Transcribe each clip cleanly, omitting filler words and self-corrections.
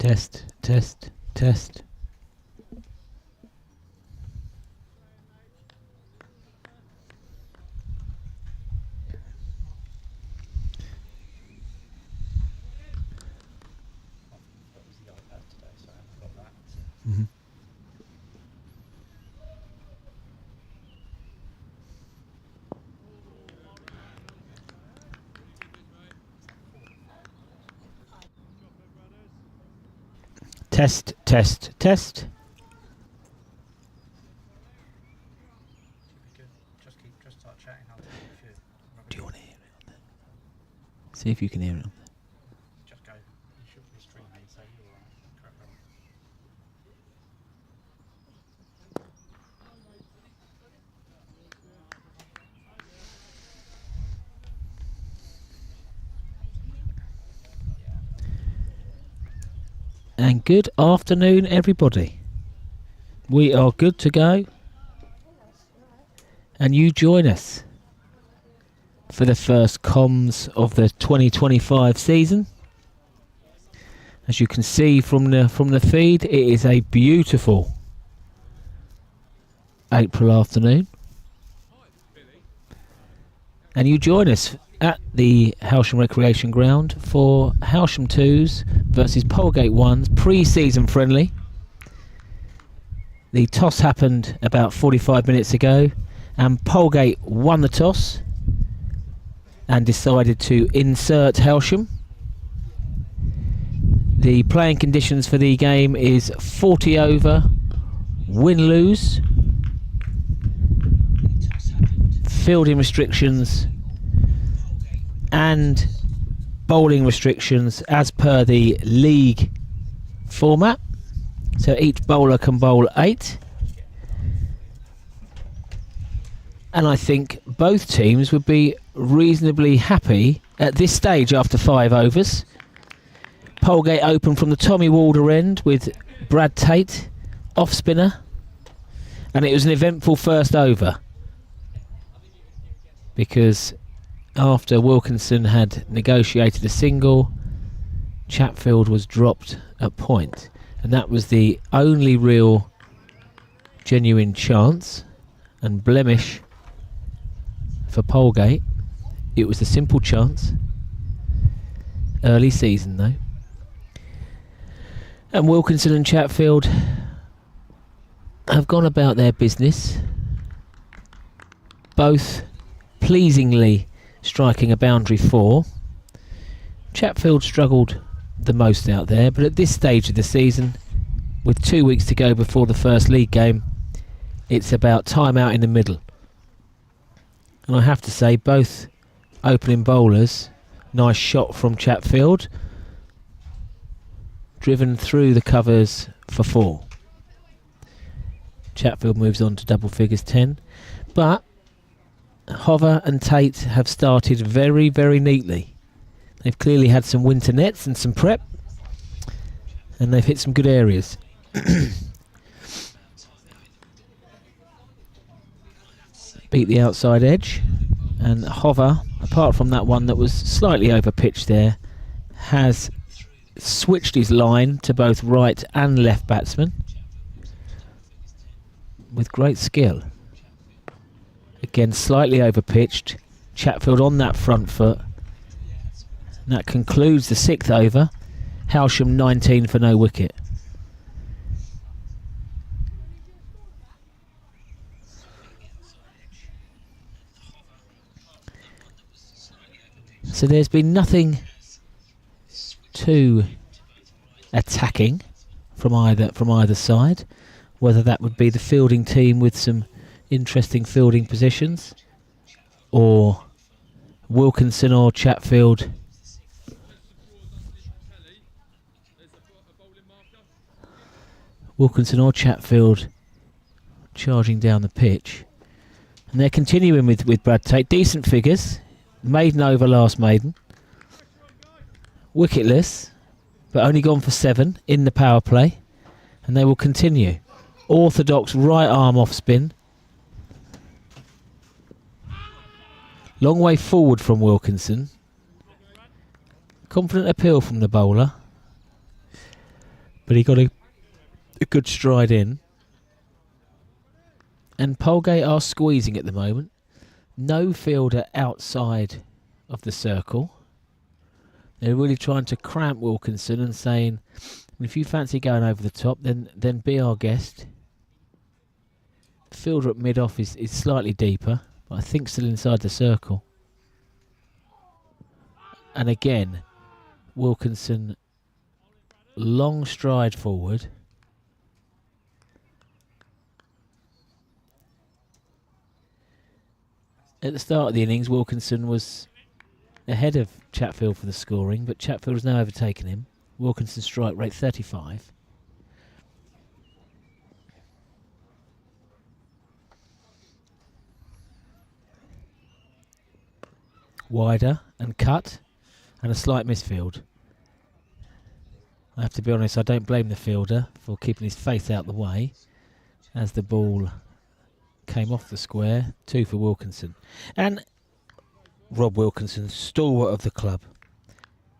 Test, test, test. Mm-hmm. Test, test, test. Do you want to hear it on there? See if you can hear it on there. Just go. You should be streaming, so you're alright. Correct. And good afternoon, everybody. We are good to go. And you join us for the first comms of the 2025 season. As you can see from the feed, it is a beautiful April afternoon. And you join us at the Hailsham Recreation Ground for Hailsham 2s versus Polegate 1s pre-season friendly. The toss happened about 45 minutes ago and Polegate won the toss and decided to insert Hailsham. The playing conditions for the game is 40 over, win-lose, fielding restrictions and bowling restrictions as per the league format. So each bowler can bowl 8. And I think both teams would be reasonably happy at this stage after 5 overs. Polegate open from the Tommy Walder end with Brad Tate off spinner. And it was an eventful first over, because after Wilkinson had negotiated a single, Chatfield was dropped at point. And that was the only real genuine chance and blemish for Polegate. It was a simple chance. Early season though. And Wilkinson and Chatfield have gone about their business, both pleasingly striking a boundary 4. Chatfield struggled the most out there, but at this stage of the season, with 2 weeks to go before the first league game, it's about time out in the middle. And I have to say, both opening bowlers, nice shot from Chatfield, driven through the covers for 4. Chatfield moves on to double figures 10, but Hover and Tate have started very, very neatly. They've clearly had some winter nets and some prep, and they've hit some good areas. Beat the outside edge, and Hover, apart from that one that was slightly over pitch there, has switched his line to both right and left batsmen with great skill. Again, slightly over pitched. Chatfield on that front foot. And that concludes the 6th over. Hailsham 19 for no wicket. So there's been nothing too attacking from either side. Whether that would be the fielding team with some interesting fielding positions, or Wilkinson or Chatfield charging down the pitch. And they're continuing with Brad Tate. Decent figures. Maiden over last maiden. Wicketless, but only gone for 7 in the power play. And they will continue. Orthodox right arm off spin. Long way forward from Wilkinson. Confident appeal from the bowler. But he got a good stride in. And Polegate are squeezing at the moment. No fielder outside of the circle. They're really trying to cramp Wilkinson and saying, if you fancy going over the top, then be our guest. The fielder at mid-off is slightly deeper, but I think still inside the circle. And again, Wilkinson, long stride forward. At the start of the innings, Wilkinson was ahead of Chatfield for the scoring, but Chatfield has now overtaken him. Wilkinson's strike rate 35. Wider and cut and a slight misfield. I have to be honest, I don't blame the fielder for keeping his face out the way as the ball came off the square. 2 for Wilkinson. And Rob Wilkinson, stalwart of the club.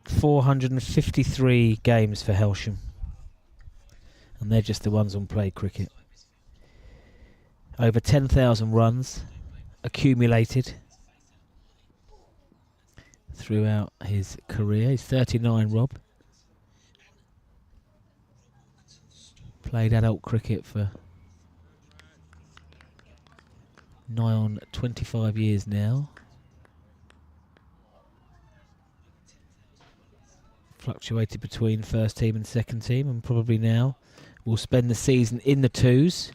453 games for Hailsham. And they're just the ones on play cricket. Over 10,000 runs accumulated throughout his career. He's 39, Rob. Played adult cricket for nigh on 25 years now. Fluctuated between first team and second team, and probably now will spend the season in the twos,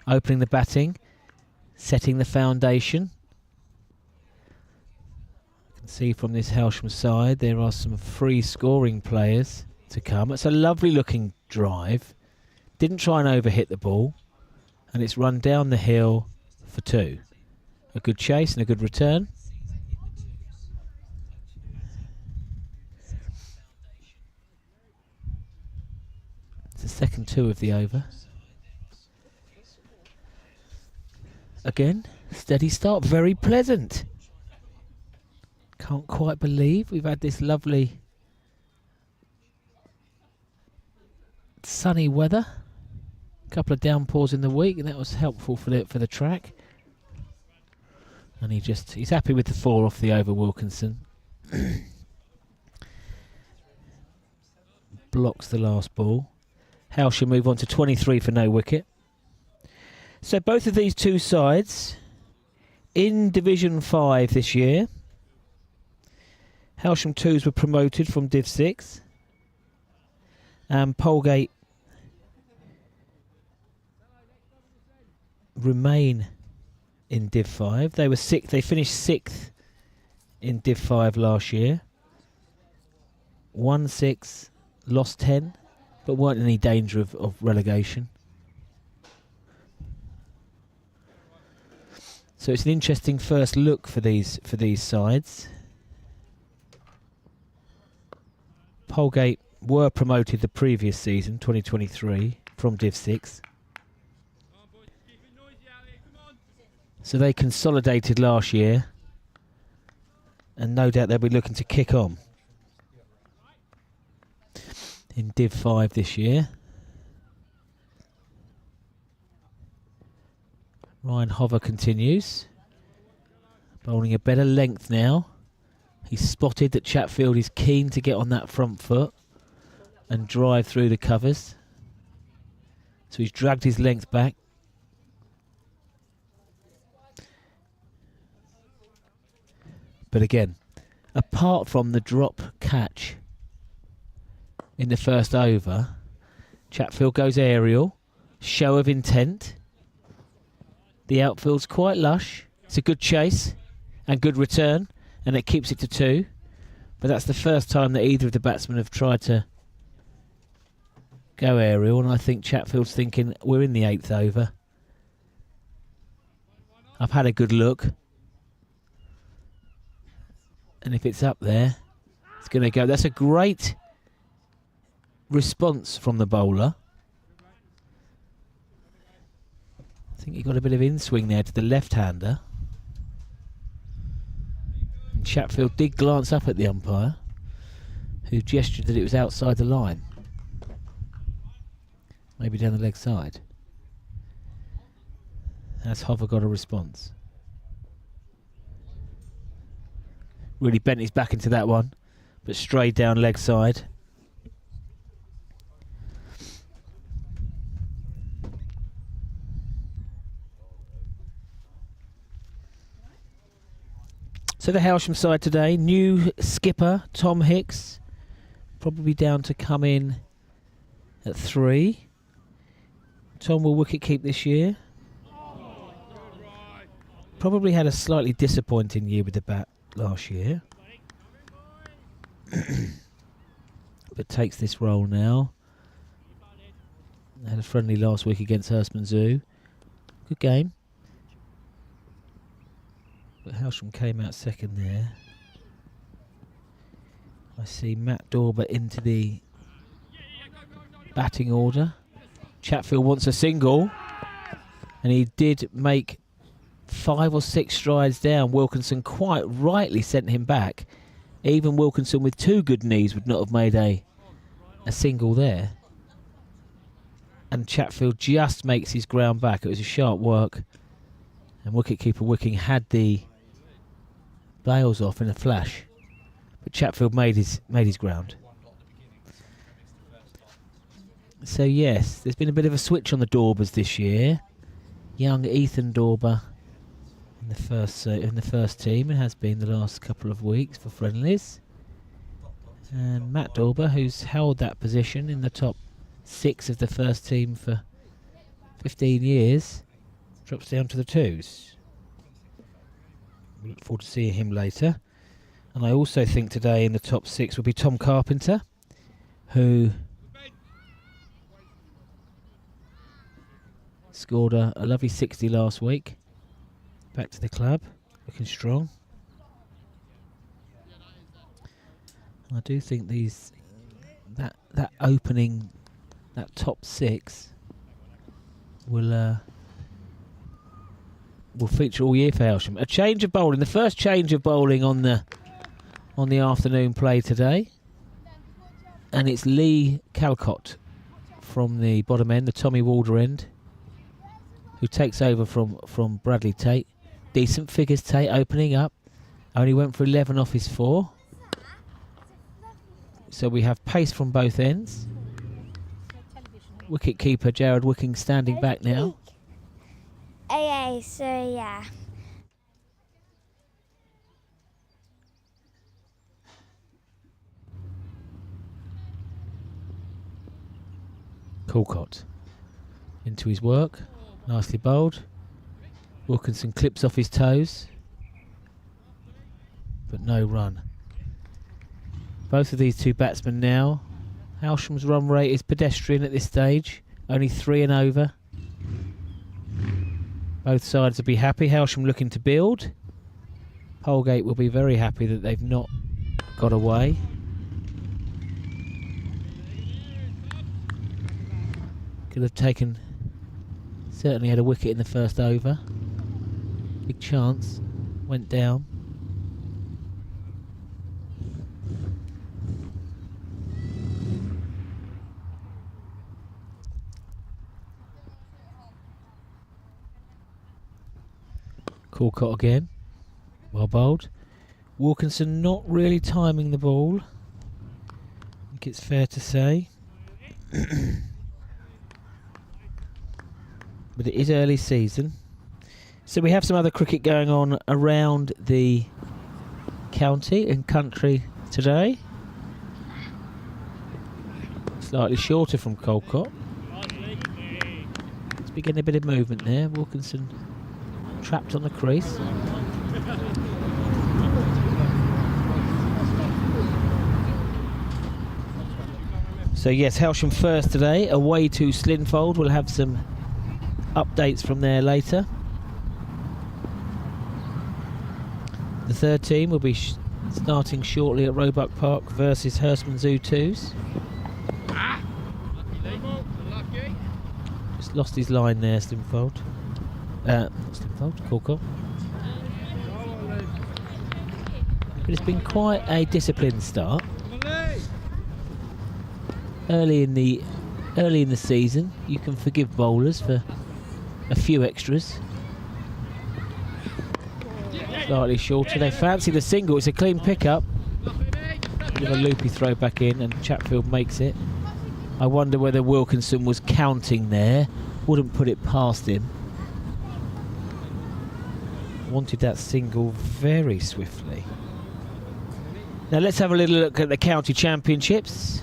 opening the batting, setting the foundation. You can see from this Hailsham side there are some free scoring players to come. It's a lovely looking drive. Didn't try and overhit the ball, and it's run down the hill for 2. A good chase and a good return. It's the second 2 of the over. Again, steady start, very pleasant. Can't quite believe we've had this lovely sunny weather. A couple of downpours in the week, and that was helpful for the track. And he's happy with the 4 off the over, Wilkinson. Blocks the last ball. Hailsham move on to 23 for no wicket. So both of these two sides in Division 5 this year. Hailsham 2s were promoted from Div 6. And Polegate remain in Div 5. They were sixth. They finished 6th in Div 5 last year. Won 6, lost 10, but weren't in any danger of relegation. So it's an interesting first look for these sides. Polegate were promoted the previous season, 2023, from Div 6. So they consolidated last year, and no doubt they'll be looking to kick on in Div 5 this year. Ryan Hover continues, bowling a better length now. He's spotted that Chatfield is keen to get on that front foot and drive through the covers. So he's dragged his length back. But again, apart from the drop catch in the first over, Chatfield goes aerial, show of intent. The outfield's quite lush. It's a good chase and good return, and it keeps it to 2. But that's the first time that either of the batsmen have tried to go aerial, and I think Chatfield's thinking, we're in the 8th over. I've had a good look. And if it's up there, it's going to go. That's a great response from the bowler. I think he got a bit of in-swing there to the left-hander. And Chatfield did glance up at the umpire, who gestured that it was outside the line. Maybe down the leg side. Has Hover got a response? Really bent his back into that one, but straight down leg side. So the Hailsham side today, new skipper Tom Hicks, probably down to come in at 3. Tom will wicket keep this year. Probably had a slightly disappointing year with the bat last year. But takes this role now. Had a friendly last week against Hailsham Zoo. Good game. But Hailsham came out second there. I see Matt Dorber into the batting order. Chatfield wants a single. And he did make 5 or 6 strides down. Wilkinson quite rightly sent him back. Even Wilkinson with 2 good knees would not have made a single there. And Chatfield just makes his ground back. It was a sharp work. And wicketkeeper Wicking had the bails off in a flash. But Chatfield made his ground. So yes, there's been a bit of a switch on the Daubers this year. Young Ethan Dauber in the first team, and has been the last couple of weeks for friendlies. And Matt Dauber, who's held that position in the top 6 of the first team for 15 years, drops down to the 2s. We look forward to seeing him later. And I also think today in the top 6 will be Tom Carpenter, who scored a lovely 60 last week. Back to the club, looking strong. And I do think that opening, that top 6 will feature all year for Hailsham. A change of bowling, the first change of bowling on the afternoon play today, and it's Lee Calcott from the bottom end, the Tommy Walder end, who takes over from Bradley Tate. Decent figures, Tate opening up. Only went for 11 off his 4. So we have pace from both ends. Wicket keeper Jared Wicking standing back now. AA, so yeah. Calcott into his work. Nicely bowled. Wilkinson clips off his toes, but no run. Both of these two batsmen now. Hailsham's run rate is pedestrian at this stage, only 3 and over. Both sides will be happy. Hailsham looking to build. Polegate will be very happy that they've not got away. Could have taken, certainly had a wicket in the first over. Big chance, went down. Calcott again, well bowled. Wilkinson not really timing the ball, I think it's fair to say. But it is early season. So we have some other cricket going on around the county and country today. Slightly shorter from Calcott. It's beginning a bit of movement there. Wilkinson trapped on the crease. So yes, Hailsham first today, away to Slinfold. We'll have some updates from there later. The third team will be starting shortly at Roebuck Park versus Hailsham Zoo 2s. Just lost his line there, Slinfold. Not Slinfold, Calcott. But it's been quite a disciplined start. Early in the early in the season, you can forgive bowlers for a few extras. Slightly shorter. They fancy the single. It's a clean pickup. Bit of a loopy throw back in, and Chatfield makes it. I wonder whether Wilkinson was counting there. Wouldn't put it past him. Wanted that single very swiftly. Now let's have a little look at the county championships.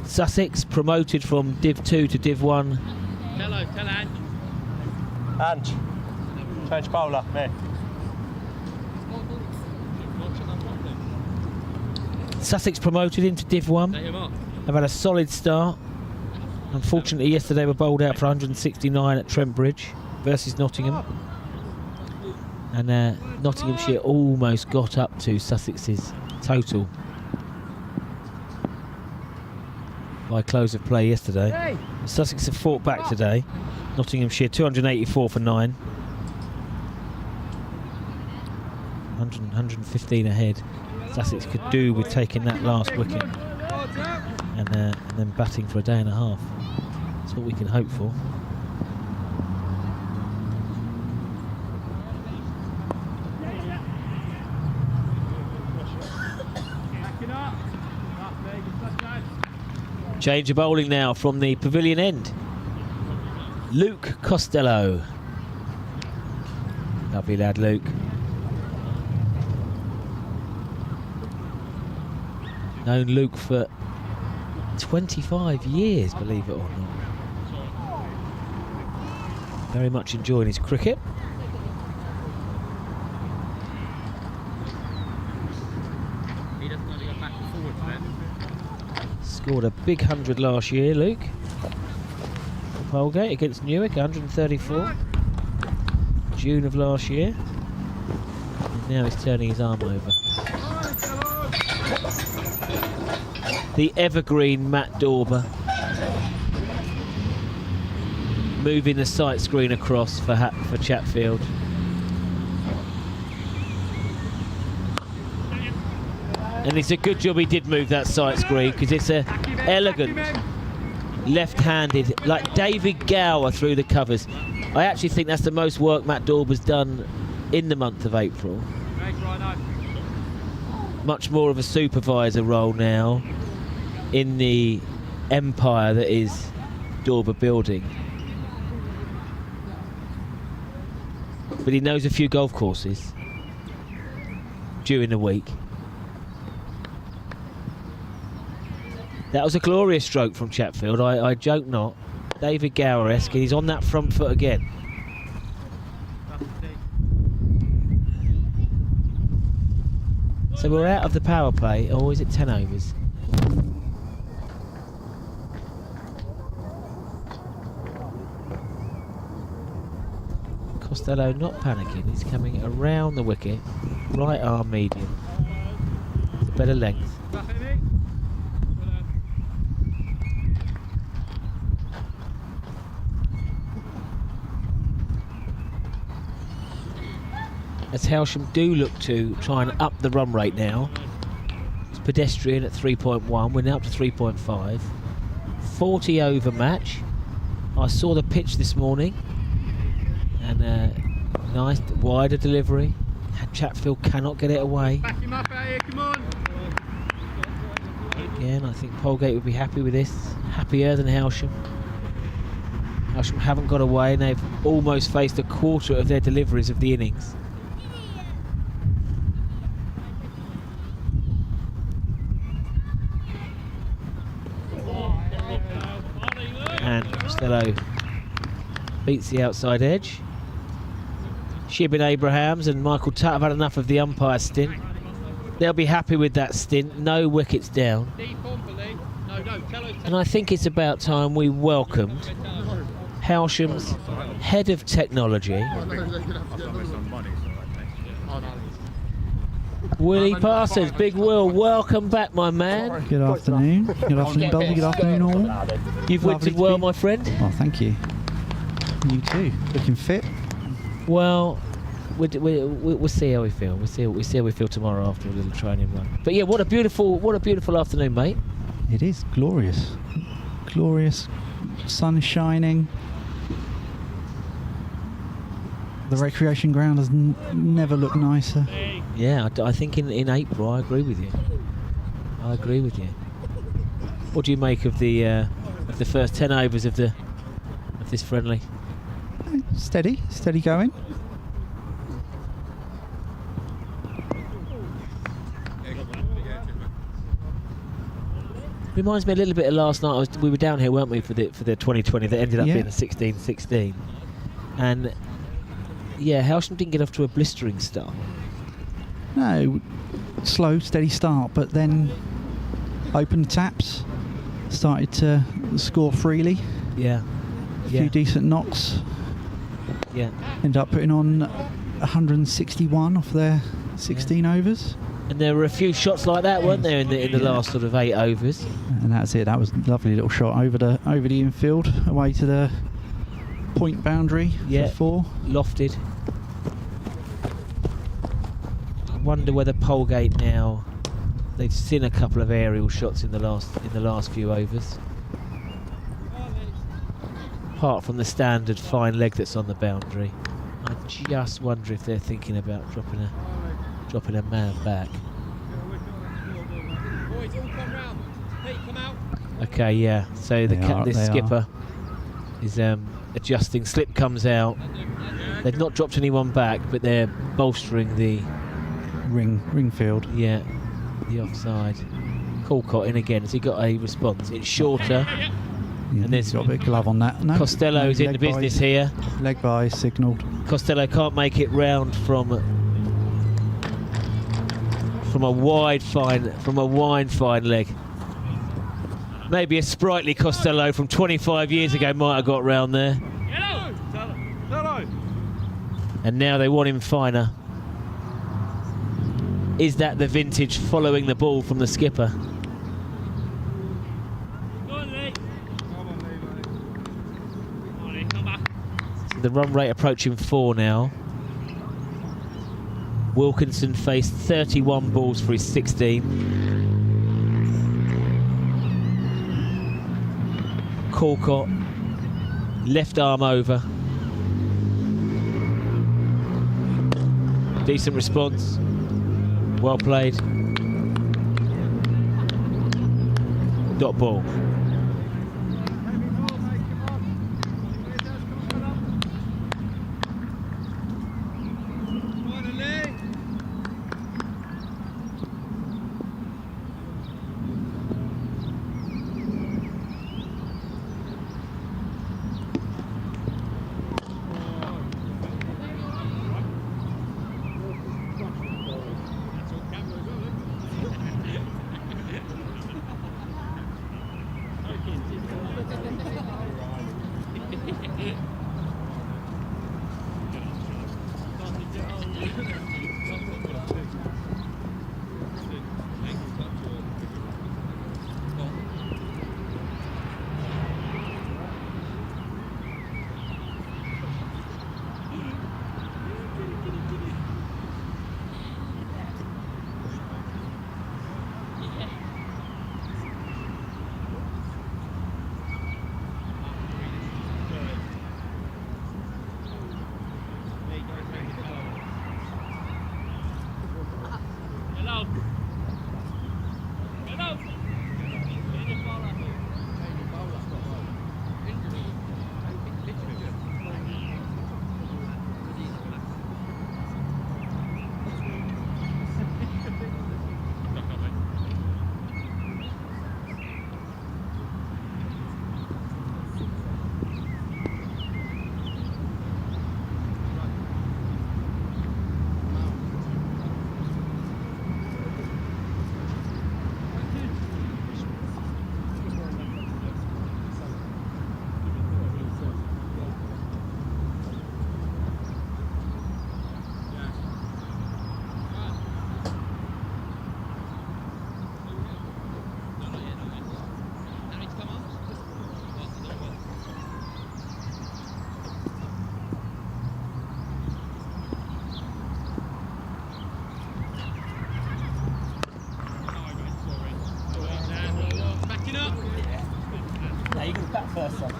Sussex promoted from Div 2 to Div 1. Tell Ange. Ange, change bowler, me. Sussex promoted into Div 1. Have had a solid start. Unfortunately, yesterday were bowled out for 169 at Trent Bridge versus Nottingham. And Nottinghamshire almost got up to Sussex's total by close of play yesterday. Sussex have fought back today. Nottinghamshire 284 for 9. 115 ahead. Sussex could do with taking that last wicket and then batting for a day and a half. That's what we can hope for. Change of bowling now from the pavilion end. Luke Costello. Lovely lad, Luke. Known Luke for 25 years, believe it or not. Very much enjoying his cricket. He doesn't know to go back and forward, man. Scored a big 100 last year, Luke. For Polegate against Newark, 134. June of last year. And now he's turning his arm over. The evergreen Matt Dorber. Moving the sight screen across for Chatfield. And it's a good job he did move that sight screen, because it's a elegant left-handed, like David Gower through the covers. I actually think that's the most work Matt Dorber's done in the month of April. Much more of a supervisor role now in the empire that is Dorber building. But he knows a few golf courses during the week. That was a glorious stroke from Chatfield, I joke not. David Gower-esque, and he's on that front foot again. So we're out of the power play, or is it 10 overs? Costello not panicking, he's coming around the wicket, right arm medium. It's a better length. As Hailsham do look to try and up the run rate now. It's pedestrian at 3.1, we're now up to 3.5. 40 over match. I saw the pitch this morning, and nice wider delivery. Chatfield cannot get it away. Back him up out here, come on. Again, I think Polegate would be happy with this. Happier than Hailsham. Hailsham haven't got away, and they've almost faced a quarter of their deliveries of the innings. And Costello beats the outside edge. Shibin Abrahams and Michael Tutt have had enough of the umpire stint. They'll be happy with that stint. No wickets down. And I think it's about time we welcomed Hailsham's head of technology, Willie Parsons. Big Will, welcome back, my man. Good afternoon. Good afternoon, Dolby. Good afternoon, all. You've wintered well, my friend. Oh, thank you. You too. Looking fit. Well, we'll see how we feel. We'll see how we feel tomorrow after a little training run. But yeah, what a beautiful afternoon, mate. It is glorious. Glorious. Sun is shining. The recreation ground has never looked nicer. Yeah, I think in April, I agree with you. I agree with you. What do you make of the first 10 overs of this friendly? Steady going. Reminds me a little bit of last night. We were down here, weren't we, for the 2020 that ended up being a 16-16, and yeah, Hailsham didn't get off to a blistering start. No, slow, steady start, but then opened the taps, started to score freely. Yeah, A few decent knocks. Yeah. Ended up putting on 161 off their 16 overs. And there were a few shots like that, weren't there, in the last sort of 8 overs? And that's it. That was a lovely little shot over the infield, away to the point boundary for 4. Lofted. I wonder whether Polegate now, they've seen a couple of aerial shots in the last few overs. Apart from the standard fine leg that's on the boundary, I just wonder if they're thinking about dropping a man back. Okay, yeah. So the skipper is adjusting. Slip comes out. They've not dropped anyone back, but they're bolstering the ring field. Yeah, the offside. Callcott in again. Has he got a response? It's shorter. Yeah, and there's got a bit of glove on that. No, Costello's in the business here. Leg by signalled. Costello can't make it round from a wide fine leg. Maybe a sprightly Costello from 25 years ago might have got round there. And now they want him finer. Is that the vintage following the ball from the skipper? The run rate approaching 4 now. Wilkinson faced 31 balls for his 16. Callcott, left arm over. Decent response. Well played. Dot ball. first one.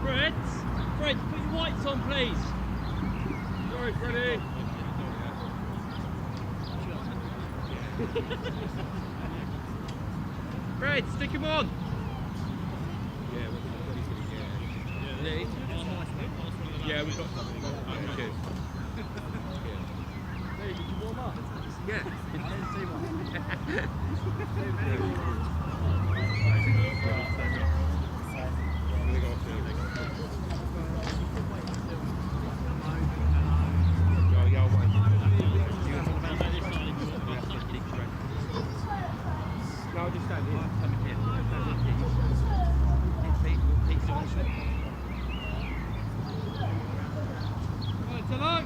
Fred, put your whites on, please. Sorry, Freddie. Fred, stick him on. Yeah, we've got something. Okay. Hey, did you warm up? Yeah. No, just stand here. Hello.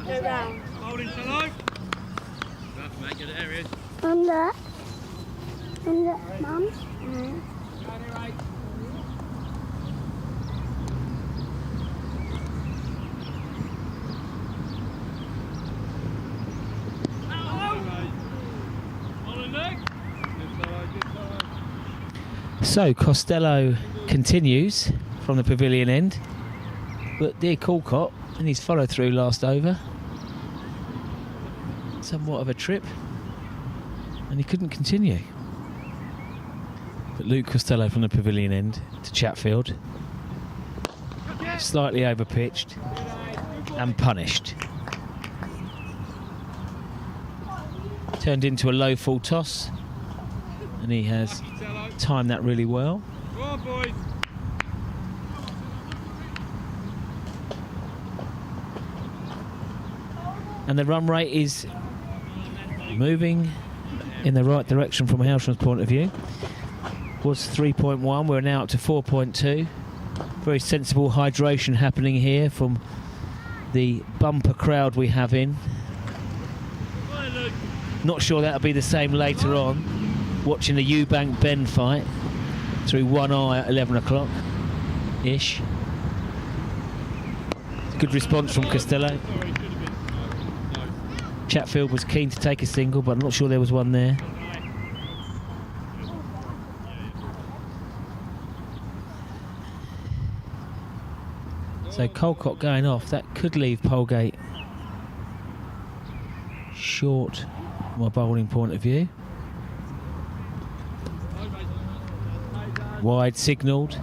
Go round. Holding hello. That's mate, good areas. Under, Mum. So Costello continues from the pavilion end, but dear Calcott in his follow through last over, somewhat of a trip, and he couldn't continue. But Luke Costello from the pavilion end to Chatfield, slightly overpitched and punished. Turned into a low full toss, and he has timed that really well. Go on, boys. And the run rate is moving in the right direction from Hailsham's point of view. Was 3.1, we're now up to 4.2. Very sensible hydration happening here from the bumper crowd we have in. Not sure that'll be the same later on, watching the Eubank Ben fight through one eye at 11 o'clock-ish. Good response from Costello. Chatfield was keen to take a single, but I'm not sure there was one there. So Colcott going off, that could leave Polegate short from a bowling point of view. Wide signalled.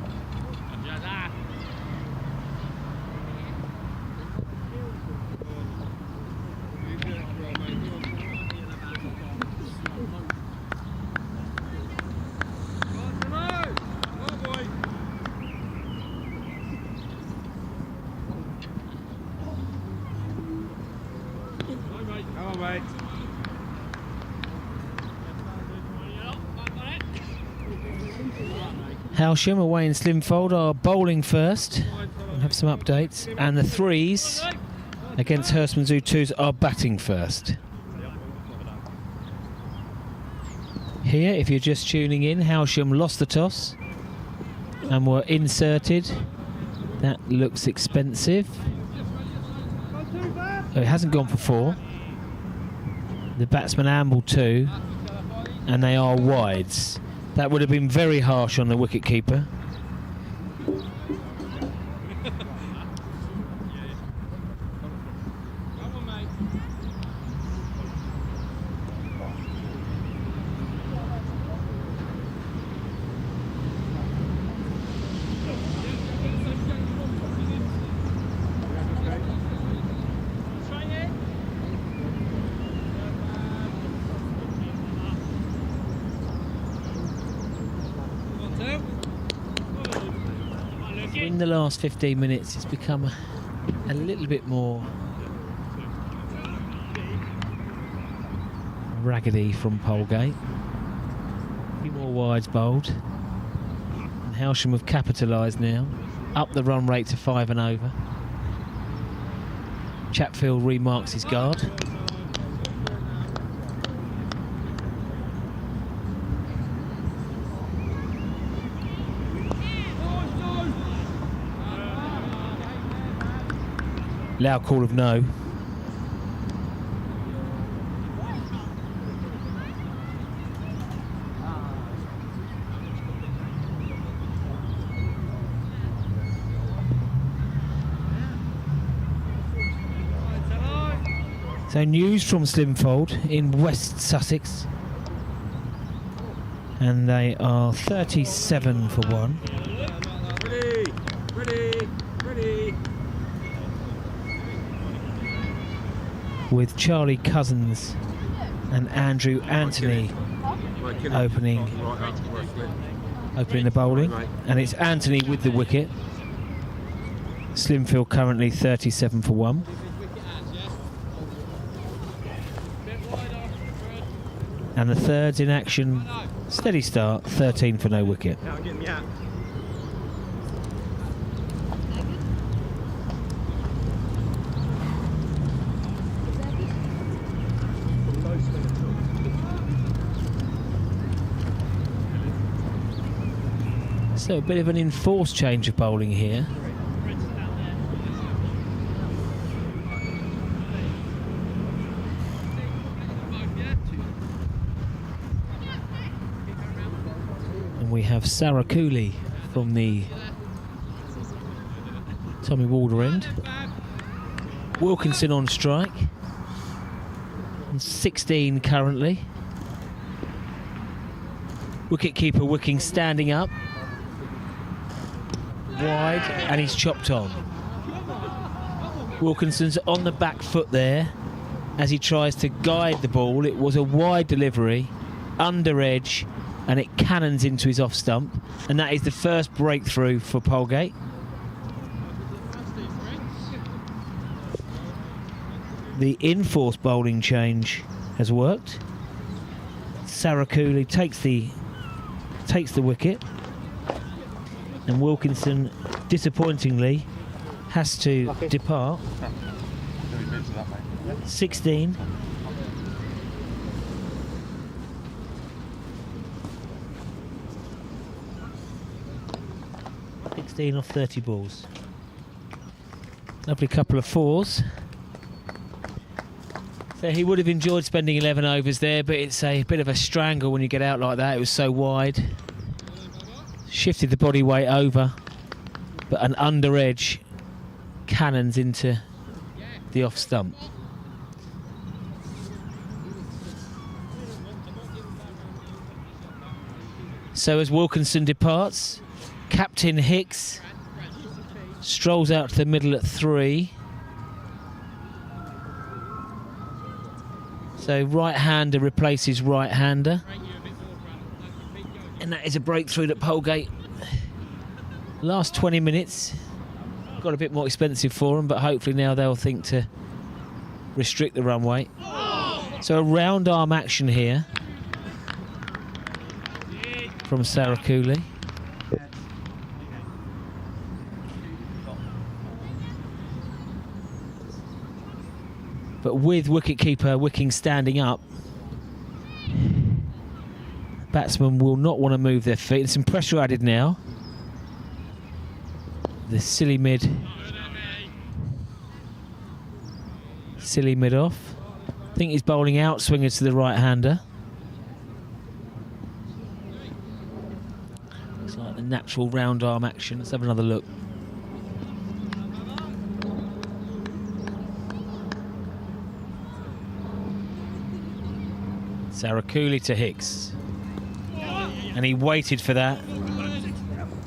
Hailsham away in Slimfold are bowling first. We'll have some updates. And the threes against Hurstman Zoo 2s are batting first. Here, if you're just tuning in, Hailsham lost the toss and were inserted. That looks expensive. Oh, it hasn't gone for 4. The batsman ambled 2, and they are wides. That would have been very harsh on the wicket-keeper. in the last 15 minutes, it's become a little bit more raggedy from Polegate. A few more wides bowled. And Hailsham have capitalised now. Up the run rate to 5 and over. Chatfield remarks his guard. Loud call of no. So news from Slimfold in West Sussex, and they are 37 for 1. Ready. With Charlie Cousins and Andrew Anthony opening the bowling, and it's Anthony with the wicket. Slimfield currently 37 for 1. And the thirds in action, steady start, 13 for no wicket. So a bit of an enforced change of bowling here. And we have Sarah Cooley from the Tommy Walder end. Wilkinson on strike. And 16 currently. Wicket-keeper Wicking standing up. Wide, and he's chopped on. Wilkinson's on the back foot there as he tries to guide the ball. It was a wide delivery, under edge, and it cannons into his off stump, and that is the first breakthrough for Polegate. The enforced bowling change has worked. Sarah Cooley takes the wicket. And Wilkinson, disappointingly, has to depart. 16. Off 30 balls. Lovely couple of fours. So he would have enjoyed spending 11 overs there, but it's a bit of a strangle when you get out like that. It was so wide. Shifted the body weight over, but an under edge cannons into the off stump. So as Wilkinson departs, Captain Hicks strolls out to the middle at 3. So right-hander replaces right-hander. And that is a breakthrough that Polegate. Last 20 minutes got a bit more expensive for them, but hopefully now they'll think to restrict the runway. So a round arm action here from Sarah Cooley. But with wicketkeeper Wicking standing up, batsmen will not want to move their feet. And some pressure added now. The silly mid off. I think he's bowling out swingers to the right-hander. It's like the natural round arm action. Let's have another look. Sarah Cooley to Hicks. And he waited for that.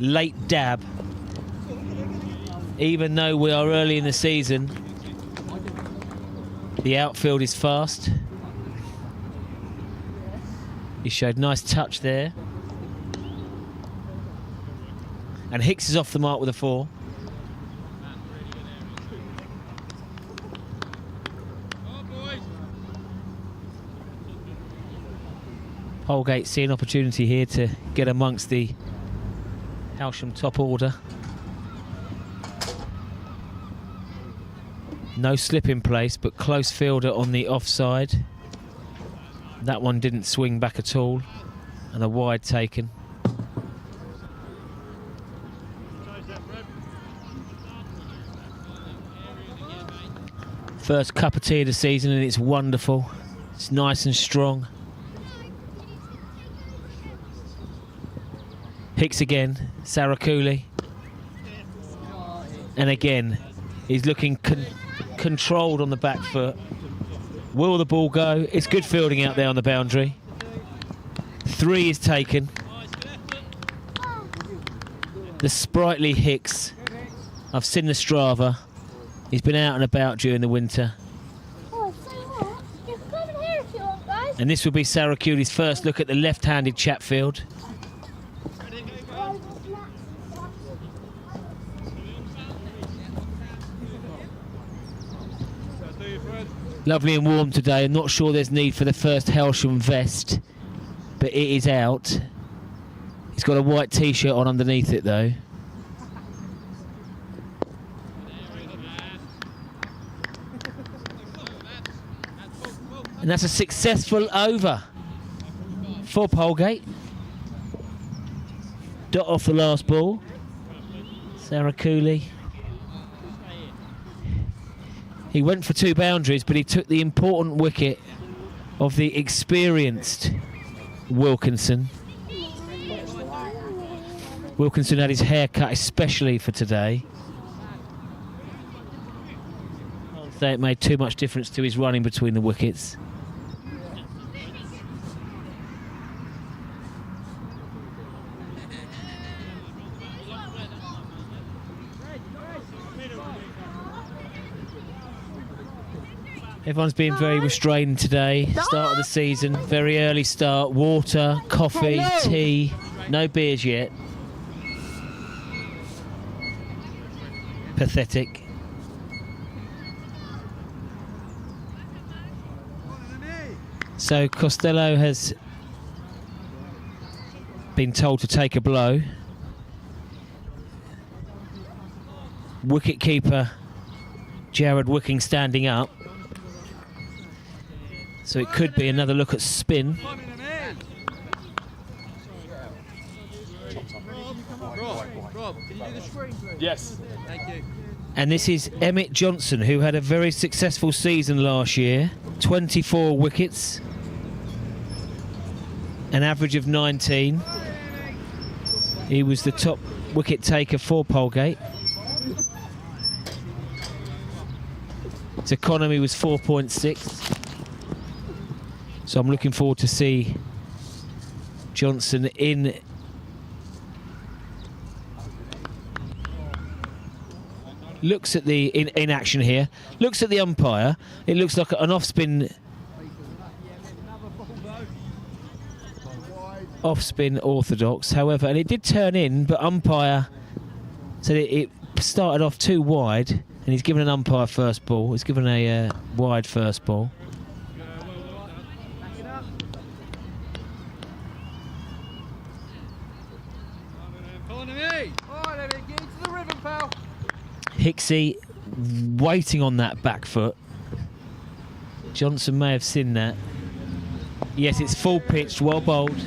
Late dab. Even though we are early in the season, the outfield is fast. He showed nice touch there. And Hicks is off the mark with a 4. Polegate see an opportunity here to get amongst the Hailsham top order. No slip in place, but close fielder on the offside. That one didn't swing back at all, and a wide taken. First cup of tea of the season, and it's wonderful. It's nice and strong. Hicks again, Sarakuli. And again, he's looking controlled on the back foot. Will the ball go? It's good fielding out there on the boundary. 3 is taken. The sprightly Hicks. I've seen the Strava. He's been out and about during the winter. Oh, so what? You can come in here if you want, guys. And this will be Sarakuli's first look at the left-handed Chatfield. Lovely and warm today. I'm not sure there's need for the first Hailsham vest, but it is out. He's got a white t-shirt on underneath it though. And that's a successful over for Polegate. Dot off the last ball. Sarakuli. He went for 2 boundaries, but he took the important wicket of the experienced Wilkinson. Wilkinson had his hair cut especially for today. I can't say it made too much difference to his running between the wickets. Everyone's being very restrained today. Start of the season, very early start. Water, coffee, tea, no beers yet. Pathetic. So Costello has been told to take a blow. Wicket keeper Jared Wicking standing up. So it could be another look at spin. Yes. Thank you. And this is Emmett Johnson, who had a very successful season last year. 24 wickets. An average of 19. He was the top wicket taker for Polegate. His economy was 4.6. So I'm looking forward to see Johnson in looks at the in action here. Looks at the umpire. It looks like an off-spin orthodox. However, and it did turn in, but umpire said it started off too wide, and he's given an umpire first ball. He's given a wide first ball. Hicksy waiting on that back foot. Johnson may have seen that. Yes, it's full pitched, well bowled.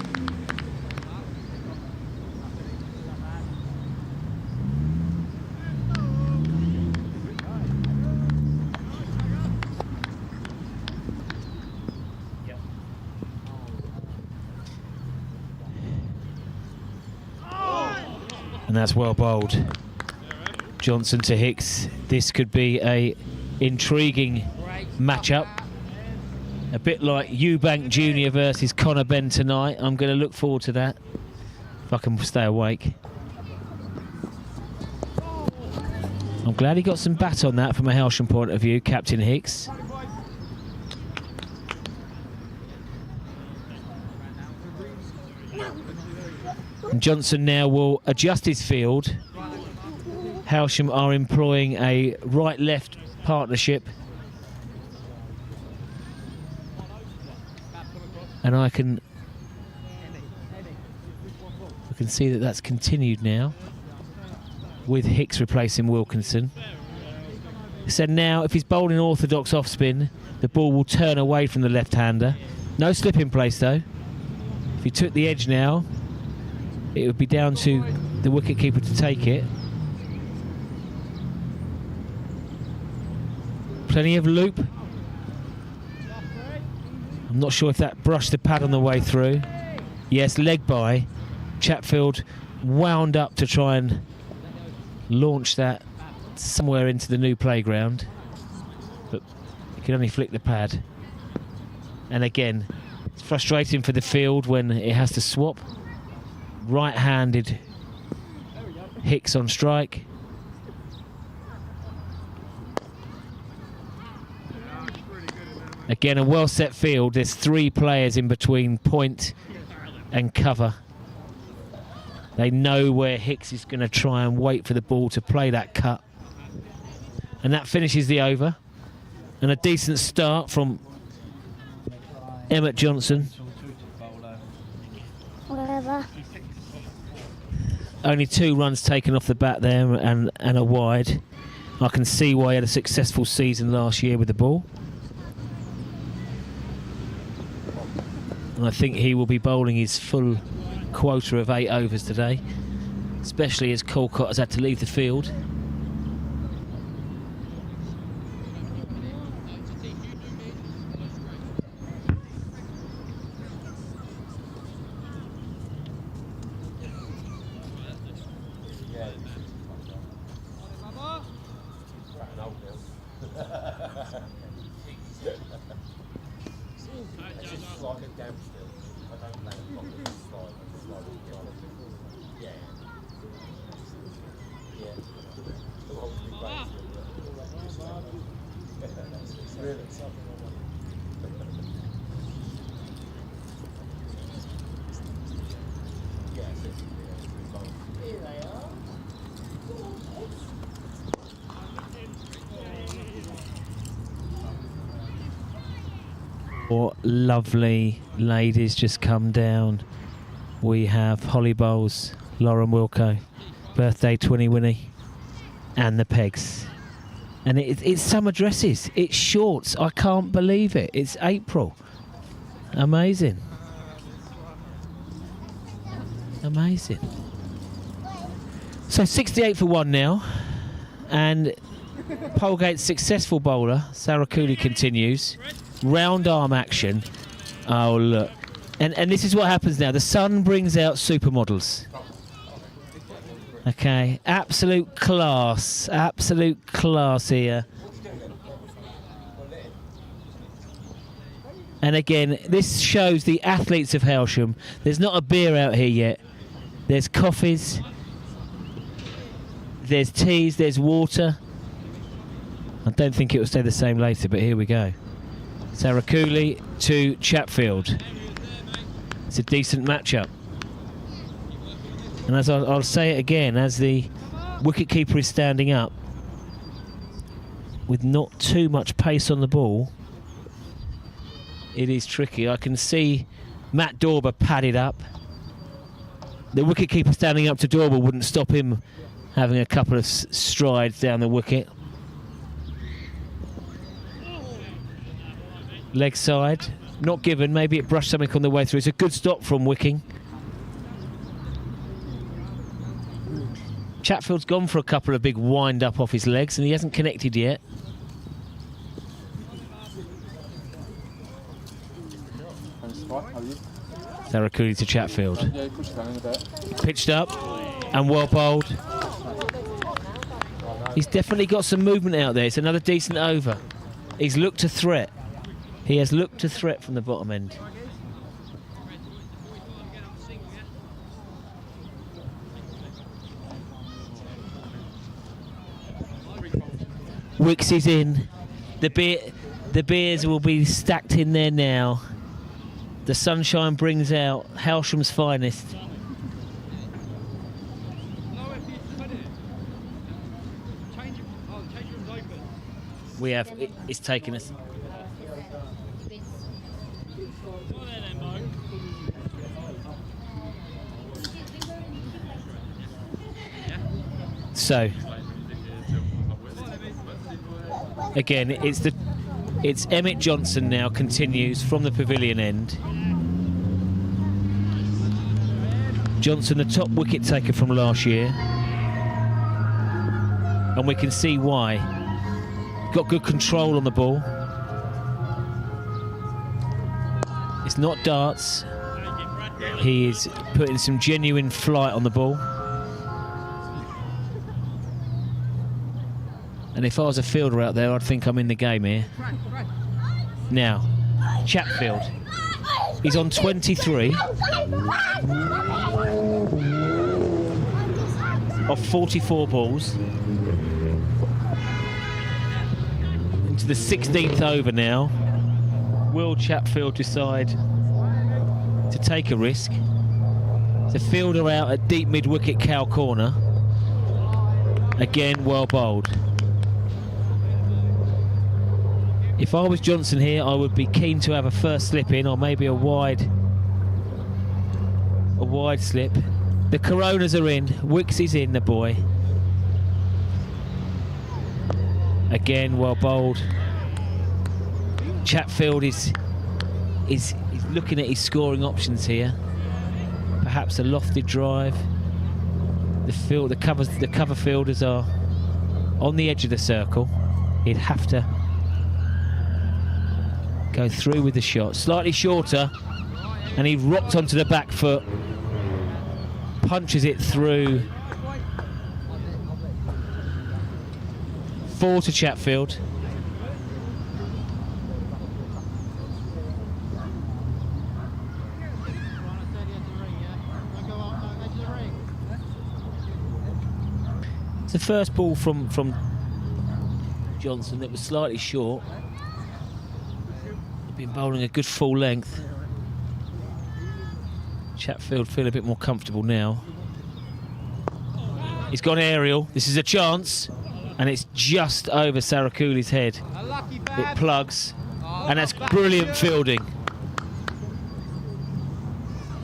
And that's well bowled. Johnson to Hicks. This could be a intriguing matchup. A bit like Eubank Jr. versus Connor Ben tonight. I'm going to look forward to that, if I can stay awake. I'm glad he got some bat on that from a Hailsham point of view, Captain Hicks. And Johnson now will adjust his field. Hailsham are employing a right-left partnership. And I can can see that that's continued now, with Hicks replacing Wilkinson. So now, if he's bowling orthodox off spin, the ball will turn away from the left-hander. No slip in place though. If he took the edge now, it would be down to the wicket-keeper to take it. Plenty of loop. I'm not sure if that brushed the pad on the way through. Yes, leg by. Chatfield wound up to try and launch that somewhere into the new playground, but he can only flick the pad. And again, it's frustrating for the field when it has to swap. Right-handed Hicks on strike. Again, a well-set field. There's 3 players in between point and cover. They know where Hicks is going to try and wait for the ball to play that cut. And that finishes the over. And a decent start from Emmett Johnson. Whatever. Only 2 runs taken off the bat there and a wide. I can see why he had a successful season last year with the ball. And I think he will be bowling his full quota of 8 overs today, especially as Colcott has had to leave the field. Four lovely ladies just come down. We have Holly Bowles, Lauren Wilco, birthday 20 Winnie, and the Pegs. And it's summer dresses, it's shorts, I can't believe it. It's April. Amazing. Amazing. So 68 for 1 now. And Polegate's successful bowler, Sarah Cooley, continues. Round arm action. Oh, look. And this is what happens now. The sun brings out supermodels. Okay, absolute class here. And again, this shows the athletes of Hailsham. There's not a beer out here yet. There's coffees, there's teas, there's water. I don't think it will stay the same later, but here we go. Sarah Cooley to Chatfield. It's a decent matchup. And as I'll say it again, as the wicketkeeper is standing up, with not too much pace on the ball, it is tricky. I can see Matt Dorber padded up. The wicketkeeper standing up to Dorber wouldn't stop him having a couple of strides down the wicket. Leg side, not given, maybe it brushed something on the way through. It's a good stop from Wicking. Chatfield's gone for a couple of big wind up off his legs and he hasn't connected yet. Sarah Cooley to Chatfield. Pitched up and well bowled. He's definitely got some movement out there. It's another decent over. He's looked to threat. He has looked to threat from the bottom end. Wicks is in. The beers will be stacked in there now. The sunshine brings out Hailsham's finest. We have, it's taken us. So again, it's Emmett Johnson now continues from the pavilion end. Johnson, the top wicket taker from last year, and we can see why. Got good control on the ball. It's not darts. He is putting some genuine flight on the ball. And if I was a fielder out there, I'd think I'm in the game here. Now, Chatfield. He's on 23 of 44 balls. Into the 16th over now. Will Chatfield decide to take a risk? The fielder out at deep mid-wicket cow corner. Again, well bowled. If I was Johnson here, I would be keen to have a first slip in, or maybe a wide slip. The Coronas are in. Wicks is in, the boy. Again, well bowled. Chatfield is looking at his scoring options here. Perhaps a lofted drive. The cover fielders are on the edge of the circle. He'd have to go through with the shot. Slightly shorter, and he rocked onto the back foot. Punches it through. 4 to Chatfield. It's the first ball from Johnson that was slightly short. He's been bowling a good full length. Chatfield feel a bit more comfortable now. He's gone aerial. This is a chance, and it's just over Sarakuli's head. It plugs, and that's brilliant fielding.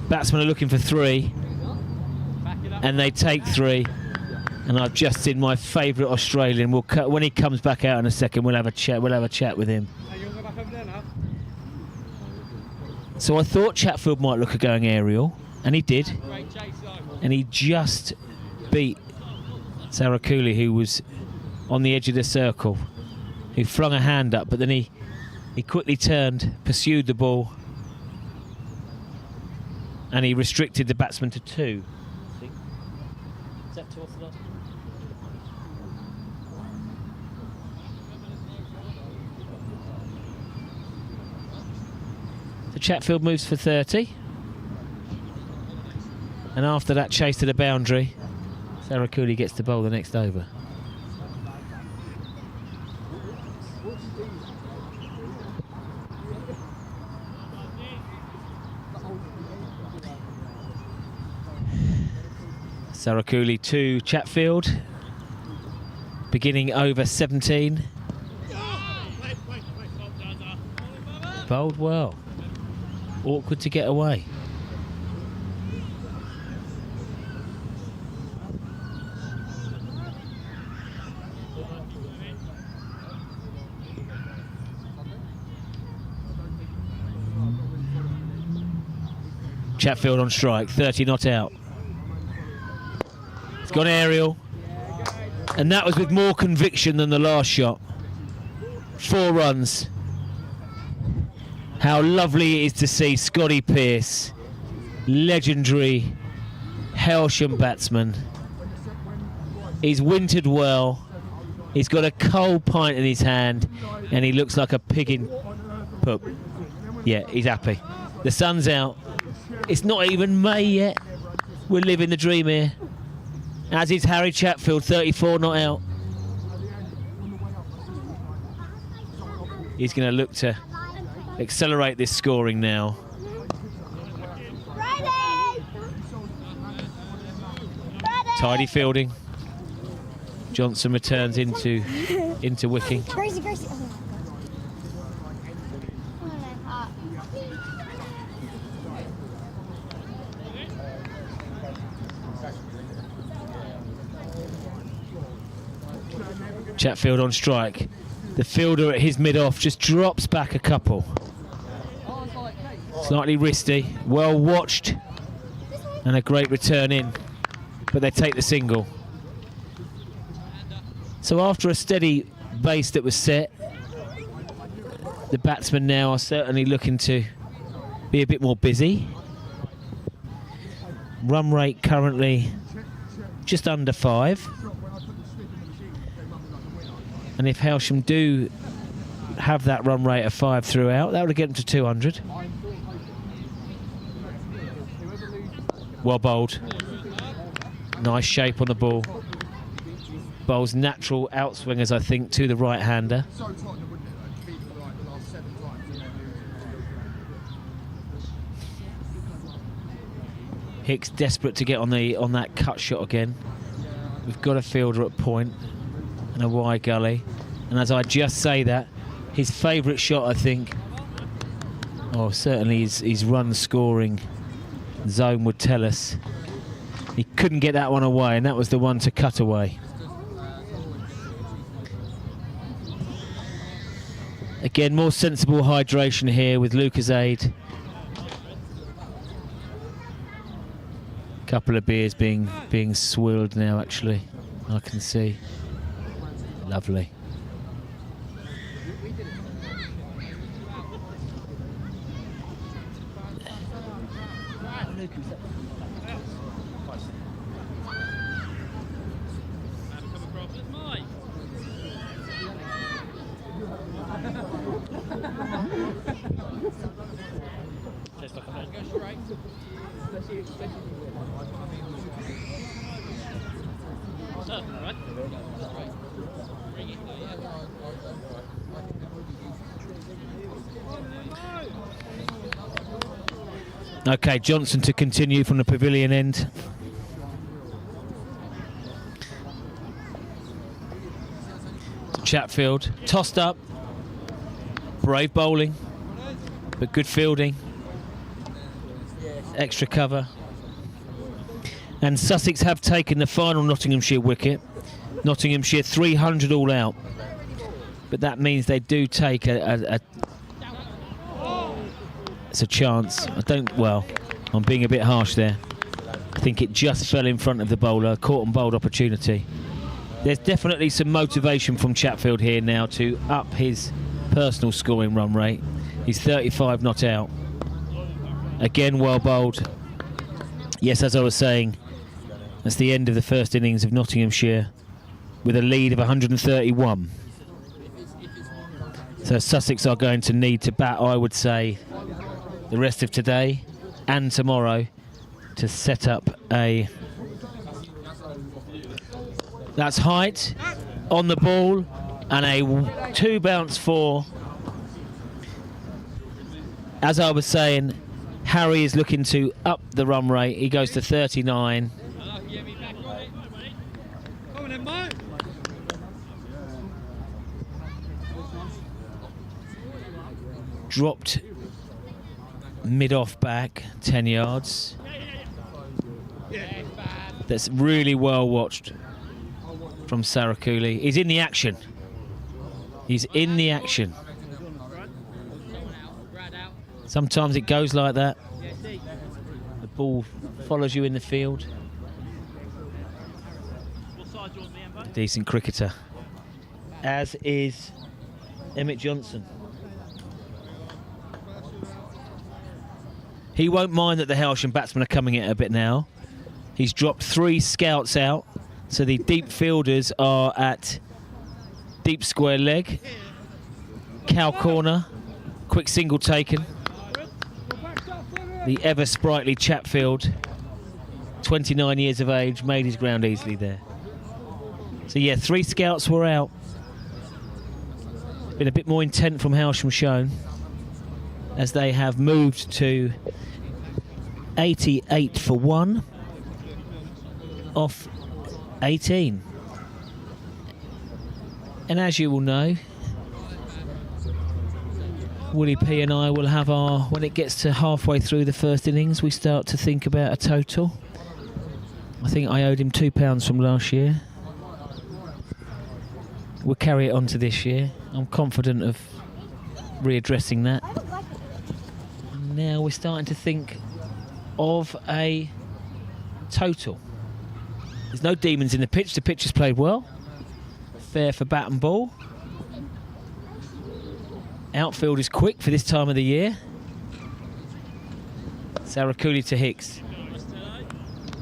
Batsmen are looking for 3, and they take 3. And I've just seen my favourite Australian. When he comes back out in a second, we'll have a chat. We'll have a chat with him. So I thought Chatfield might look at going aerial, and he did. And he just beat Sarakuli, who was on the edge of the circle, who flung a hand up, but then he quickly turned, pursued the ball, and he restricted the batsman to 2. I think. Is that 2 orthodox? So Chatfield moves for 30. And after that chase to the boundary, Sarakuli gets to bowl the next over. Sarakuli to Chatfield, beginning over 17. Bowled well. Awkward to get away. Chatfield on strike, 30 not out. It's gone aerial, and that was with more conviction than the last shot. 4 runs. How lovely it is to see Scotty Pearce, legendary Hailsham batsman. He's wintered well. He's got a cold pint in his hand, and he looks like a pig in poop. Yeah, he's happy. The sun's out. It's not even May yet. We're living the dream here. As is Harry Chatfield, 34 not out. He's going to look to accelerate this scoring now. Tidy fielding. Johnson returns into wicking. Chatfield on strike. The fielder at his mid-off just drops back a couple. Slightly wristy, well watched, and a great return in, but they take the single. So after a steady base that was set, the batsmen now are certainly looking to be a bit more busy. Run rate currently just under 5. And if Hailsham do have that run rate of 5 throughout, that would get them to 200. Well bowled. Nice shape on the ball. Bowls natural outswingers, I think, to the right-hander. Hicks desperate to get on that cut shot again. We've got a fielder at point and a wide gully. And as I just say that, his favourite shot, I think, or certainly his run scoring zone would tell us, he couldn't get that one away, and that was the one to cut away. Again, more sensible hydration here with Lucozade. Couple of beers being swilled now, actually, I can see. Lovely. Okay, Johnson to continue from the pavilion end. Chatfield, tossed up. Brave bowling, but good fielding. Extra cover. And Sussex have taken the final Nottinghamshire wicket. Nottinghamshire 300 all out. But that means they do take it's a chance. I'm being a bit harsh there. I think it just fell in front of the bowler, caught and bowled opportunity. There's definitely some motivation from Chatfield here now to up his personal scoring run rate. He's 35 not out. Again, well bowled. Yes, as I was saying, that's the end of the first innings of Nottinghamshire with a lead of 131. So Sussex are going to need to bat, I would say, the rest of today and tomorrow to set up a... That's height on the ball and a 2 bounce 4. As I was saying, Harry is looking to up the run rate. He goes to 39. Dropped mid-off back, 10 yards. That's really well watched from Sarakuli. He's in the action. He's in the action. Sometimes it goes like that. The ball follows you in the field. Decent cricketer. As is Emmett Johnson. He won't mind that the Hailsham batsmen are coming at a bit now. He's dropped 3 scouts out, so the deep fielders are at deep square leg, cow corner, quick single taken. The ever sprightly Chatfield, 29 years of age, made his ground easily there. So yeah, 3 scouts were out. Been a bit more intent from Hailsham shown, as they have moved to 88 for 1 off 18. And as you will know, Willie P and I will have our, when it gets to halfway through the first innings, we start to think about a total. I think I owed him £2 from last year. we'll carry it on to this year. I'm confident of readdressing that. And now we're starting to think of a total. There's no demons in the pitch. The pitch has played well. Fair for bat and ball. Outfield is quick for this time of the year. Sarakuli to Hicks.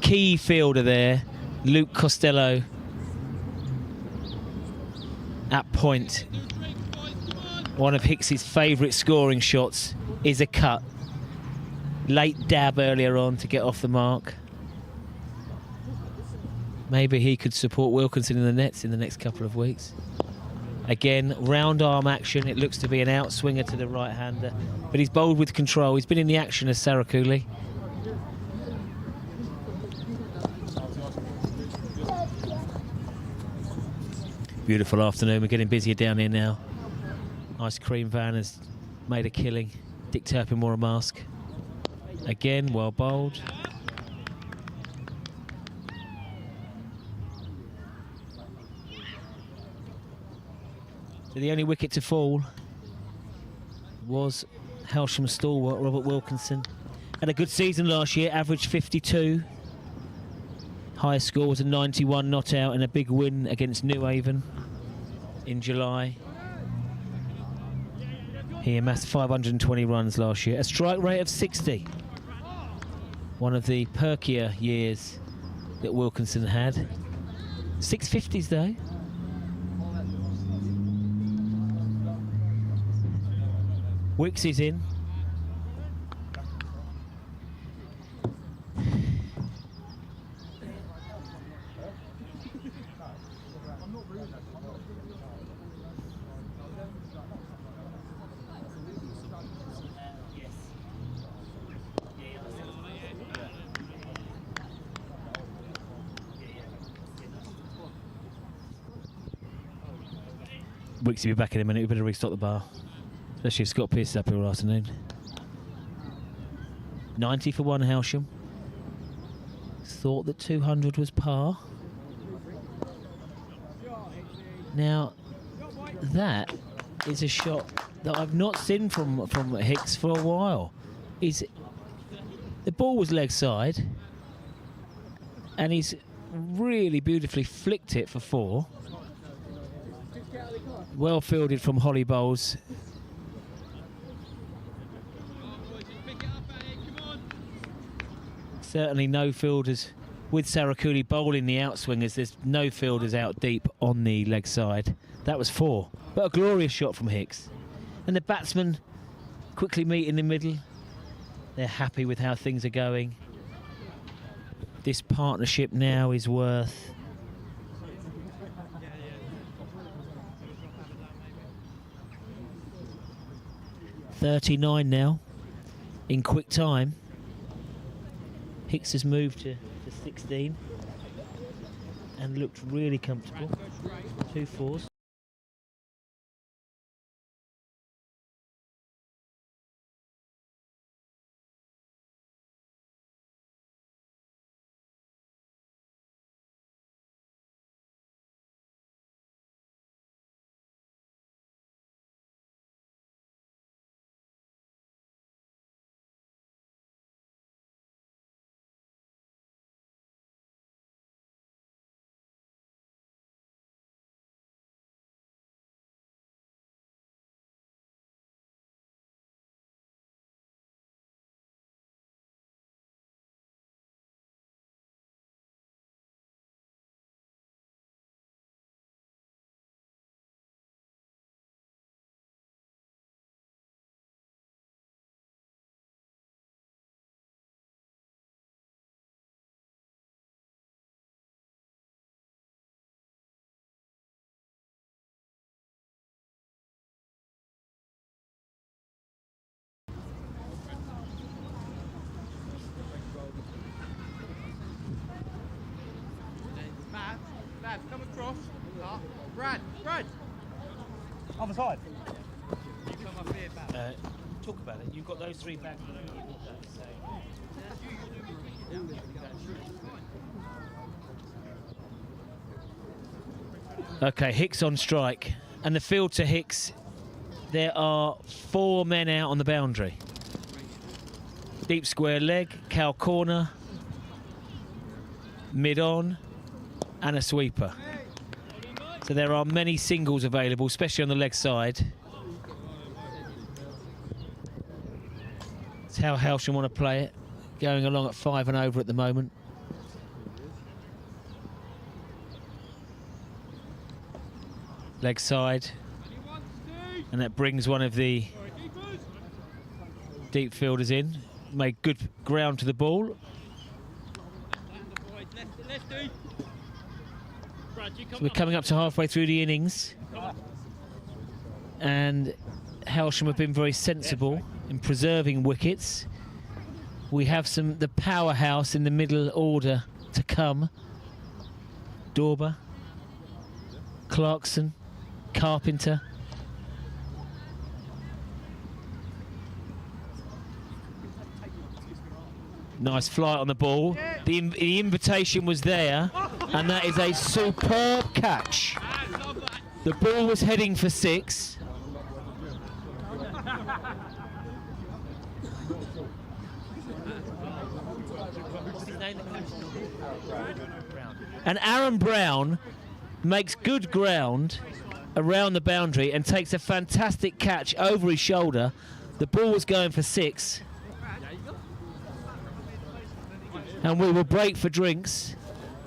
Key fielder there, Luke Costello at point. One of Hicks's favourite scoring shots is a cut. Late dab earlier on to get off the mark. Maybe he could support Wilkinson in the nets in the next couple of weeks. Again, round arm action. It looks to be an outswinger to the right-hander, but he's bowled with control. He's been in the action as Sarakuli. Beautiful afternoon. We're getting busier down here now. Ice cream van has made a killing. Dick Turpin wore a mask. Again, well bowled. So the only wicket to fall was Hailsham stalwart Robert Wilkinson. Had a good season last year, averaged 52. Highest score was a 91 not out in a big win against New Haven in July. He amassed 520 runs last year. A strike rate of 60. One of the perkier years that Wilkinson had. 650s though. Wicks is in. Wicks will be back in a minute. We better restock the bar. Especially if Scott Pearce is up here all afternoon. 90 for one, Hailsham. Thought that 200 was par. Now, that is a shot that I've not seen from Hicks for a while. The ball was leg side, and he's really beautifully flicked it for 4. Well fielded from Holly Bowles. Certainly no fielders with Sarakuli bowling the outswingers. There's no fielders out deep on the leg side. That was 4, but a glorious shot from Hicks. And the batsmen quickly meet in the middle. They're happy with how things are going. This partnership now is worth 39 now in quick time. Hicks has moved to 16 and looked really comfortable. 2 fours. Come across. Brad. Other side. Talk about it. You've got those 3 bags. Okay, Hicks on strike. And the field to Hicks, there are 4 men out on the boundary. Deep square leg, cow corner, mid on, and a sweeper. So there are many singles available, especially on the leg side. It's how Hailsham want to play it. Going along at 5 and over at the moment. Leg side. And that brings one of the deep fielders in. Made good ground to the ball. So we're coming up to halfway through the innings. And Hailsham have been very sensible in preserving wickets. We have the powerhouse in the middle order to come. Dorber, Clarkson, Carpenter. Nice flight on the ball. The invitation was there, and that is a superb catch. The ball was heading for 6. And Aaron Brown makes good ground around the boundary and takes a fantastic catch over his shoulder. The ball was going for 6. And we will break for drinks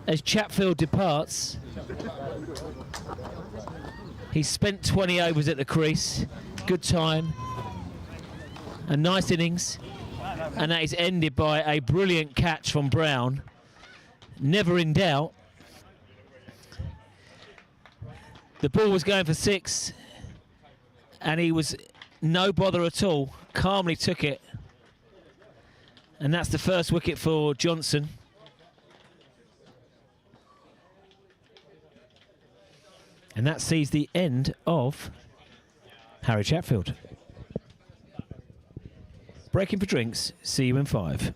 as Chatfield departs. He's spent 20 overs at the crease. Good time. A nice innings. And that is ended by a brilliant catch from Brown. Never in doubt. The ball was going for 6. And he was no bother at all. Calmly took it. And that's the first wicket for Johnson. And that sees the end of Harry Chatfield. Breaking for drinks. See you in 5.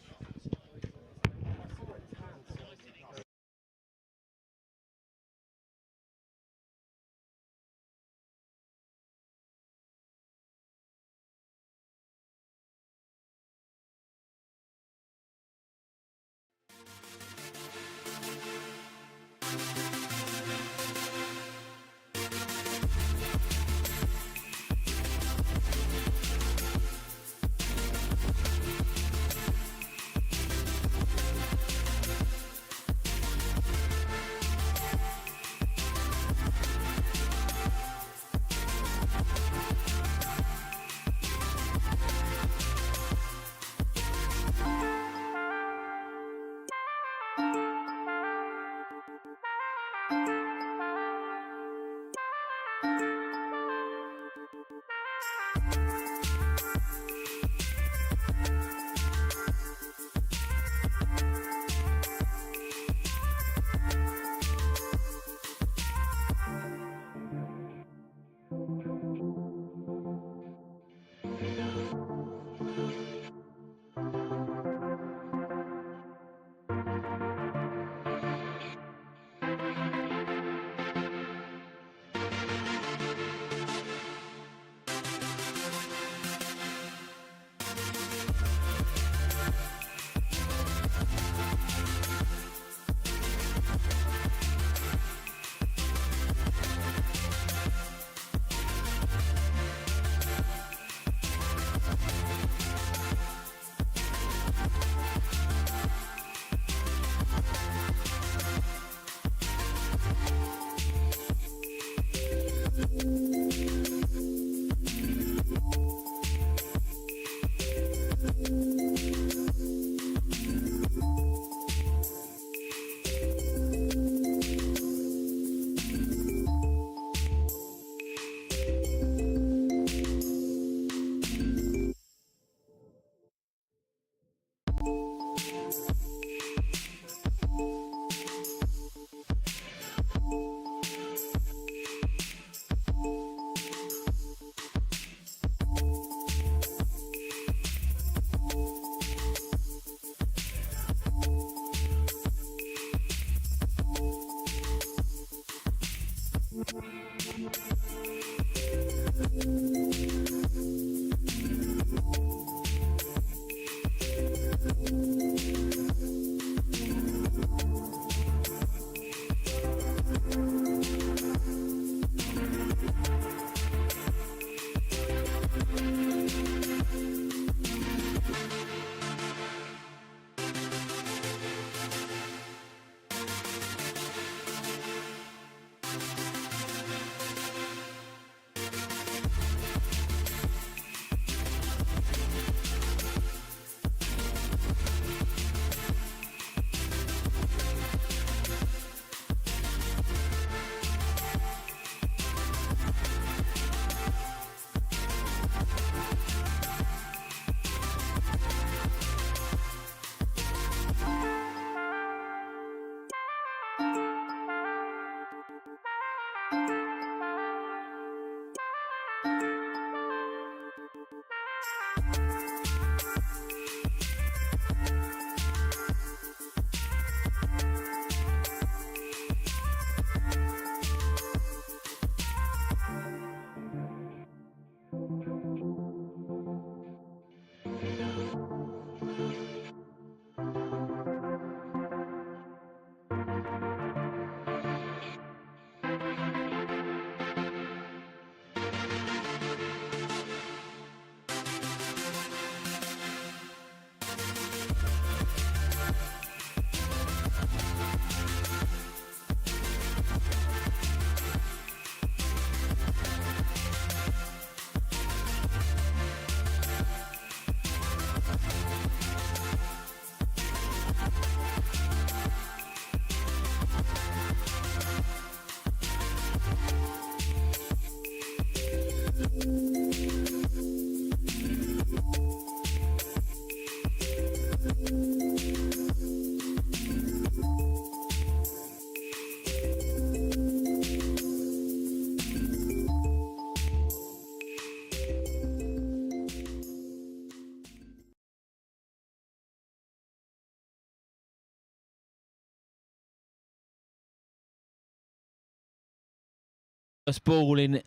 famous ball in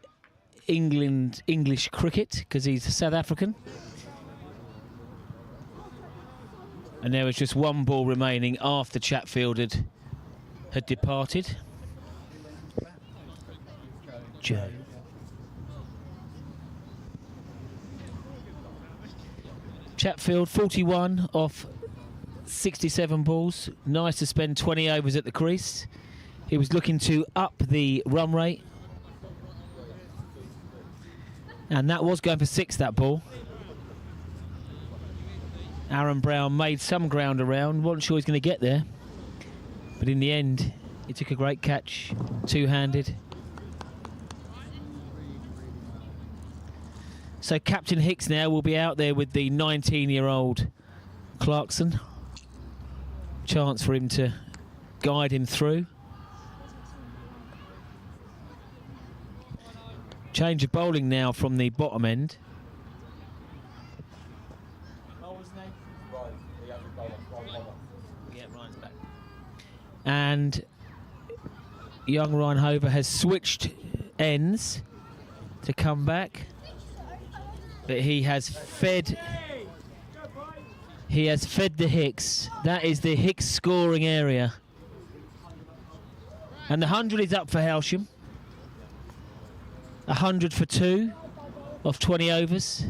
English cricket because he's South African. And there was just one ball remaining after Chatfield had departed. Joe. Chatfield 41 off 67 balls. Nice to spend 20 overs at the crease. He was looking to up the run rate. And that was going for 6, that ball. Aaron Brown made some ground around. Wasn't sure he was going to get there. But in the end, he took a great catch, two-handed. So Captain Hicks now will be out there with the 19-year-old Clarkson. Chance for him to guide him through. Change of bowling now from the bottom end. Yeah, Ryan's back. And young Ryan Hover has switched ends to come back. But he has fed the Hicks. That is the Hicks scoring area. And the 100 is up for Hailsham. 100 for 2 off 20 overs.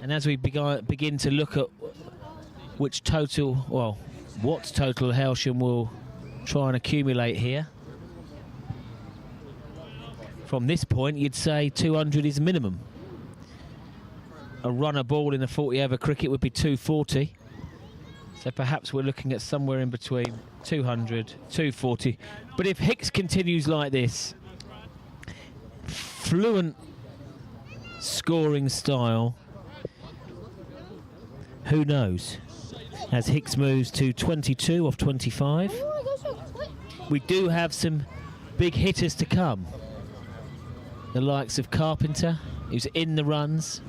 And as we begin to look at what total Hailsham will try and accumulate here. From this point, you'd say 200 is minimum. A runner ball in a 40-over cricket would be 240. So perhaps we're looking at somewhere in between 200, 240. But if Hicks continues like this, fluent scoring style, who knows? As Hicks moves to 22 off 25. We do have some big hitters to come. The likes of Carpenter, who's in the runs.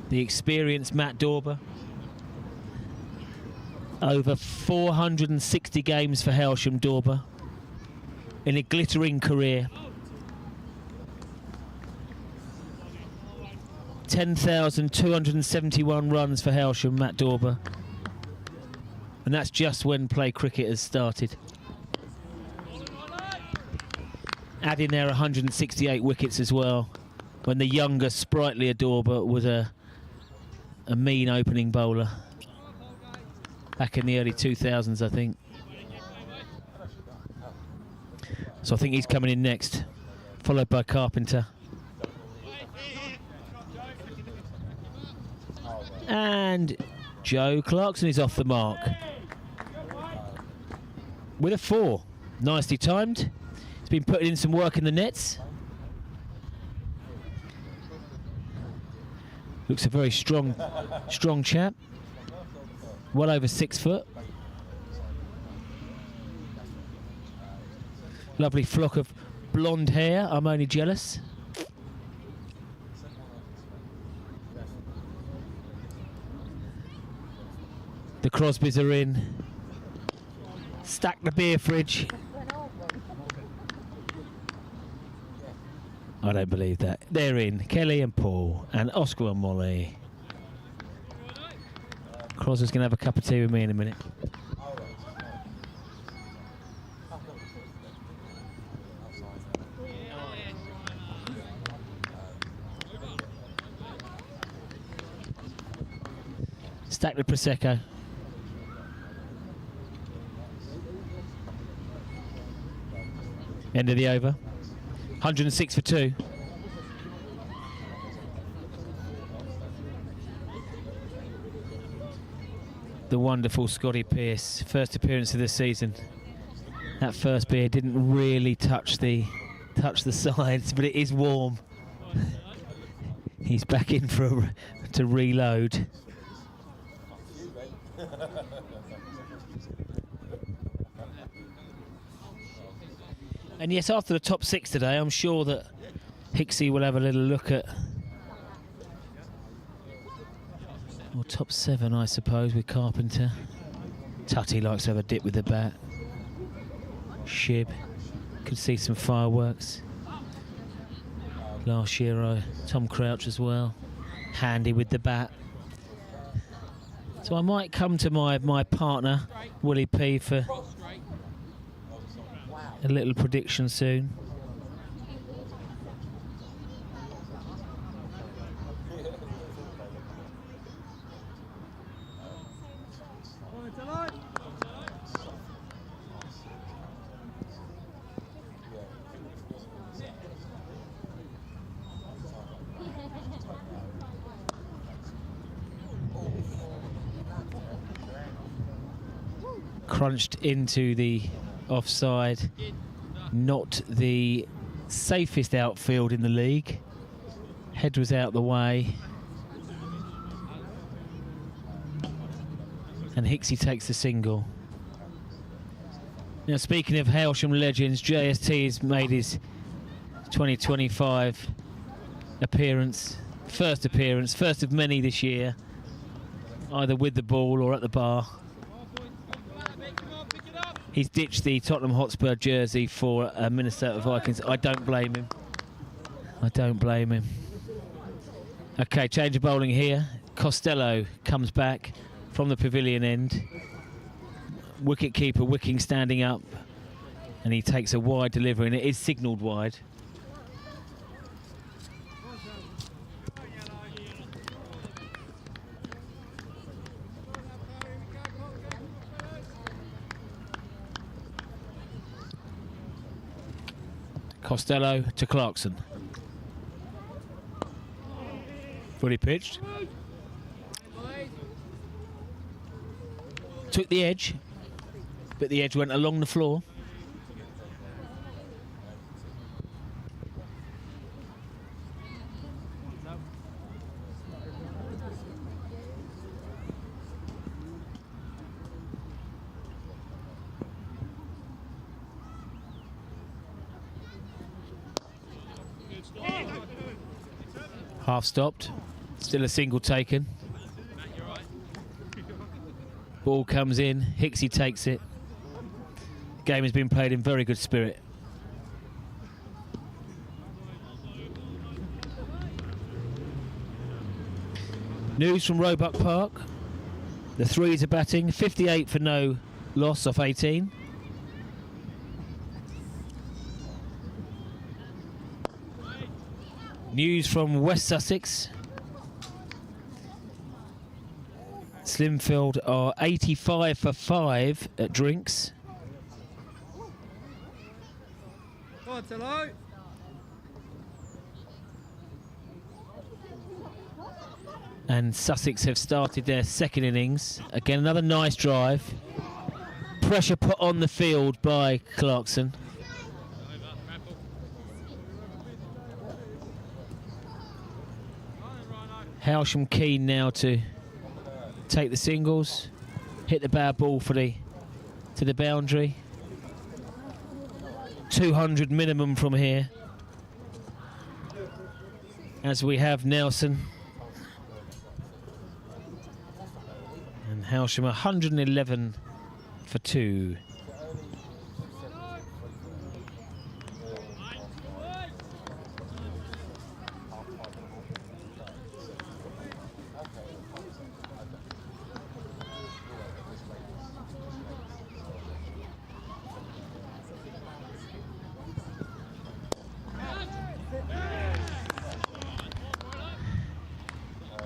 The experienced Matt Dorber. Over 460 games for Hailsham, Dorber. In a glittering career. 10,271 runs for Hailsham, Matt Dorber. And that's just when play cricket has started. Add in there 168 wickets as well, when the younger, sprightlier Dorber was a mean opening bowler. Back in the early 2000s, I think. So I think he's coming in next, followed by Carpenter. And Joe Clarkson is off the mark with a 4. Nicely timed. He's been putting in some work in the nets. Looks a very strong chap. Well over 6 foot. Lovely flock of blonde hair. I'm only jealous. The Crosbys are in. Stack the beer fridge. I don't believe that. They're in. Kelly and Paul and Oscar and Molly. Crosby's going to have a cup of tea with me in a minute. Stack the Prosecco. End of the over. 106 for 2. The wonderful Scotty Pearce, first appearance of the season. That first beer didn't really touch the sides, but it is warm. He's back in to reload. And yes, after the top 6 today, I'm sure that Hicksy will have a little look at, or top 7, I suppose, with Carpenter. Tutty likes to have a dip with the bat. Shib could see some fireworks. Last year, Tom Crouch as well. Handy with the bat. So I might come to my partner, Willie P, for a little prediction soon. Crunched into the offside. Not the safest outfield in the league. Head was out the way. And Hicksey takes the single. Now, speaking of Hailsham legends, JST has made his 2025 appearance. First of many this year. Either with the ball or at the bar. He's ditched the Tottenham Hotspur jersey for Minnesota Vikings. I don't blame him. I don't blame him. Okay, change of bowling here. Costello comes back from the pavilion end. Wicket keeper Wicking standing up. And he takes a wide delivery, and it is signalled wide. Costello to Clarkson. Fully pitched. Took the edge, but the edge went along the floor. Half stopped, still a single taken. Ball comes in, Hicksey takes it. Game has been played in very good spirit. News from Roebuck Park. The threes are batting, 58 for no loss off 18. News from West Sussex. Slimfield are 85 for 5 at drinks. Hello. And Sussex have started their second innings. Again, another nice drive. Pressure put on the field by Clarkson. Hailsham keen now to take the singles, hit the bad ball to the boundary. 200 minimum from here. As we have Nelson. And Hailsham 111 for 2.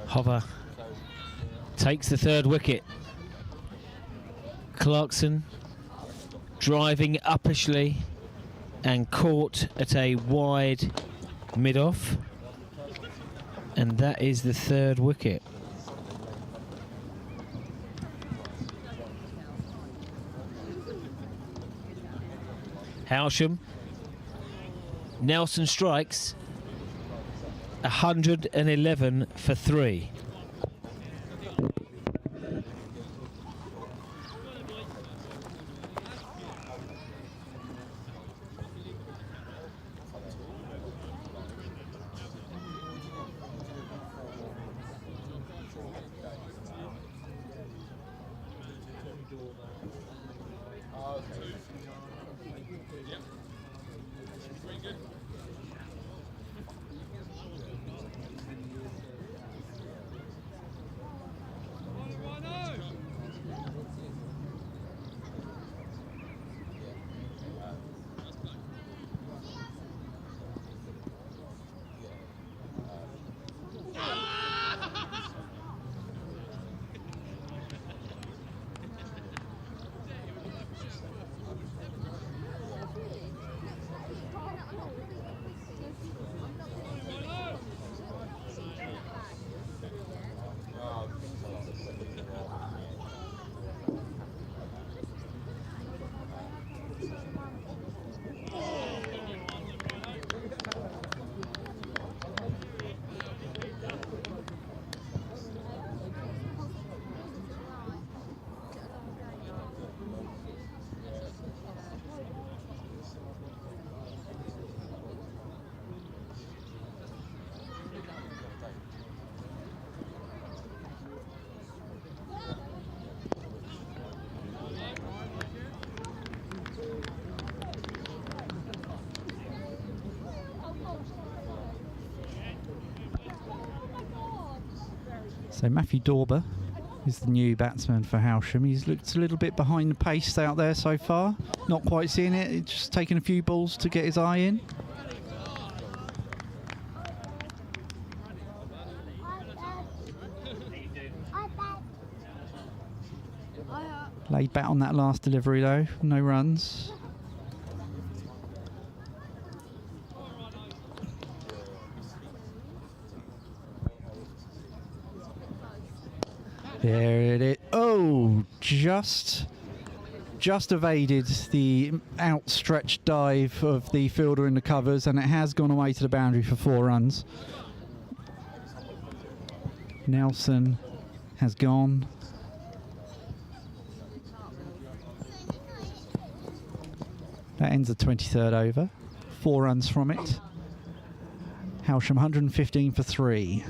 Hover takes the third wicket. Clarkson driving uppishly and caught at a wide mid-off, and that is the third wicket. Hailsham, Nelson strikes, 111 for 3. door there. So Matthew Dorber is the new batsman for Hailsham. He's looked a little bit behind the pace out there so far. Not quite seeing it. It's just taking a few balls to get his eye in. Laid back on that last delivery though. No runs. There it is. Oh, just evaded the outstretched dive of the fielder in the covers, and it has gone away to the boundary for 4 runs. Nelson has gone. That ends the 23rd over. 4 runs from it. Hailsham 115 for 3.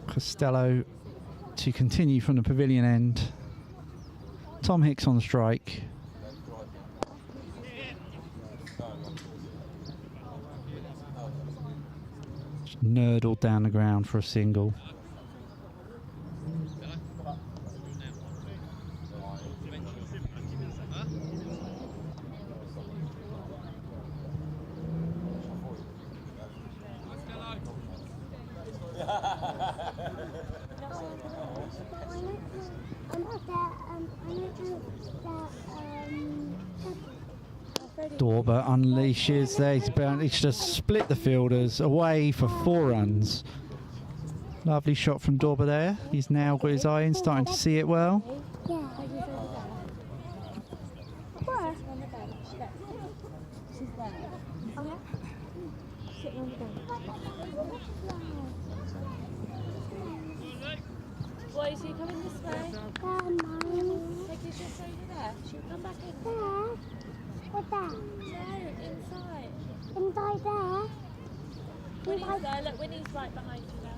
Costello to continue from the pavilion end. Tom Hicks on the strike. Just nerdled down the ground for a single. Dorber unleashes there. He's just split the fielders away for 4 runs. Lovely shot from Dorber there. He's now got his eye in, starting to see it well. Boy, is she coming this way? Take your shift over there. She'll come back in there. What's that? No, inside. Inside there? Winnie's there. Look, Winnie's right behind you now.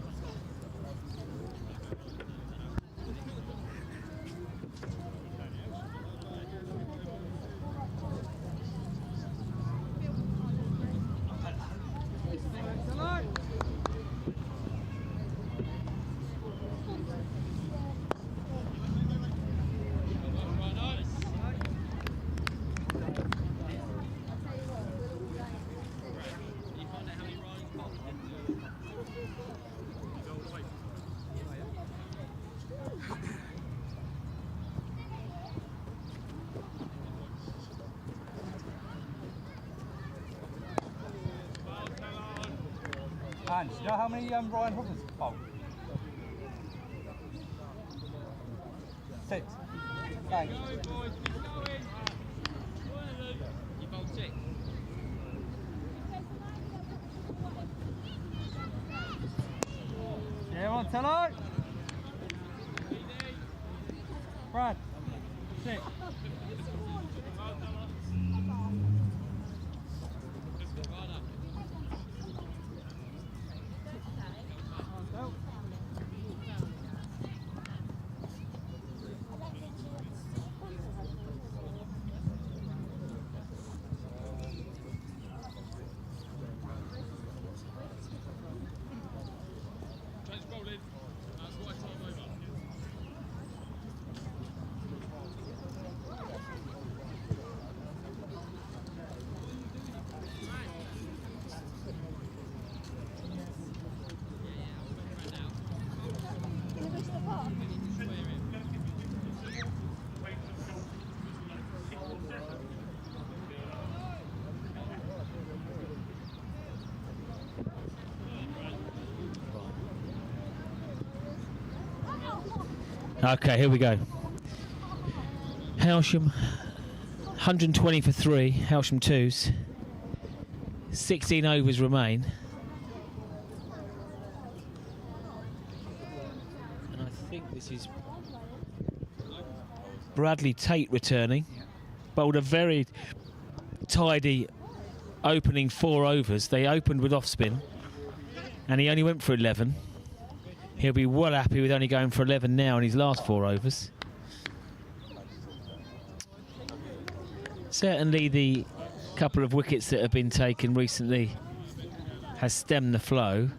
Hans, do you know how many Ryan Hookers bowled? 6. Thanks. You bowled 6. Yeah, on, Tello. Brad, 6. Okay, here we go. Hailsham, 120 for 3, Hailsham 2s. 16 overs remain. And I think this is Bradley Tate returning. Bowled a very tidy opening 4 overs. They opened with off spin and he only went for 11. He'll be well happy with only going for 11 now in his last 4 overs. Certainly the couple of wickets that have been taken recently has stemmed the flow,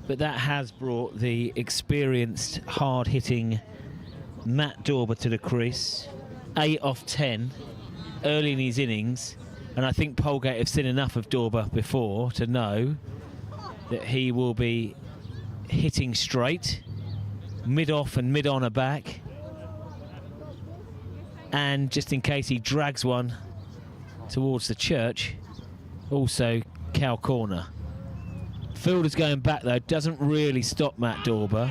but that has brought the experienced, hard-hitting Matt Dorber to the crease. 8 off 10 early in his innings, and I think Polegate have seen enough of Dorber before to know that he will be hitting straight, mid-off and mid-on are back, and just in case he drags one towards the church, also cow corner. Fielder's going back though, doesn't really stop Matt Dorber.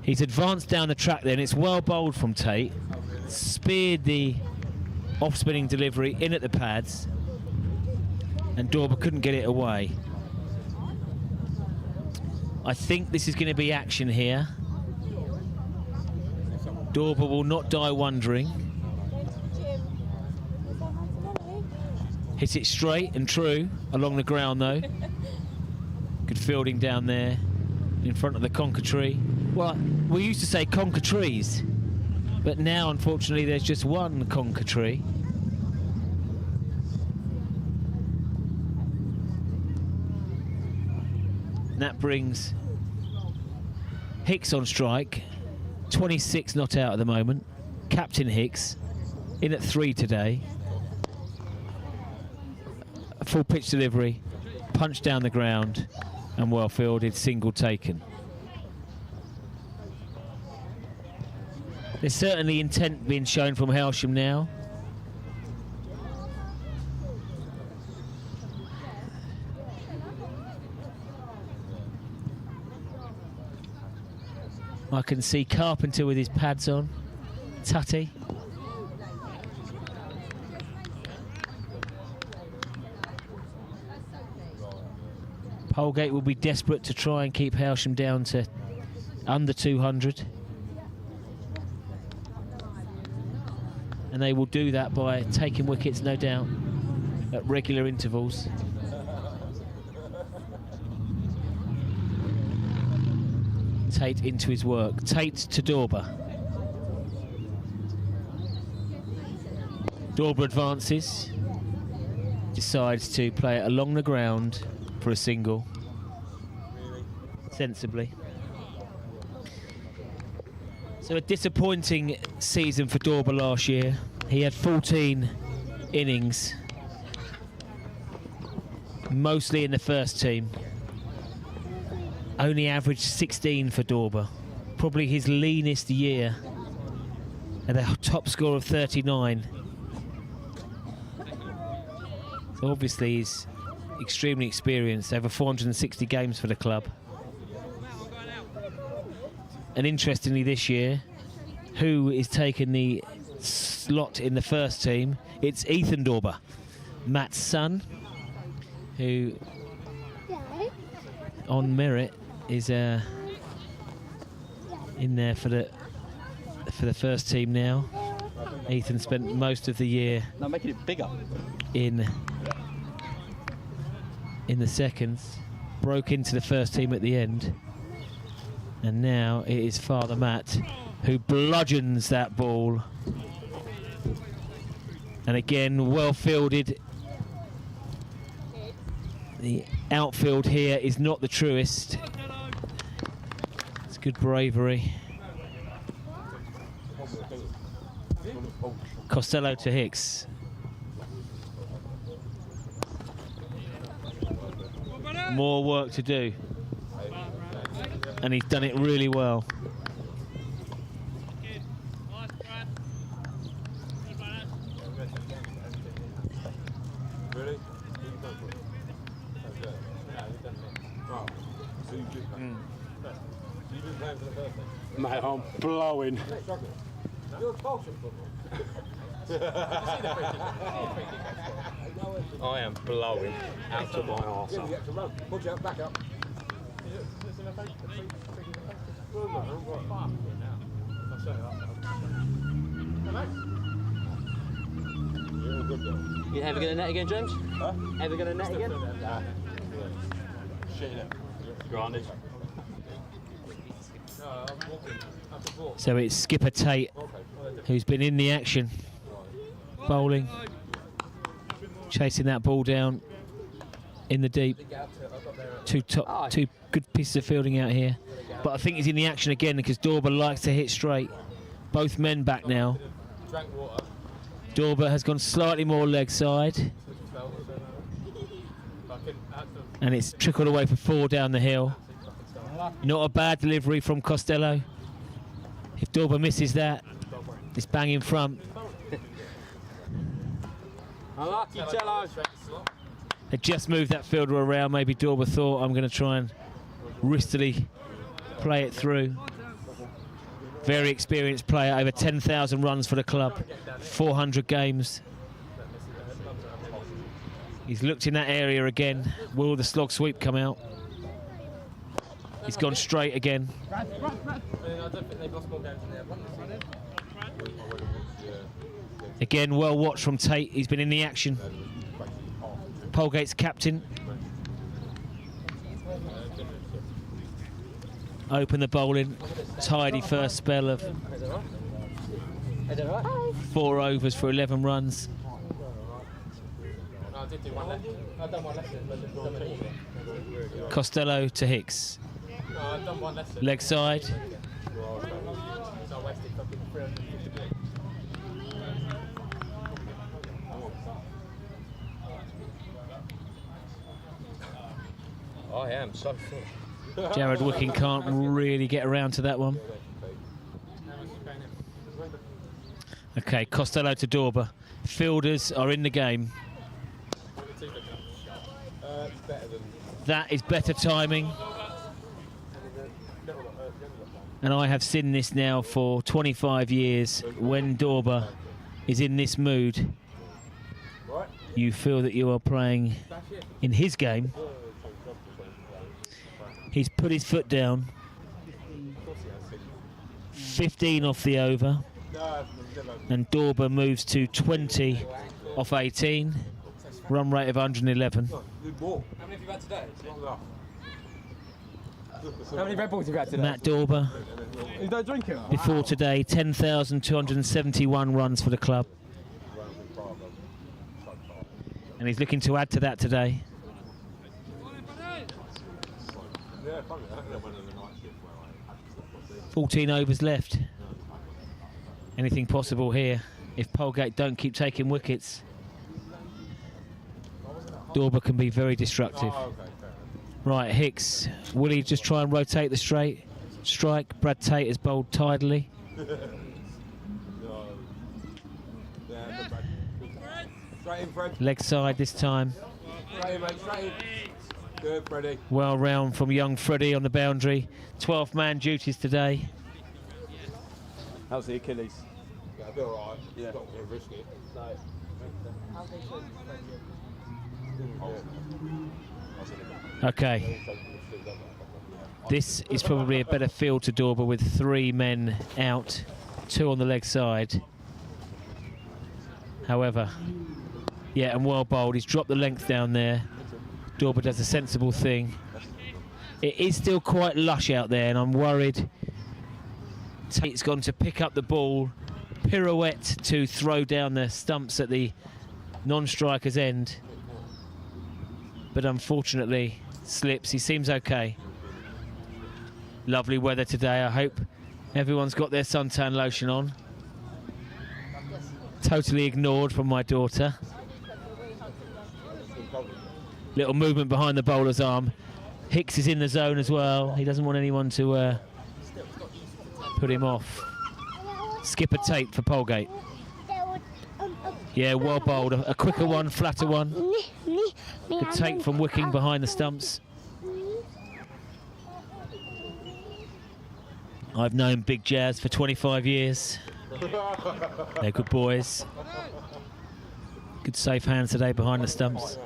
He's advanced down the track there, and it's well bowled from Tate. Speared the off-spinning delivery in at the pads, and Dorber couldn't get it away. I think this is going to be action here. Dorber will not die wondering. Hit it straight and true along the ground though. Good fielding down there in front of the conker tree. Well, we used to say conker trees, but now unfortunately there's just one conker tree. And that brings Hicks on strike. 26 not out at the moment. Captain Hicks in at 3 today. A full pitch delivery, punch down the ground, and well fielded, single taken. There's certainly intent being shown from Hailsham now. I can see Carpenter with his pads on. Tutty. Polegate will be desperate to try and keep Hailsham down to under 200. And they will do that by taking wickets, no doubt, at regular intervals. Tate into his work. Tate to Dorber. Dorber advances. Decides to play it along the ground for a single. Sensibly. So a disappointing season for Dorber last year. He had 14 innings, mostly in the first team. Only averaged 16 for Dorber. Probably his leanest year at a top score of 39. So obviously he's extremely experienced, over 460 games for the club. And interestingly this year, who is taking the slot in the first team? It's Ethan Dorber, Matt's son, who on merit is in there for the first team now. Ethan spent most of the year making it bigger in the seconds, broke into the first team at the end, and now it is Father Matt who bludgeons that ball, and again well fielded. The outfield here is not the truest. It's good bravery. Costello to Hicks. More work to do. And he's done it really well. Mate, I'm blowing. I am blowing out of my arse. Back up. You ever going to net again, James? Huh? Ever going to net again? Nah. Shit in it. Granted. So it's skipper Tate who's been in the action, bowling, chasing that ball down in the deep. Two good pieces of fielding out here, but I think he's in the action again because Dorber likes to hit straight. Both men back now. Dorber has gone slightly more leg side, and it's trickled away for 4 down the hill. Not a bad delivery from Costello. If Dorber misses that, it's bang in front. Unlucky, Cello. They just moved that fielder around. Maybe Dorber thought, I'm going to try and wristily play it through. Very experienced player, over 10,000 runs for the club, 400 games. He's looked in that area again. Will the slog sweep come out? He's gone straight again. Again, well watched from Tate. He's been in the action. Polegate's captain. Open the bowling. Tidy first spell of 4 overs for 11 runs. Costello to Hicks. Leg side. I am so full. Jared Wicking can't really get around to that one. Okay, Costello to Dorber. Fielders are in the game. That is better timing. And I have seen this now for 25 years. When Dorber is in this mood, you feel that you are playing in his game. He's put his foot down. 15 off the over. And Dorber moves to 20 off 18. Run rate of 111. How many have you had today? How many Red Bulls have you had today? Matt Dorber, You don't drink it? before today, 10,271 runs for the club. And he's looking to add to that today. 14 overs left. Anything possible here if Polegate don't keep taking wickets. Dorber can be very destructive. Right, Hicks. Will he just try and rotate the straight strike? Brad Tate has bowled tidily. Leg side this time. Good, Freddie. Well round from young Freddie on the boundary. 12-man duties today. How's the Achilles? Yeah, I'll be alright. Yeah. Not going to risk it. Okay. This is probably a better field to Dorber with 3 men out, 2 on the leg side. However, yeah, and well bowled. He's dropped the length down there. Dorber does a sensible thing. It is still quite lush out there, and I'm worried Tate's gone to pick up the ball, pirouette to throw down the stumps at the non-striker's end. But unfortunately, slips. He seems okay. Lovely weather today. I hope everyone's got their suntan lotion on. Totally ignored from my daughter. Little movement behind the bowler's arm. Hicks is in the zone as well. He doesn't want anyone to put him off. Skipper Tate for Polegate. Yeah, well bowled. A quicker one, flatter one. Good take from Wicking behind the stumps. I've known Big Jazz for 25 years. They're good boys. Good safe hands today behind the stumps.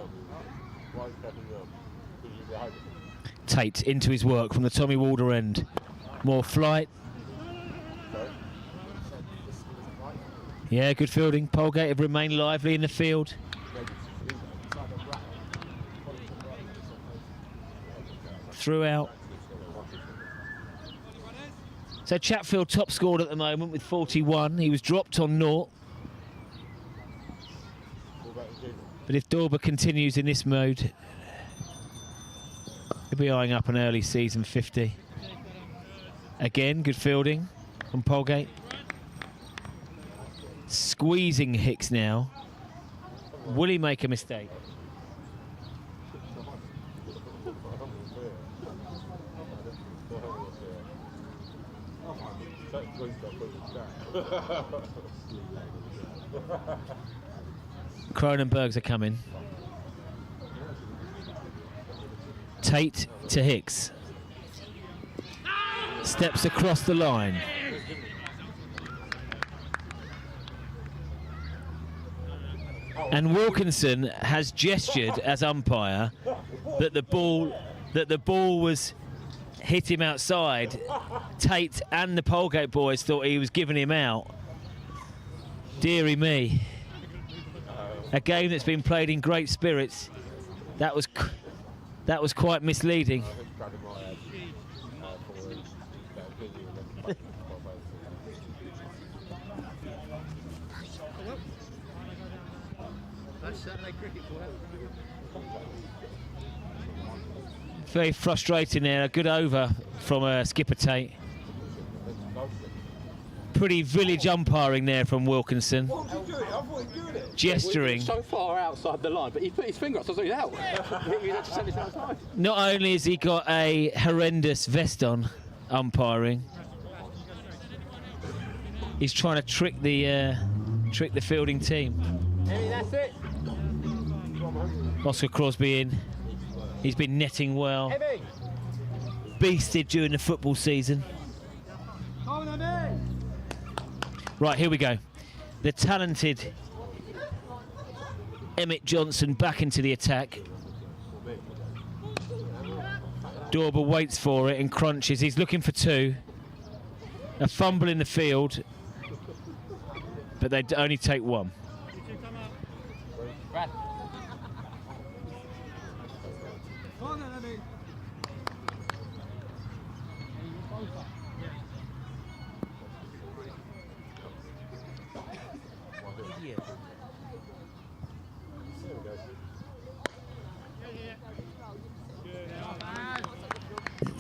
Tate into his work from the Tommy Walder end. More flight. Yeah, good fielding. Polegate have remained lively in the field. Throughout. So Chatfield top scored at the moment with 41. He was dropped on 0. But if Dorber continues in this mode, he'll be eyeing up an early season 50. Again, good fielding from Polegate. Squeezing Hicks now. Will he make a mistake? Cronenbergs are coming. Tate to Hicks. Steps across the line. And Wilkinson has gestured as umpire that the ball was hit him outside. Tate and the Polegate boys thought he was giving him out. Deary me. A game that's been played in great spirits. That was quite misleading. Very frustrating there. A good over from skipper Tate. Pretty village umpiring there from Wilkinson. Gesturing. So far outside the line, but he put his finger up, so he's out. Not only has he got a horrendous vest on, umpiring, he's trying to trick the fielding team. That's it. Oscar Crosby in. He's been netting well. Beasted during the football season. Right, here we go. The talented Emmett Johnson back into the attack. Dorber waits for it and crunches. He's looking for 2. A fumble in the field, but they only take 1.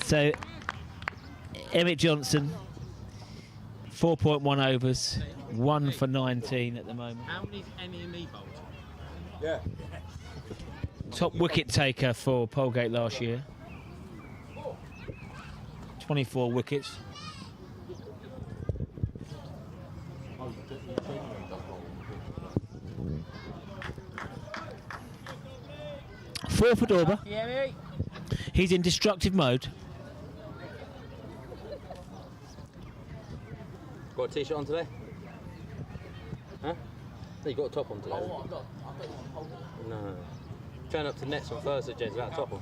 So, Emmett Johnson, 4.1 overs, 1 for 19 at the moment. How many's Emmy and me bowled? Yeah. Top wicket taker for Polegate last year. 24 wickets. Four for Dorber. He's in destructive mode. Got a t-shirt on today? Huh? No, you got a top on today. No. Turn up to nets on Thursday, James, without a top on.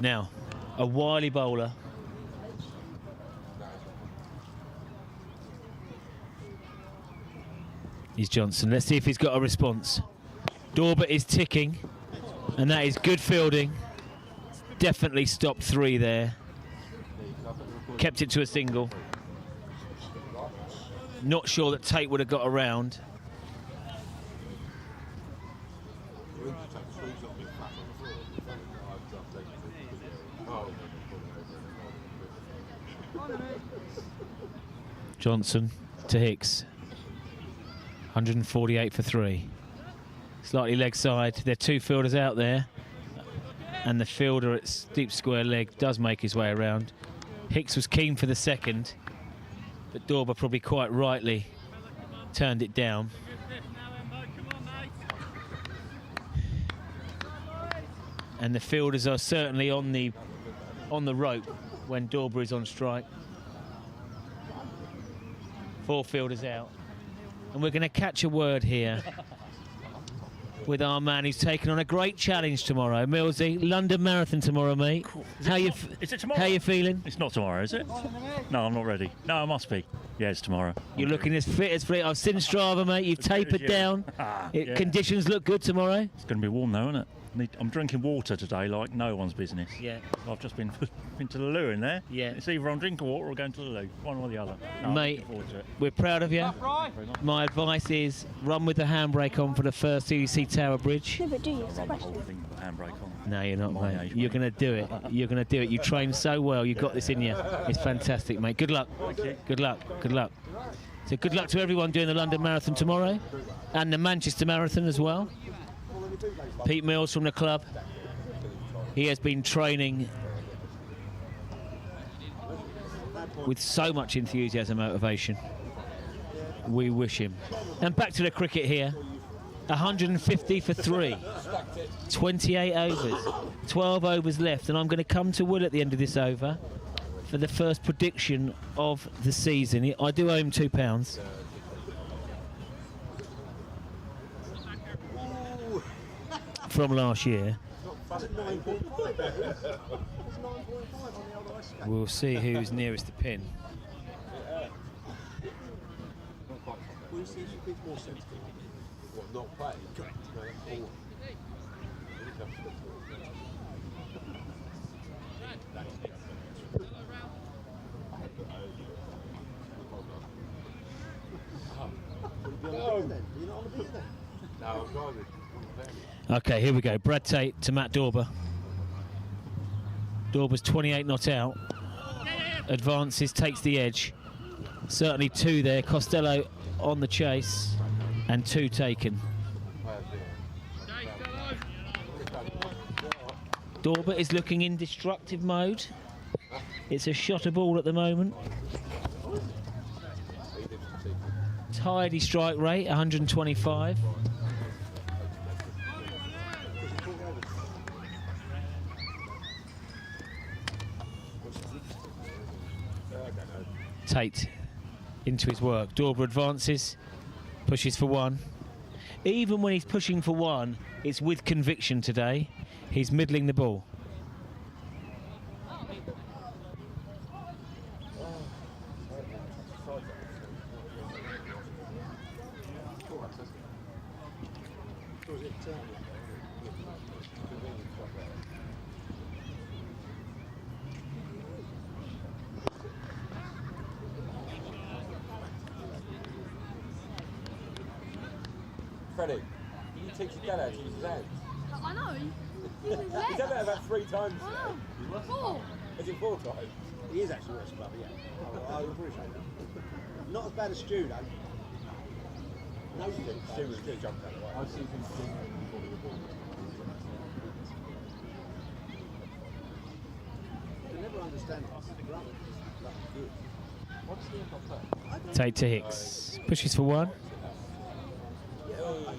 Now, a wily bowler. He's Johnson. Let's see if he's got a response. Dorber is ticking, and that is good fielding. Definitely stopped 3 there. Kept it to a single. Not sure that Tate would have got around. Johnson to Hicks. 148 for 3. Slightly leg side. There are 2 fielders out there. And the fielder at deep square leg does make his way around. Hicks was keen for the second, but Dorber probably quite rightly turned it down. And the fielders are certainly on the rope when Dorber is on strike. 4 fielders out. And we're going to catch a word here with our man who's taken on a great challenge tomorrow. Millsy, London Marathon tomorrow, mate. Is it tomorrow? How you feeling? It's not tomorrow, is it? No, I'm not ready. No, I must be. Yeah, it's tomorrow. You're looking as fit as fit. I've seen Strava, mate. You've tapered down. Yeah. Conditions look good tomorrow. It's going to be warm though, isn't it? I'm drinking water today like no one's business. Yeah. I've just been to the loo in there. Yeah. It's either I'm drinking water or going to the loo. One or the other. No, Mate, I'm looking forward to it. we're proud of you. My advice is run with the handbrake on for the first till you see Tower Bridge. No, but do you? I'm not holding the handbrake on. No, you're not, My mate. age, You're mate. going to do it. You're going to do it. You train so well. You've got this in you. It's fantastic, mate. Good luck. Thank you. Good luck. Good luck. So good luck to everyone doing the London Marathon tomorrow and the Manchester Marathon as well. Pete Mills from the club. He has been training with so much enthusiasm and motivation. We wish him. And back to the cricket here. 150 for 3. 28 overs. 12 overs left. And I'm going to come to Will at the end of this over for the first prediction of the season. I do owe him £2. From last year. We'll see who's nearest the pin. Okay, here we go. Brad Tate to Matt Dorber. Dorber's 28 not out. Advances, takes the edge. Certainly 2 there. Costello on the chase. And 2 taken. Dorber is looking in destructive mode. It's a shot a ball at the moment. Tidy strike rate, 125. Tate into his work. Dorber advances, pushes for 1. Even when he's pushing for 1, it's with conviction today. He's middling the ball. Freddie, you teach your dad how to use his hands. I know. He's done that about 3 times. Wow. 4. Is it 4 times? He is actually worse, Bubby, yeah. I appreciate that. Not as bad as Stu, though. No, Stu was jumped out of the way. I've seen him before the ball. I never understand it. Good. Tate to Hicks. Pushes for 1.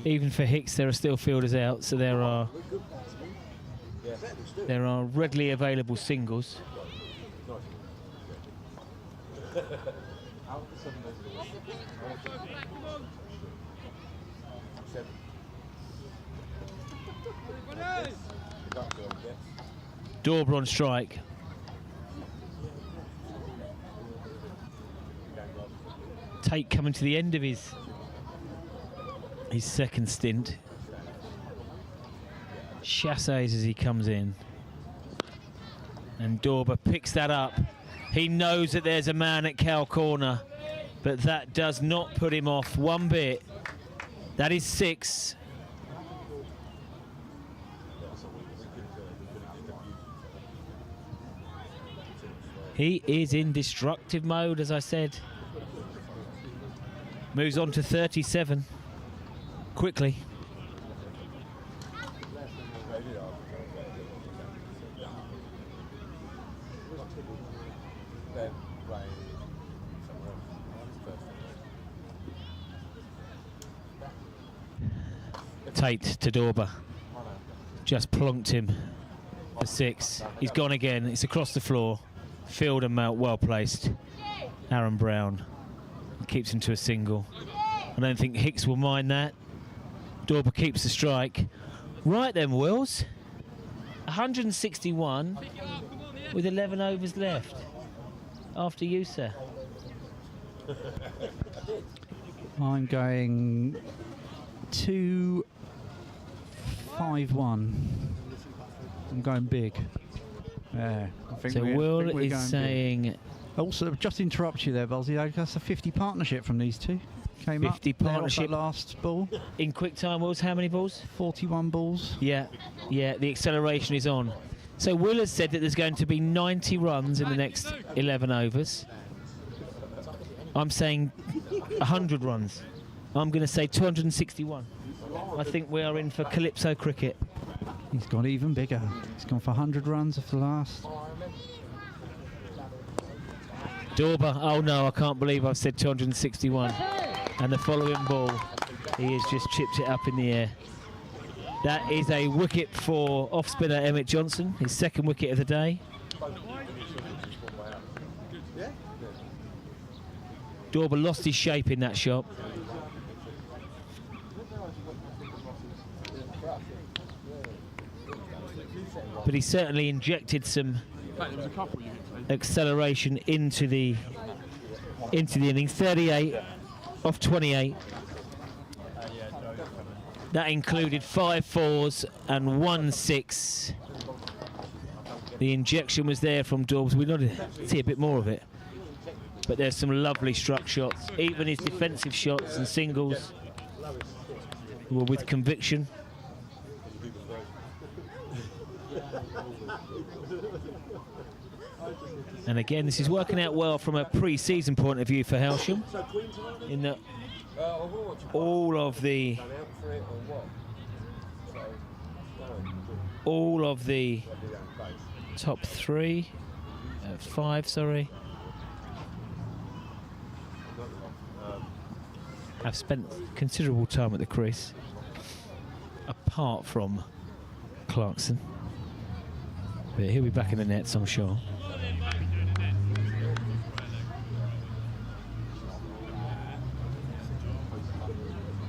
Even for Hicks, there are still fielders out, so there are readily available singles. Dorber on strike. Tate coming to the end of his second stint. Chasses as he comes in. And Dorber picks that up. He knows that there's a man at cow corner, but that does not put him off one bit. That is 6. He is in destructive mode, as I said. Moves on to 37. Quickly. Tate to Dorber. Just plonked him for 6. He's gone again. It's across the floor. Field and Mount well placed. Aaron Brown keeps him to a single. I don't think Hicks will mind that. Dorber keeps the strike. Right then, Wills. 161 with 11 overs left. After you, sir. I'm going 2-5-1. I'm going big. Yeah, I think So we're Will going is big. saying Also, just interrupt you there, Buzzy. That's a 50 partnership from these two. Came 50 up there off partnership. that last ball. in quick time, Wills, how many balls? 41 balls. Yeah, the acceleration is on. So Will has said that there's going to be 90 runs in the next 11 overs. I'm saying 100 runs. I'm going to say 261. I think we are in for Calypso cricket. He's gone even bigger. He's gone for 100 runs of the last. Dorber, oh no, I can't believe I've said 261. And the following ball, he has just chipped it up in the air. That is a wicket for off-spinner Emmett Johnson, his second wicket of the day. Dorber lost his shape in that shot. But he certainly injected some acceleration into the innings. 38 off 28. That included 5 4s and 1 6. The injection was there from Dorbs. We wanted to see a bit more of it. But there's some lovely struck shots. Even his defensive shots and singles were with conviction. And again, this is working out well from a pre-season point of view for Hailsham, in that all of the top 5, sorry, have spent considerable time at the crease, apart from Clarkson. But he'll be back in the nets, I'm sure.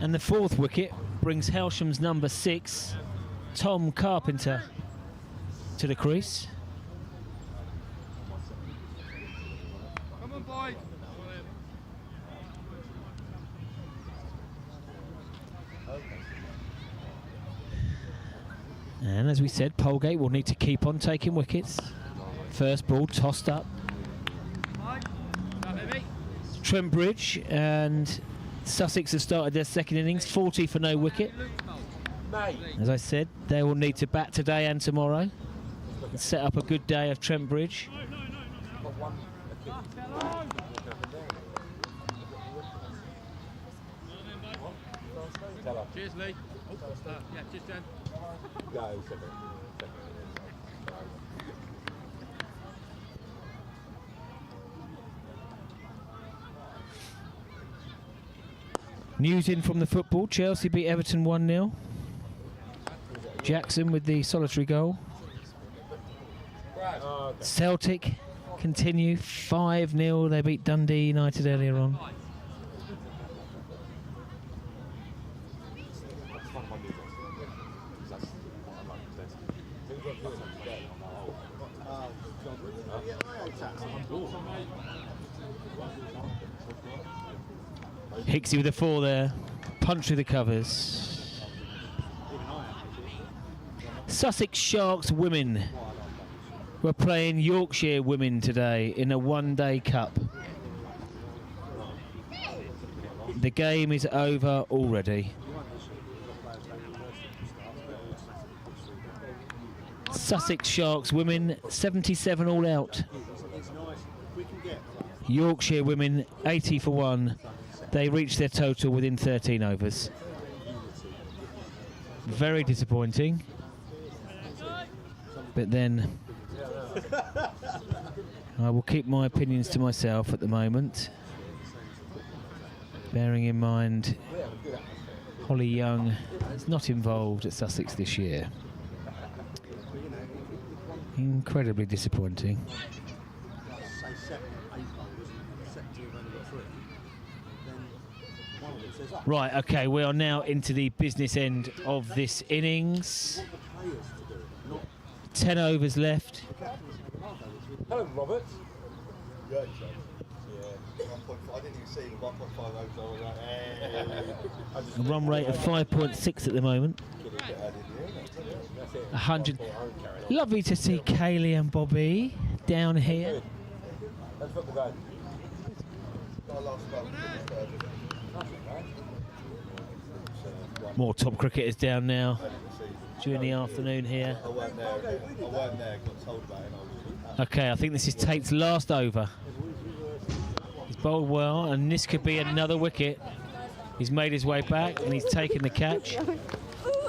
And the 4th wicket brings Hailsham's number 6, Tom Carpenter, to the crease. Come on, boy. And as we said, Polegate will need to keep on taking wickets. First ball tossed up. Trent Bridge and Sussex have started their second innings, 40 for no wicket. As I said, they will need to bat today and tomorrow and set up a good day of Trent Bridge. Cheers, Lee. Yeah, cheers, Jen. News in from the football. Chelsea beat Everton 1-0. Jackson with the solitary goal. Celtic continue 5-0. They beat Dundee United earlier on. Hicksy with a 4 there. Punch through the covers. Sussex Sharks women were playing Yorkshire women today in a one-day cup. The game is over already. Sussex Sharks women 77 all out. Yorkshire women 80 for 1. They reached their total within 13 overs. Very disappointing. But then I will keep my opinions to myself at the moment, bearing in mind Holly Young is not involved at Sussex this year. Incredibly disappointing. Say 7, 8 bowlers, and the second team have only got 3, then one of them says up. Right, okay, we are now into the business end of this innings. You want the players to do it, not 10 overs left. the captains have an arse. Hello, Robert. Yeah, yeah. 1.5. I didn't even see 1.5 overs. I was like, A run rate of 5.6 at the moment. 100. Lovely to see Kaylee and Bobby down here. Let's football go. More top cricketers down now during the afternoon here. I weren't there. Got told about it. And I was Okay, I think this is Tate's last over. He's bowled well, and this could be another wicket. He's made his way back, and he's taken the catch.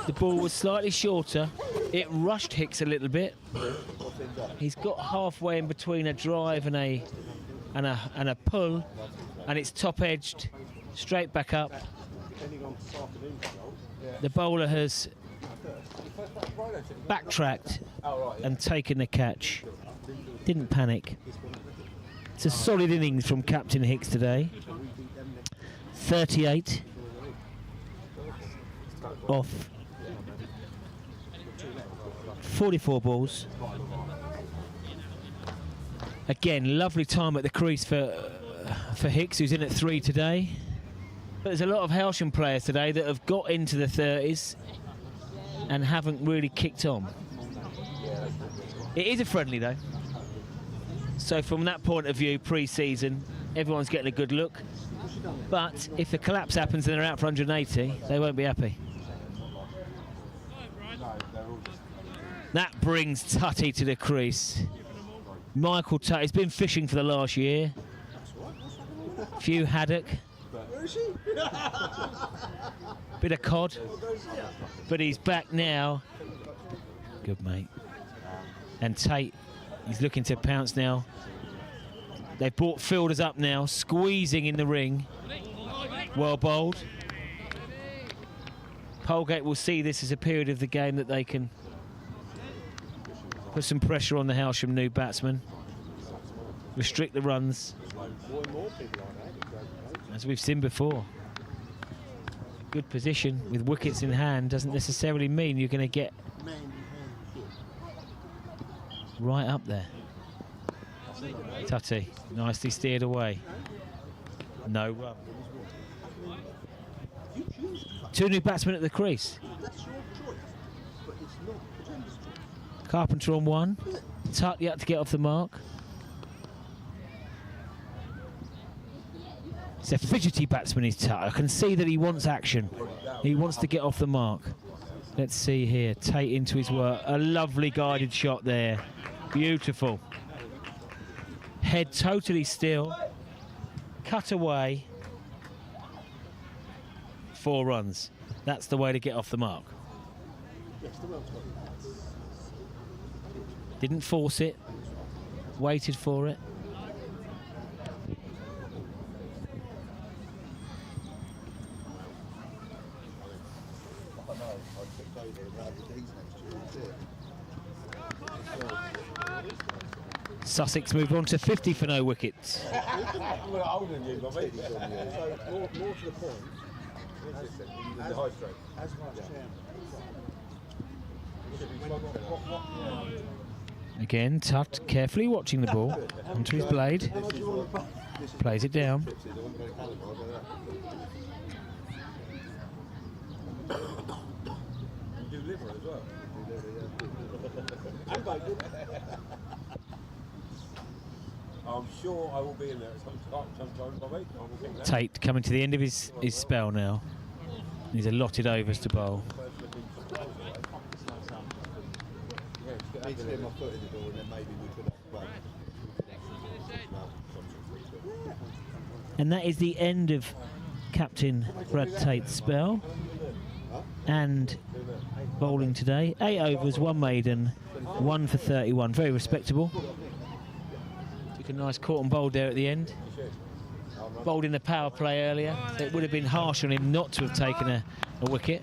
The ball was slightly shorter. It rushed Hicks a little bit. He's got halfway in between a drive and a pull, and it's top edged, straight back up. The bowler has backtracked and taken the catch. Didn't panic. It's a solid innings from Captain Hicks today. 38 off 44 balls. Again, lovely time at the crease for Hicks, who's in at 3 today. But there's a lot of Hailsham players today that have got into the 30s and haven't really kicked on. It is a friendly though. So from that point of view, pre-season, everyone's getting a good look. But if the collapse happens and they're out for 180, they won't be happy. That brings Tutty to the crease. Michael Tutty has been fishing for the last year. Few haddock. Bit of cod. But he's back now. Good mate. And Tate, he's looking to pounce now. They've brought fielders up now, squeezing in the ring. Well bowled. Polegate will see this as a period of the game that they can put some pressure on the Hailsham new batsman. Restrict the runs. As we've seen before. Good position with wickets in hand doesn't necessarily mean you're going to get right up there. Tutty, nicely steered away. No run. 2 new batsmen at the crease. Carpenter on 1. Tutt yet to get off the mark. It's a fidgety batsman, is Tutt. I can see that he wants action. He wants to get off the mark. Let's see here. Tate into his work. A lovely guided shot there. Beautiful. Head totally still. Cut away. 4 runs. That's the way to get off the mark. Didn't force it. Waited for it. Sussex move on to 50 for no wickets. More to the point, as vice chairman. Again, Tutt carefully watching the ball onto his blade. Plays it down. do liver as well. And bacon. I'm sure I will be in there at sometime, Bobby. I will get that. Tate coming to the end of his spell now. He's allotted overs to bowl. Need to get my foot in the door and then maybe we could have And that is the end of Captain Brad Tate's spell. And bowling today, 8 overs, 1 maiden, 1 for 31. Very respectable. Took a nice caught and bowled there at the end. Bowled in the power play earlier. So it would have been harsh on him not to have taken a wicket.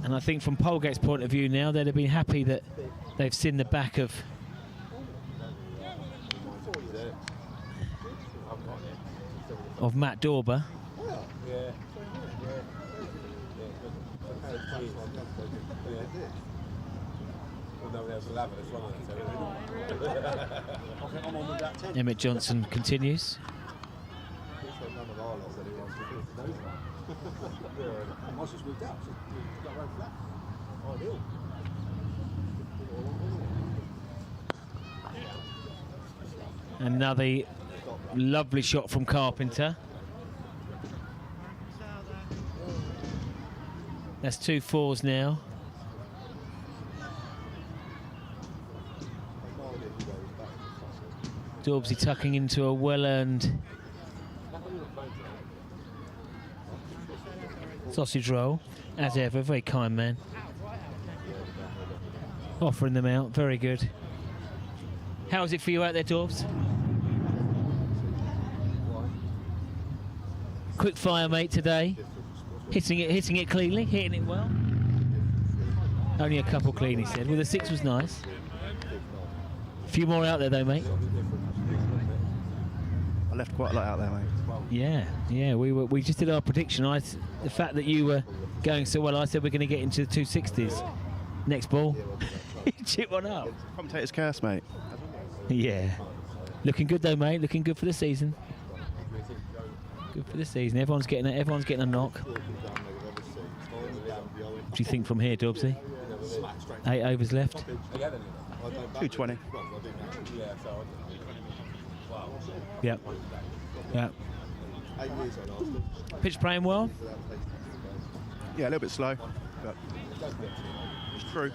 And I think from Polegate's point of view now, they'd have been happy that they've seen the back of Matt Dorber. Emmett Johnson continues. Another lovely shot from Carpenter. That's 2 fours now. Dorbsy tucking into a well-earned sausage roll, as ever. Very kind man. Offering them out, very good. How is it for you out there, Dorbs? Quick fire, mate, today. Hitting it cleanly, hitting it well. Only a couple clean, he said. Well, the 6 was nice. A few more out there, though, mate. I left quite a lot out there, mate. Yeah. We just did our prediction. The fact that you were going so well, I said we're going to get into the 260s. Next ball, chip one up. Commentator's curse, mate. Yeah. Looking good though, mate. Looking good for the season. Good for the season. Everyone's getting a knock. What do you think from here, Dobbsy? 8 overs left. 220. Yep. Pitch playing well. Yeah, a little bit slow, but it's true.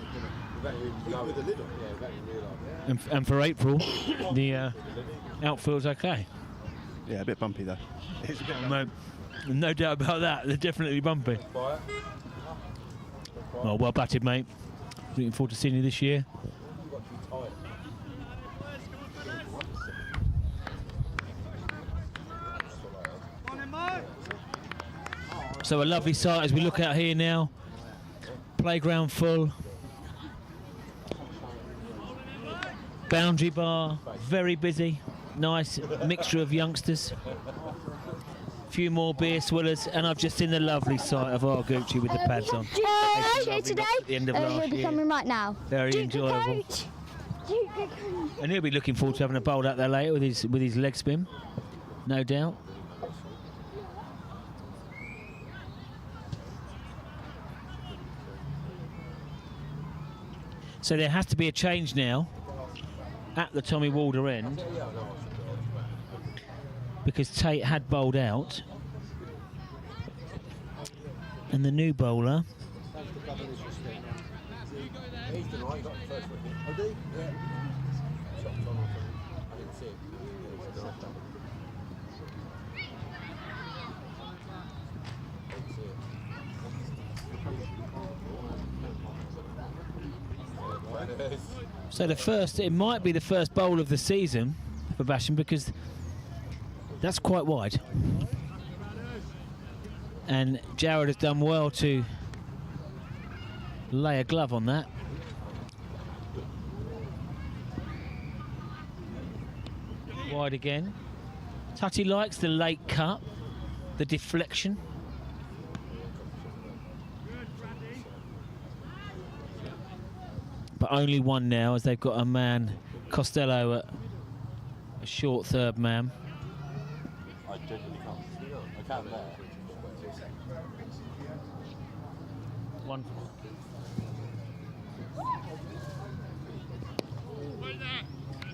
And for April, the outfield's okay. Yeah, a bit bumpy though. No doubt about that. They're definitely bumpy. Oh, well batted, mate. Looking forward to seeing you this year. So a lovely sight as we look out here now. Playground full. Boundary bar, very busy. Nice mixture of youngsters. Few more beer swillers, and I've just seen the lovely sight of our Gucci with the pads on. Today, at the end of last he'll be year. coming right now. Very enjoyable. And he'll be looking forward to having a bowl out there later with his leg spin, no doubt. So there has to be a change now at the Tommy Walder end, because Tate had bowled out, and the new bowler so it might be the first bowl of the season for Basham, because that's quite wide, and Jared has done well to lay a glove on that. Wide again. Tutty likes the late cut, the deflection. But only one now, as they've got a man, Costello, at a short third man. I genuinely can't. I can't there. One.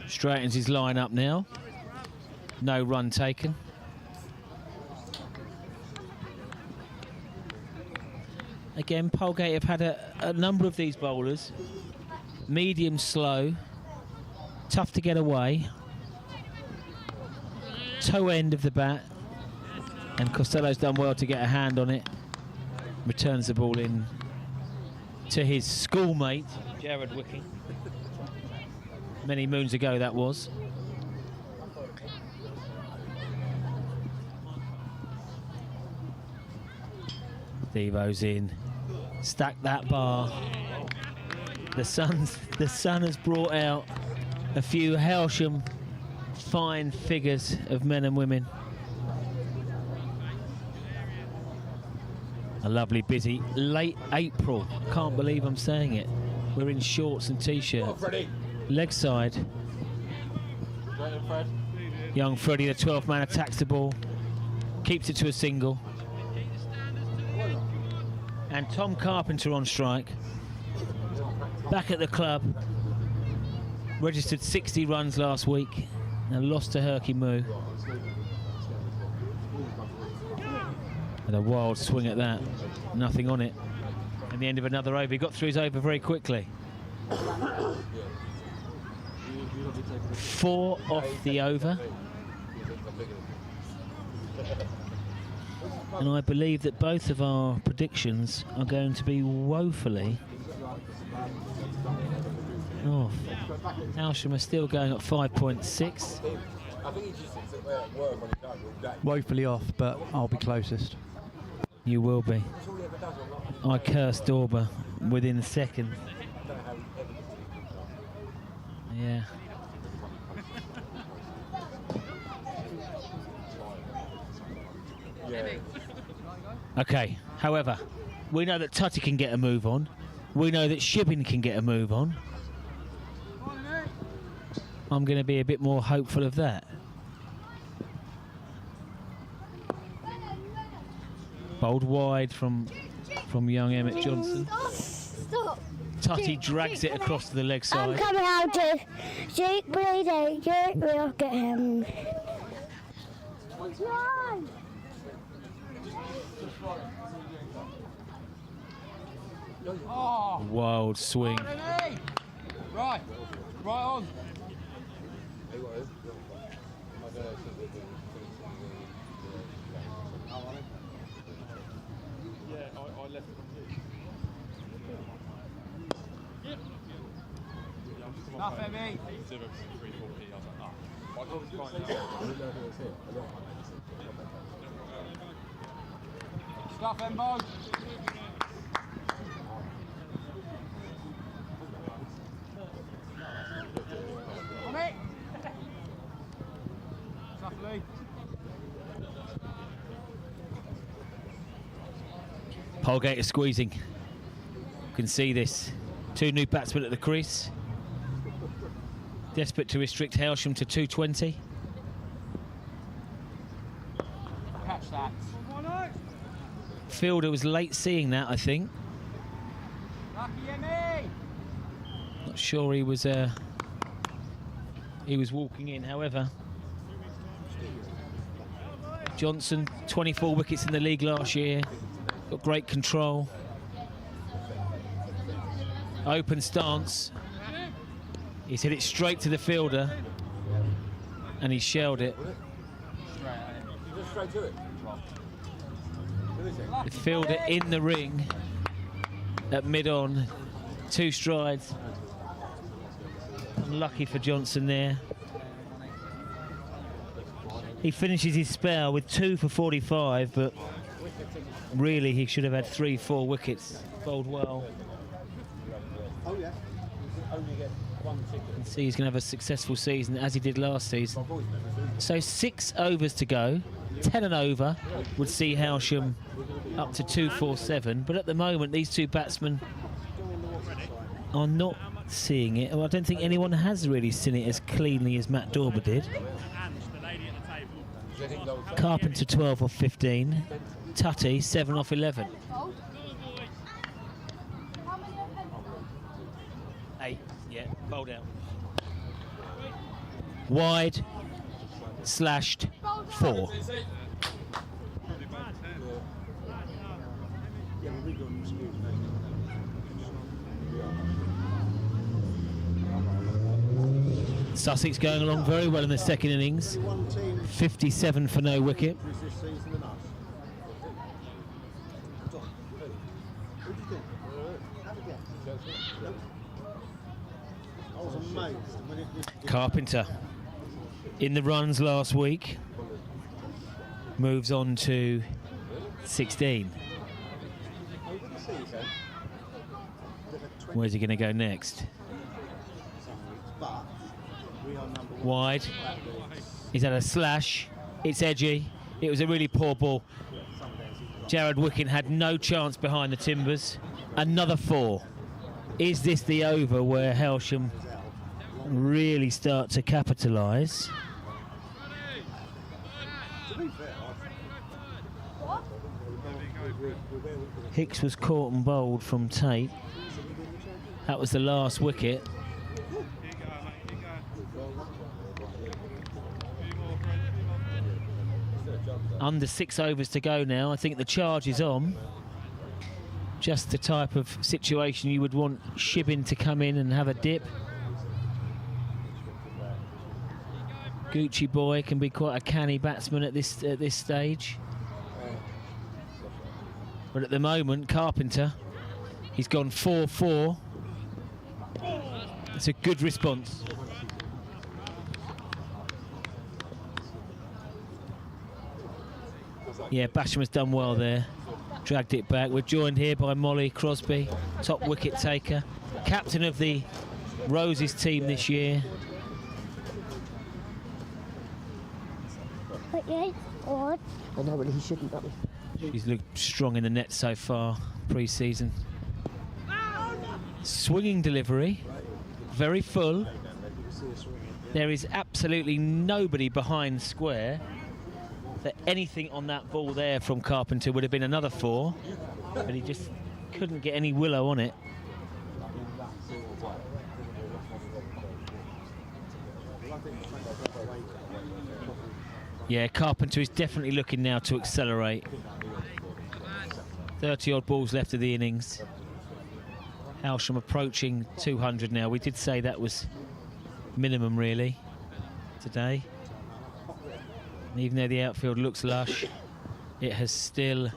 Straightens his line up now. No run taken. Again, Polegate have had a number of these bowlers. Medium slow, tough to get away. Toe end of the bat, and Costello's done well to get a hand on it. Returns the ball in to his schoolmate, Jared Wicking. Many moons ago that was. Devo's in. Stack that bar. The sun has brought out a few Hailsham fine figures of men and women. A lovely busy late April. Can't believe I'm saying it. We're in shorts and t-shirts. Leg side. Young Freddie, the 12th man, attacks the ball. Keeps it to a single. And Tom Carpenter on strike. Back at the club. Registered 60 runs last week. And lost to Herky Moo. And a wild swing at that. Nothing on it. And the end of another over. He got through his over very quickly. 4 off the over. And I believe that both of our predictions are going to be woefully off. Hailsham are still going at 5.6. Woefully off, but I'll be closest. You will be. I cursed Dorber within seconds. Yeah. Okay, however, we know that Tutty can get a move on. We know that Shibbin can get a move on. I'm going to be a bit more hopeful of that. Bowled wide from young Emmett Johnson. Stop. Tutty drags it across to the leg side. I'm coming out to Jake Brady. We'll get him. Run! Oh, Wild swing. right on. Yeah, I left it from you. Enough, Emmy. 0.34p. I was like, I couldn't find out. Stuff, Embo. On it. Stuff, Lee. Polegate is squeezing. You can see this. 2 new batsmen at the crease. Desperate to restrict Hailsham to 220. Catch that. Fielder was late seeing that, I think. Lucky Emmy. Not sure he was walking in, however. Johnson, 24 wickets in the league last year. Got great control. Open stance. He's hit it straight to the fielder. And he shelled it. Straight to it. The fielder in the ring at mid-on. 2 strides. Unlucky for Johnson there. He finishes his spell with 2 for 45, but really he should have had 3-4 wickets. Bowled well. Oh yeah. Only get 1 ticket. You can see he's going to have a successful season as he did last season. So 6 overs to go. 10 and over would see Hailsham up to 247, but at the moment these 2 batsmen are not seeing it. Well, I don't think anyone has really seen it as cleanly as Matt Dorber did. Carpenter 12 off 15, Tutty 7 off 11. 8, yeah, bowled out. Wide, slashed, 4. Sussex going along very well in the second innings. 57 for no wicket. Carpenter in the runs last week. Moves on to 16. Where's he going to go next? But we are number one. Wide. He's had a slash. It's edgy. It was a really poor ball. Jared Wicken had no chance behind the timbers. Another 4. Is this the over where Hailsham really start to capitalise? Hicks was caught and bowled from Tate. That was the last wicket. Under 6 overs to go now. I think the charge is on. Just the type of situation you would want Shibbin to come in and have a dip. Gucci Boy can be quite a canny batsman at this stage. But at the moment, Carpenter, he's gone 4-4. It's a good response. Yeah, Basham has done well there. Dragged it back. We're joined here by Molly Crosby, top wicket taker, captain of the Roses team this year. But yeah, odd. I know, but he shouldn't. He's looked strong in the net so far, pre-season. Swinging delivery, very full. There is absolutely nobody behind square. That anything on that ball there from Carpenter would have been another 4, but he just couldn't get any willow on it. Yeah, Carpenter is definitely looking now to accelerate. 30 odd balls left of the innings. Hailsham approaching 200 now. We did say that was minimum really today. And even though the outfield looks lush, it has still...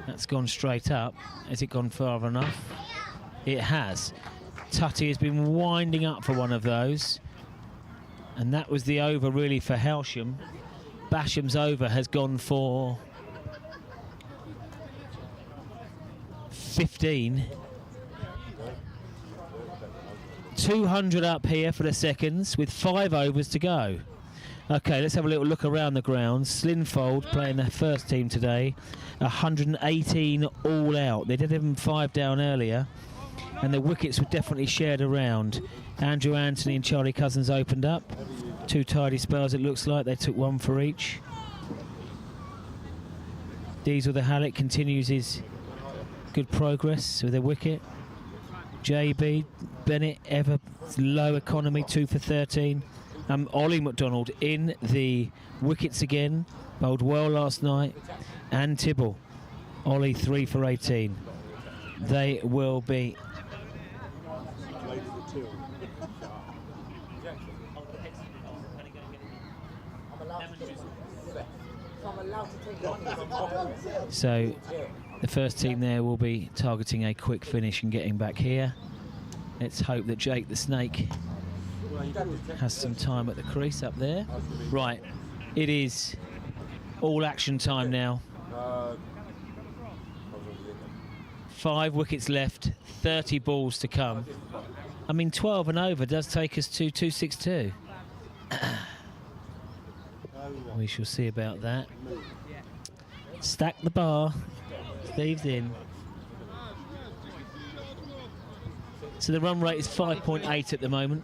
That's gone straight up. Has it gone far enough? It has. Tutty has been winding up for one of those. And that was the over really for Hailsham. Basham's over has gone for 15. 200 up here for the seconds with 5 overs to go. Okay, let's have a little look around the grounds. Slinfold playing their first team today. 118 all out. They did have them 5 down earlier. And the wickets were definitely shared around. Andrew Anthony and Charlie Cousins opened up. 2 tidy spells it looks like. They took 1 for each. Diesel the Hallett continues his good progress with a wicket. JB, Bennett, ever low economy, 2 for 13. Ollie McDonald in the wickets again, bowled well last night. And Tibble, Ollie 3 for 18. They will be... So the first team there will be targeting a quick finish and getting back here. Let's hope that Jake the Snake has some time at the crease up there. Right, it is all action time now. 5 wickets left, 30 balls to come. I mean, 12 and over does take us to 262. We shall see about that. Stack the bar. Steve's in. So the run rate is 5.8 at the moment.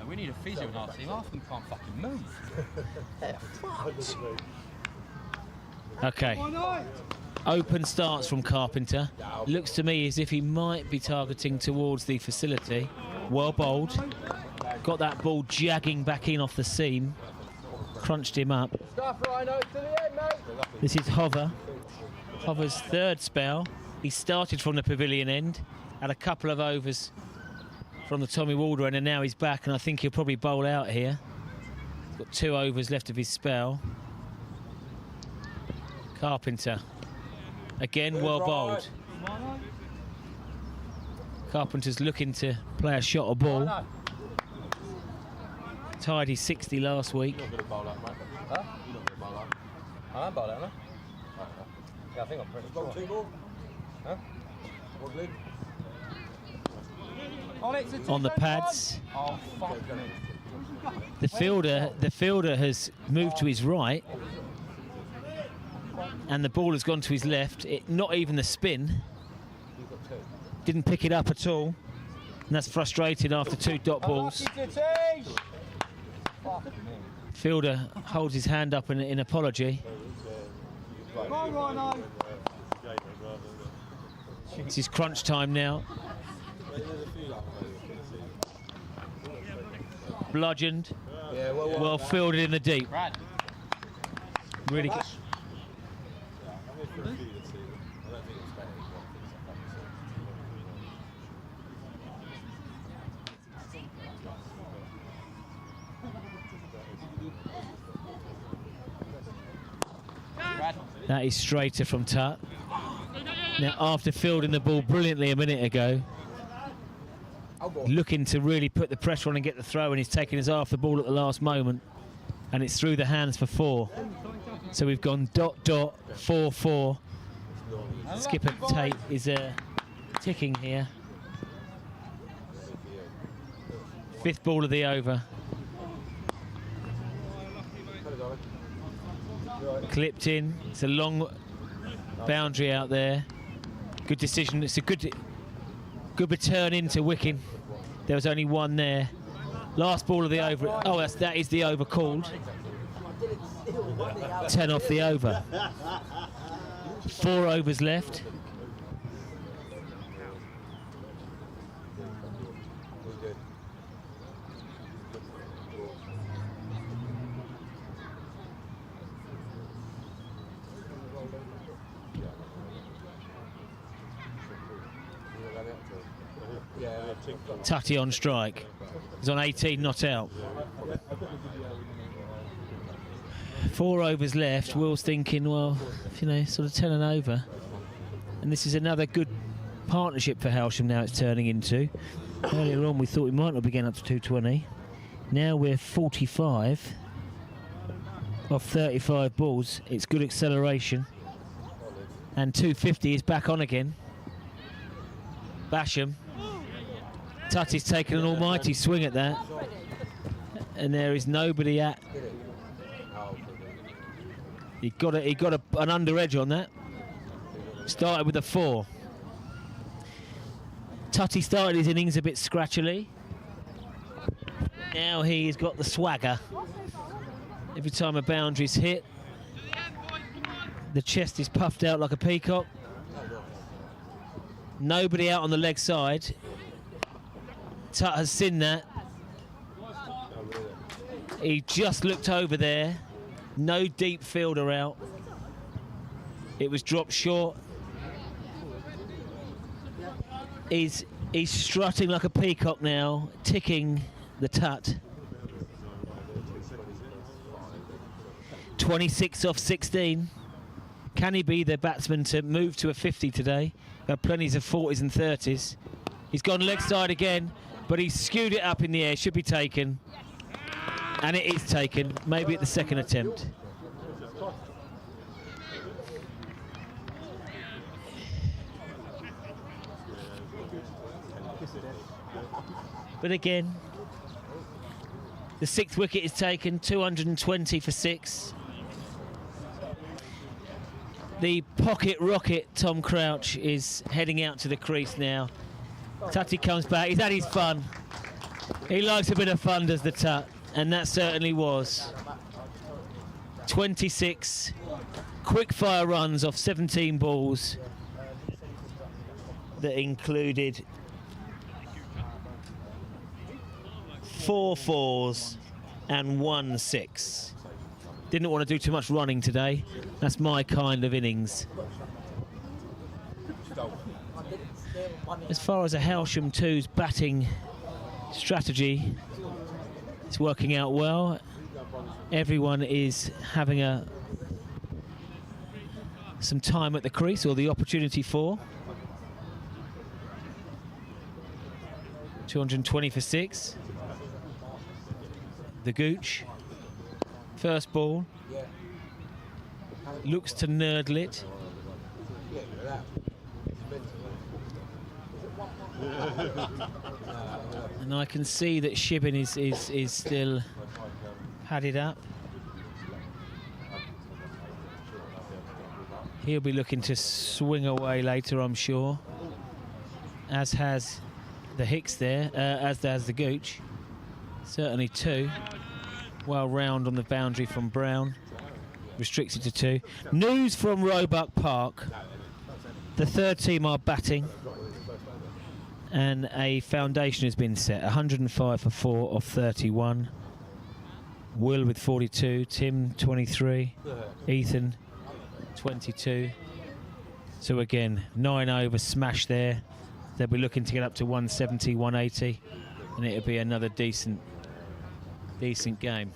We need a physio in our team. Half of them can't fucking move. Okay. Open starts from Carpenter. Looks to me as if he might be targeting towards the facility. Well bowled. Got that ball jagging back in off the seam. Crunched him up. This is Hover. Hover's 3rd spell. He started from the pavilion end. Had a couple of overs from the Tommy Walder end, and now he's back, and I think he'll probably bowl out here. He's got 2 overs left of his spell. Carpenter. Again, well bowled. Carpenter's looking to play a shot or ball. Tied his 60 last week. You're not going to bowl that, mate. Huh? You're not going to bowl that. I am bowling, am I? Yeah, I think I'm pretty sure. 2 more? Huh? What, Glenn? on the pads. Oh, fuck me. The fielder has moved to his right, and the ball has gone to his left. Not even the spin. Didn't pick it up at all, and that's frustrated after 2 dot balls. Fielder holds his hand up in apology. It's his crunch time now. Bludgeoned. Well fielded in the deep. Really good. That is straighter from Tut. Now, after fielding the ball brilliantly a minute ago, looking to really put the pressure on and get the throw, and he's taken his eye off the ball at the last moment, and it's through the hands for 4. So we've gone ... 4-4. Skipper Tate is ticking here. 5th ball of the over. Clipped in. It's a long boundary out there. Good decision. It's a good return into wicking. There was only 1 there. Last ball of the over. Oh, that is the over called. 10 off the over. 4 overs left. Tutty on strike. He's on 18 not out. 4 overs left. Will's thinking, well, sort of 10 and over. And this is another good partnership for Hailsham now it's turning into. Earlier on we thought we might not be getting up to 220. Now we're 45 off 35 balls. It's good acceleration. And 250 is back on again. Basham. Tutty's taken an almighty swing at that. And there is nobody at. He got an under edge on that. Started with a 4. Tutty started his innings a bit scratchily. Now he's got the swagger. Every time a boundary's hit, the chest is puffed out like a peacock. Nobody out on the leg side. Tut has seen that. He just looked over there. No deep fielder out. It was dropped short. He's strutting like a peacock now, ticking the Tut. 26 off 16. Can he be the batsman to move to a 50 today? There are plenty of 40s and 30s. He's gone leg side again, but he's skewed it up in the air. Should be taken. And it is taken, maybe at the second attempt. But again, the 6th wicket is taken, 220 for 6. The pocket rocket, Tom Crouch, is heading out to the crease now. Tutty comes back, he's had his fun. He likes a bit of fun, does the Tut, and that certainly was. 26 quick fire runs off 17 balls that included 4 4s and 1 6. Didn't want to do too much running today. That's my kind of innings. As far as a Hailsham 2's batting strategy, it's working out well. Everyone is having some time at the crease, or the opportunity for. 220 for 6. The Gooch. First ball. Looks to nerdle it. And I can see that Shibbin is still padded up. He'll be looking to swing away later, I'm sure. As has the Hicks there, as does the Gooch. Certainly 2. Well round on the boundary from Brown. Restricted to 2. News from Roebuck Park. The third team are batting. And a foundation has been set. 105 for 4 off 31. Will with 42. Tim 23. Ethan 22. So again, 9 over smash there. They'll be looking to get up to 170, 180, and it'll be another decent game.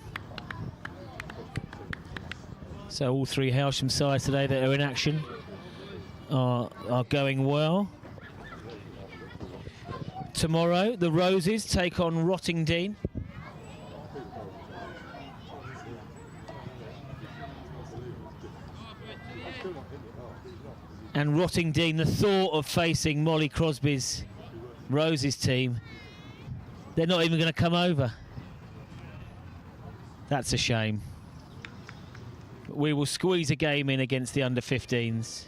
So all 3 Hailsham sides today that are in action are going well. Tomorrow, the Roses take on Rottingdean. And Rottingdean, the thought of facing Molly Crosby's Roses team, they're not even going to come over. That's a shame. We will squeeze a game in against the under-15s.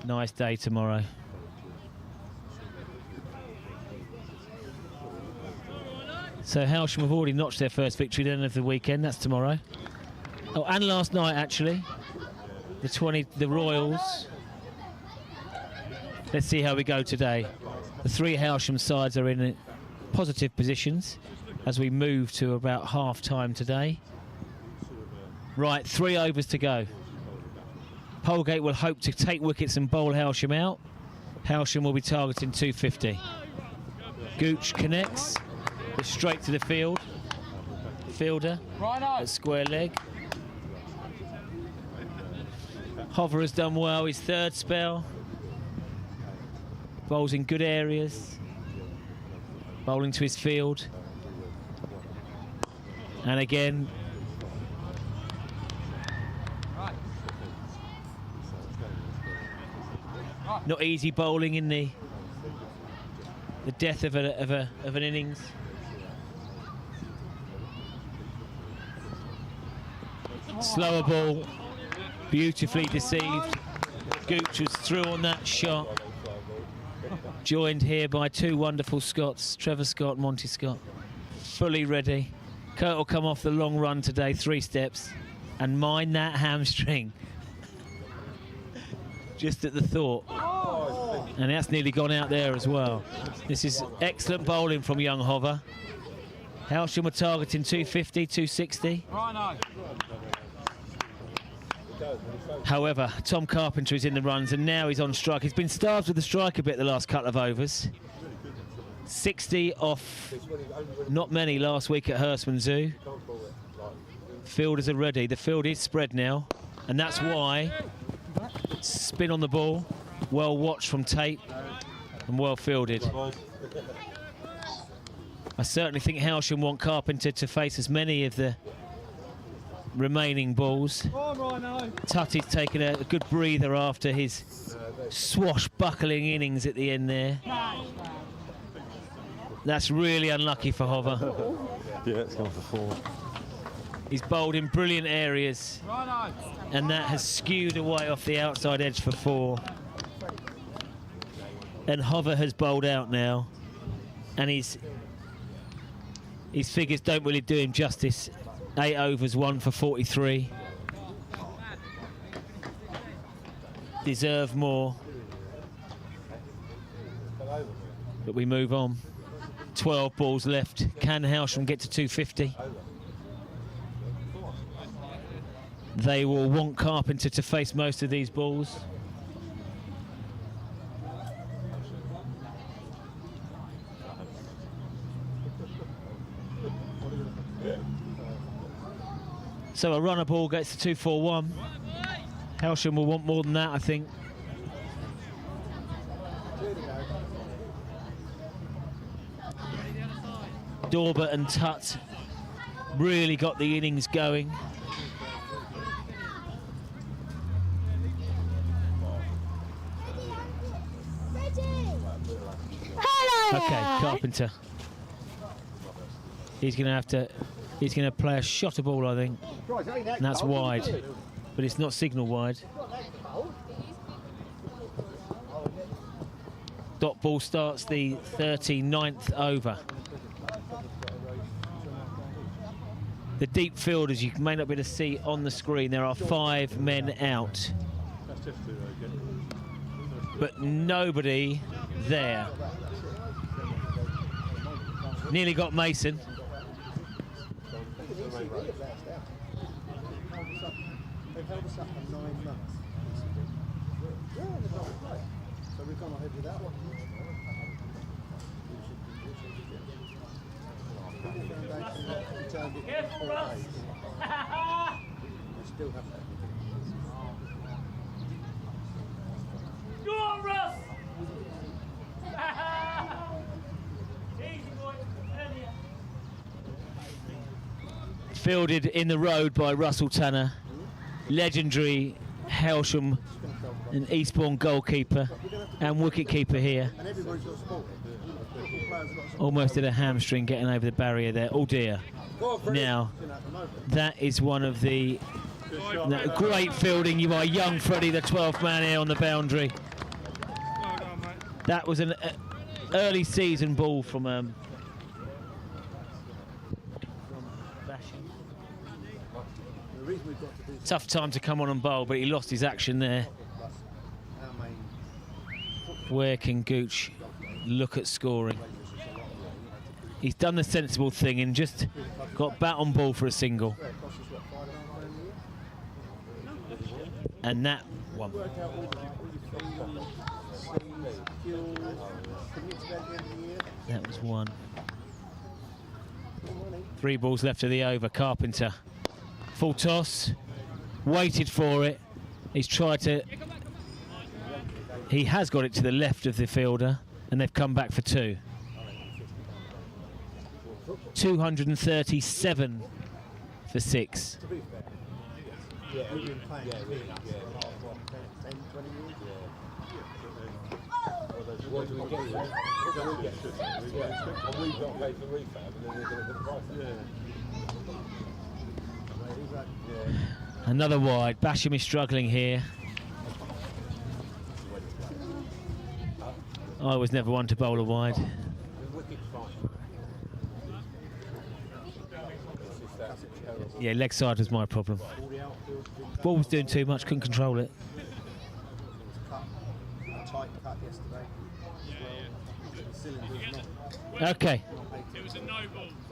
Nice day tomorrow. So Hailsham have already notched their first victory then of the weekend. That's tomorrow. Oh, and last night actually. The Royals. Let's see how we go today. The 3 Hailsham sides are in positive positions as we move to about half time today. Right, 3 overs to go. Polegate will hope to take wickets and bowl Hailsham out. Hailsham will be targeting 250. Gooch connects. It's straight to the field. Fielder at square leg. Hover has done well, his third spell. Bowls in good areas. Bowling to his field. And again. Not easy bowling in the death of an innings. Slower ball. Beautifully deceived. Gooch was through on that shot. Joined here by 2 wonderful Scots, Trevor Scott, Monty Scott. Fully ready. Kurt will come off the long run today, 3 steps, and mind that hamstring. Just at the thought. And that's nearly gone out there as well. This is excellent bowling from young Hover. Hailsham were targeting 250, 260. However, Tom Carpenter is in the runs and now he's on strike. He's been starved with the strike a bit the last couple of overs. 60 off not many last week at Hurstman Zoo. Fielders are ready. The field is spread now, and that's why spin on the ball. Well watched from Tate and well fielded. I certainly think Hailsham want Carpenter to face as many of the remaining balls. Tutty's taken a good breather after his swashbuckling innings at the end there. That's really unlucky for Hover. Yeah, it's gone for 4. He's bowled in brilliant areas, and that has skewed away off the outside edge for 4. And Hover has bowled out now, and his figures don't really do him justice. 8 overs, 1 for 43. Deserve more. But we move on. 12 balls left. Can Hailsham get to 250? They will want Carpenter to face most of these balls. So a runner ball gets to 241. Hailsham will want more than that, I think. Dorber and Tutt really got the innings going. Ready? Okay, Carpenter. He's going to have to. He's going to play a shot of ball, I think, and that's wide, but it's not signal wide. Dot ball starts the 39th over. The deep field, as you may not be able to see on the screen, there are 5 men out, but nobody there. Nearly got Mason. They've held us up for 9 months. So we've gone ahead with that one. We turned it in 4 days. We still have that. Go on, Russ! Easy, boy. Earlier. Fielded in the road by Russell Tanner, legendary Hailsham and Eastbourne goalkeeper and wicket-keeper here. And everybody's got sport. Almost did a hamstring getting over the barrier there. Oh dear. Now, that is one of the great fielding. You are young Freddie, the 12th man here on the boundary. That was an early season ball from Basham. Tough time to come on and bowl, but he lost his action there. Where can Gooch look at scoring? He's done the sensible thing and just got bat on ball for a single. And that one. That was one. 3 balls left of the over. Carpenter. Full toss. Waited for it. He's tried to... He has got it to the left of the fielder, and they've come back for 2. 237 for 6. Yeah, we've been playing for 10, 20 years. What do we get? And we've got to pay for refab, and then we're going to put the price up. Another wide. Basham is struggling here. I was never one to bowl a wide. Yeah, leg side was my problem. Ball was doing too much, couldn't control it. Tight cut yesterday. Okay.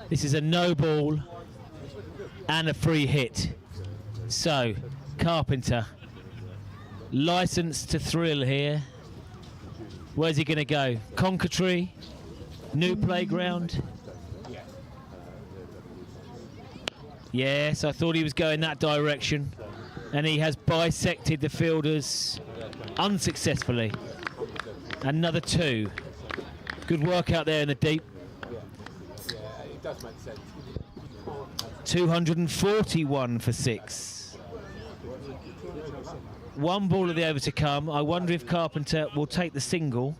This is a no ball and a free hit. So, Carpenter, licensed to thrill here. Where's he going to go? Concatree, new playground. Yes, I thought he was going that direction, and he has bisected the fielders unsuccessfully. Another 2. Good work out there in the deep. It does make sense. 241 for 6. 1 ball of the over to come. I wonder if Carpenter will take the single.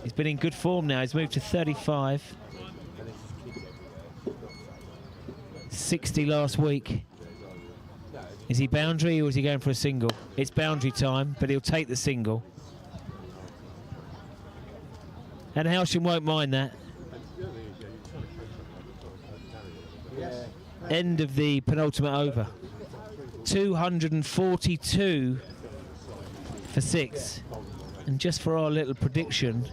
He's been in good form now. He's moved to 35. 60 last week. Is he boundary or is he going for a single? It's boundary time, but he'll take the single. And Hailsham won't mind that. End of the penultimate over. 242 for 6. And just for our little prediction,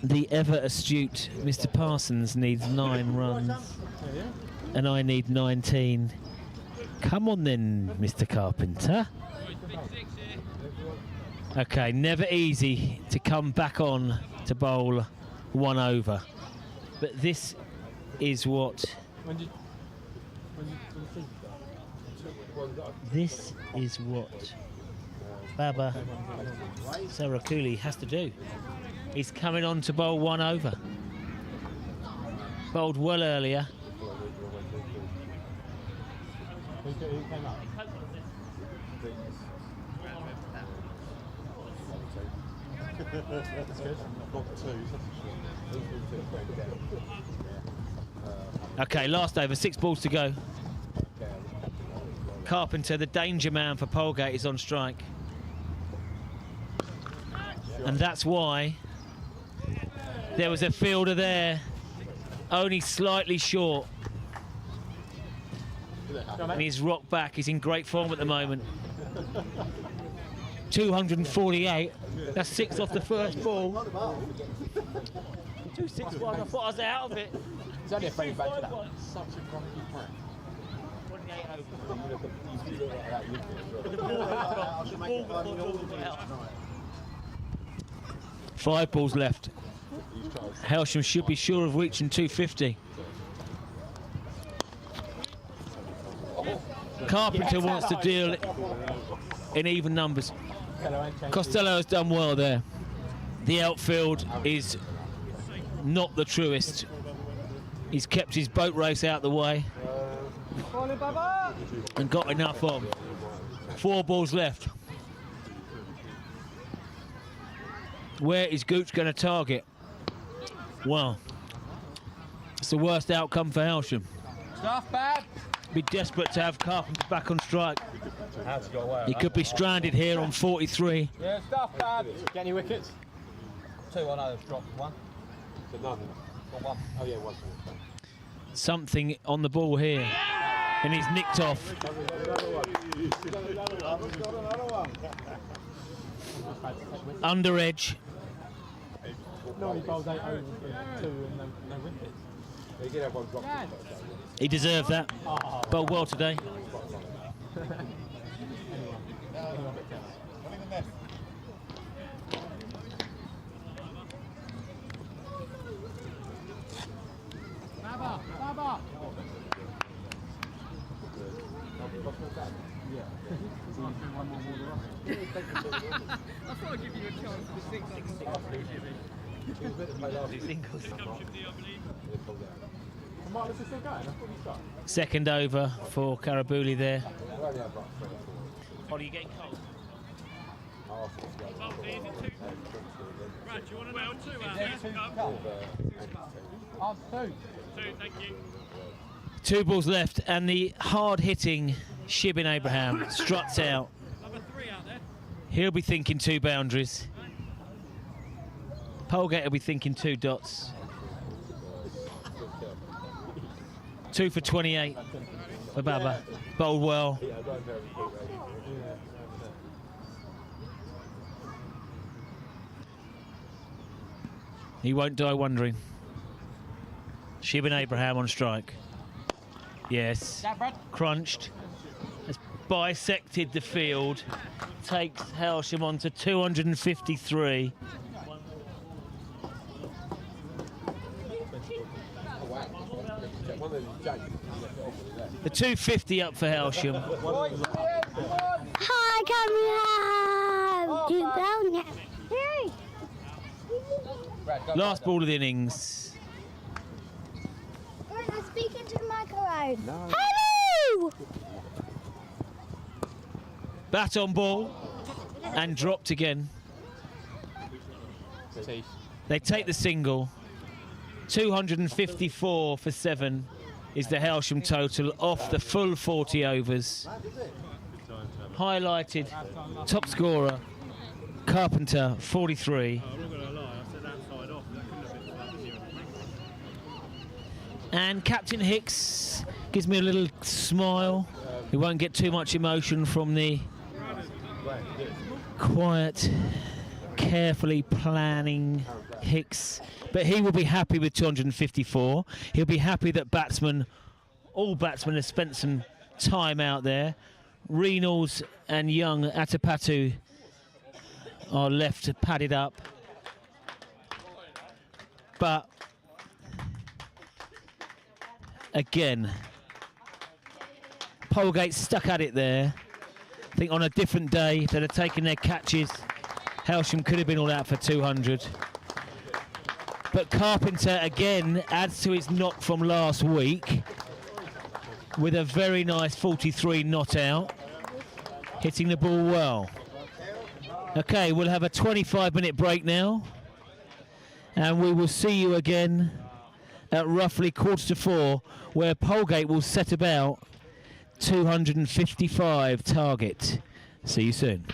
the ever astute Mr. Parsons needs 9 runs, and I need 19. Come on then, Mr. Carpenter. Okay, never easy to come back on to bowl 1 over, but this is what. This is what Baba Sarakuli has to do. He's coming on to bowl 1 over. Bowled well earlier. That's good. Got two. Okay, last over, 6 balls to go. Carpenter, the danger man for Polegate, is on strike. And that's why there was a fielder there, only slightly short. And he's rocked back, he's in great form at the moment. 248, that's 6 off the first ball. 261, I thought I was out of it. It's only a frame back to that. Such a grumpy prank. 28 over. 5 balls left. Hailsham should be sure of reaching 250. Carpenter wants to deal in even numbers. Costello has done well there. The outfield is not the truest. He's kept his boat race out the way and got enough on. 4 balls left. Where is Gooch going to target? Well, it's the worst outcome for Hailsham. Stuff bad. Be desperate to have Carpenter back on strike. How's he got away? He could be stranded here on 43. Yeah, stuff bad. Get any wickets? 2 on I've dropped 1. So none. Got 1. Oh yeah, one. Something on the ball here. And he's nicked off. Under edge. No, he bowled 8 overs with 2 and no wickets. He did have one drop. He deserved that. Bowled well today. Baba. I thought I'd give you a chance for 6 Second over for Karabuli there. What are you getting cold? Brad, do you want to know 2 out there? Oh, 2. 2, thank you. 2 balls left, and the hard-hitting Shibin Abraham struts out. Number 3 out there. He'll be thinking 2 boundaries. Polegate will be thinking 2 dots. 2 for 28 for Baba. Bowled well. He won't die wondering. Shibin Abraham on strike. Yes. Crunched. Has bisected the field. Takes Hailsham on to 253. The 250 up for Hailsham. Hi, come here. Do down now. Last ball of the innings. I'm speaking to the microphone. No. Hello! Bat on ball and dropped again. They take the single. 254 for 7 is the Hailsham total off the full 40 overs. Highlighted top scorer Carpenter 43. I'm not going to lie, I said that side off. That couldn't have been And Captain Hicks gives me a little smile. We won't get too much emotion from the quiet, carefully planning Hicks, but he will be happy with 254. He'll be happy that all batsmen have spent some time out there. Reynolds and young Atapatu are left padded up, but again, Polegate stuck at it there. I think on a different day, they'd have taken their catches. Hailsham could have been all out for 200. But Carpenter again adds to his knock from last week with a very nice 43 not out, hitting the ball well. Okay, we'll have a 25-minute break now, and we will see you again at roughly 3:45, where Polegate will set about 255 target. See you soon.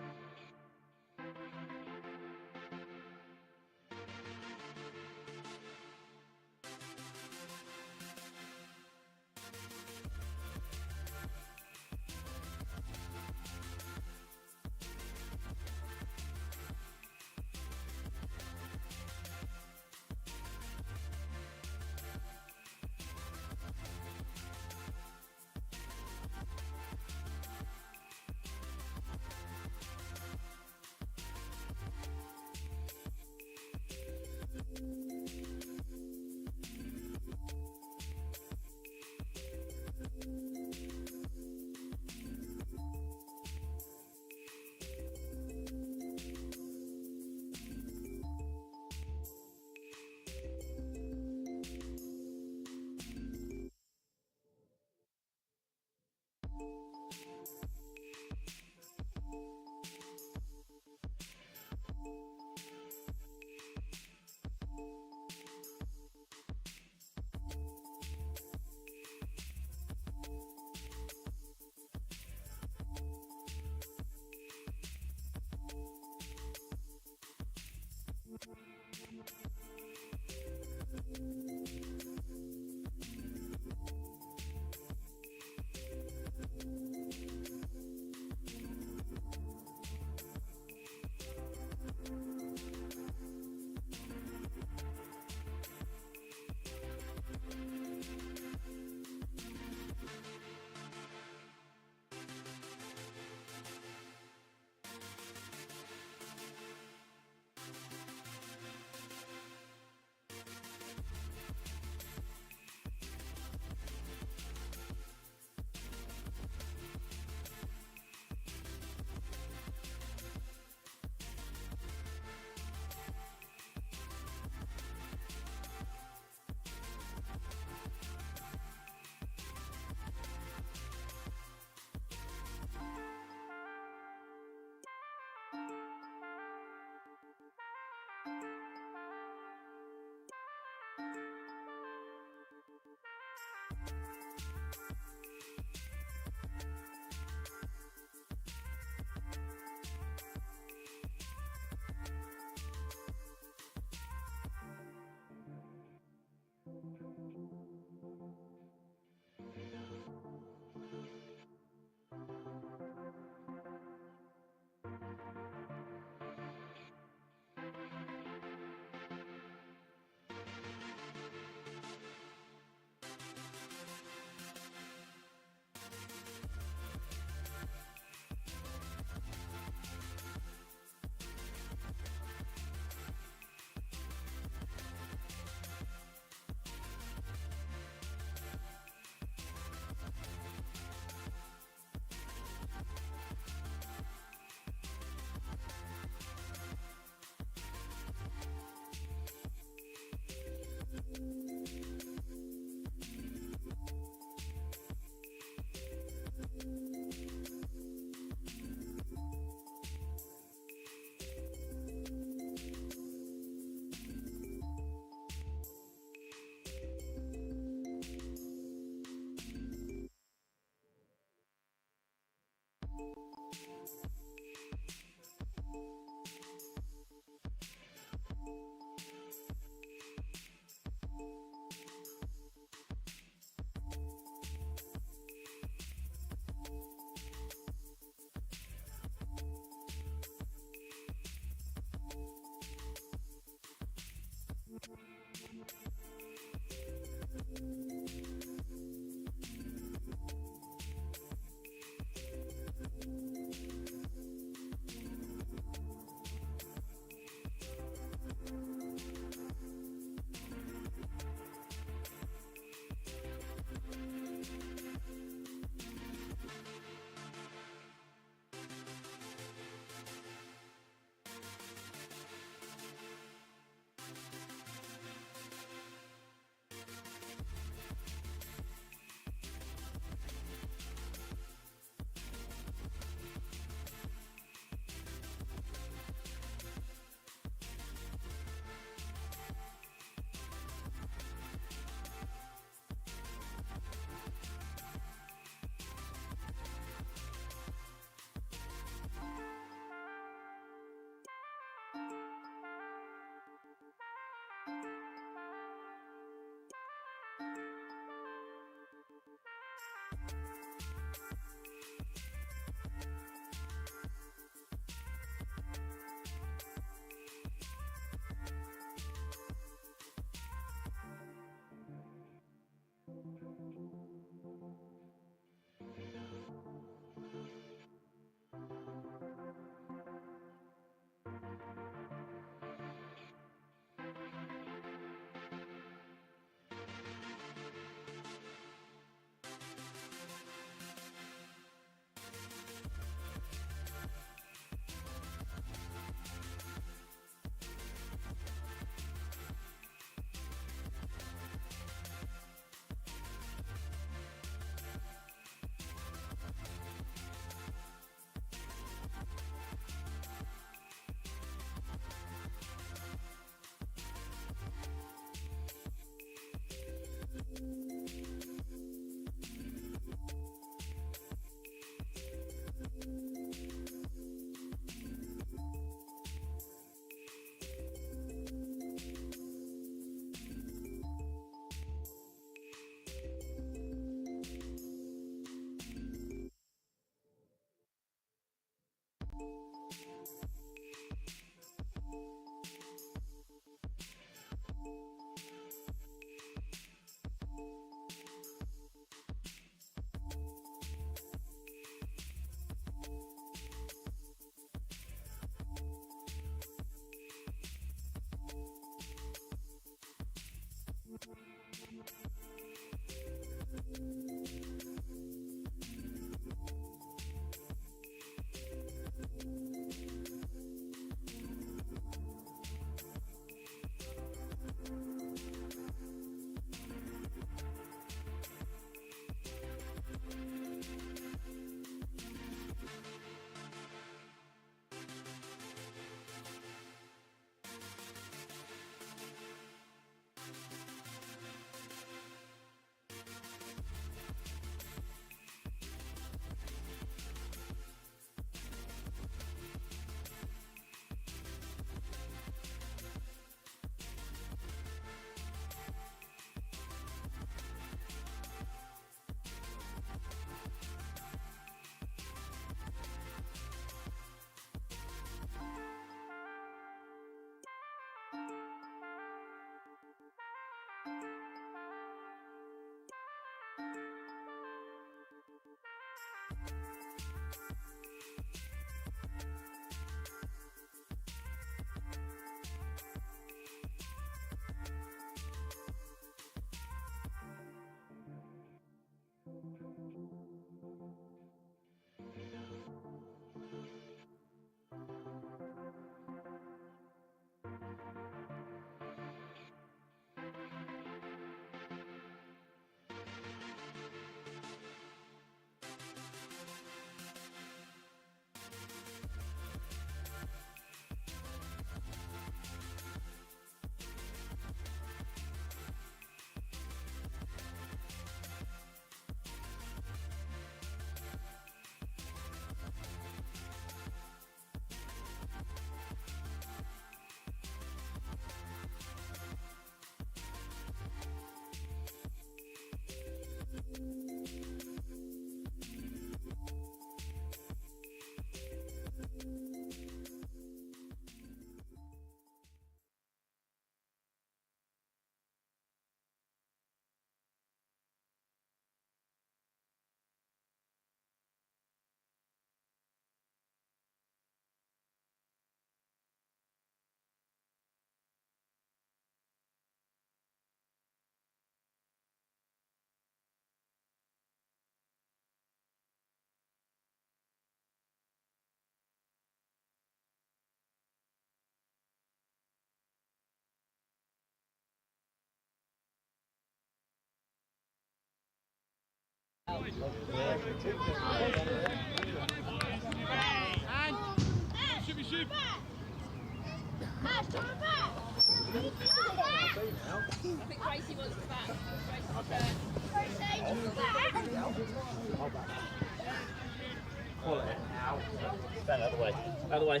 Stand out of the way. Out of the way.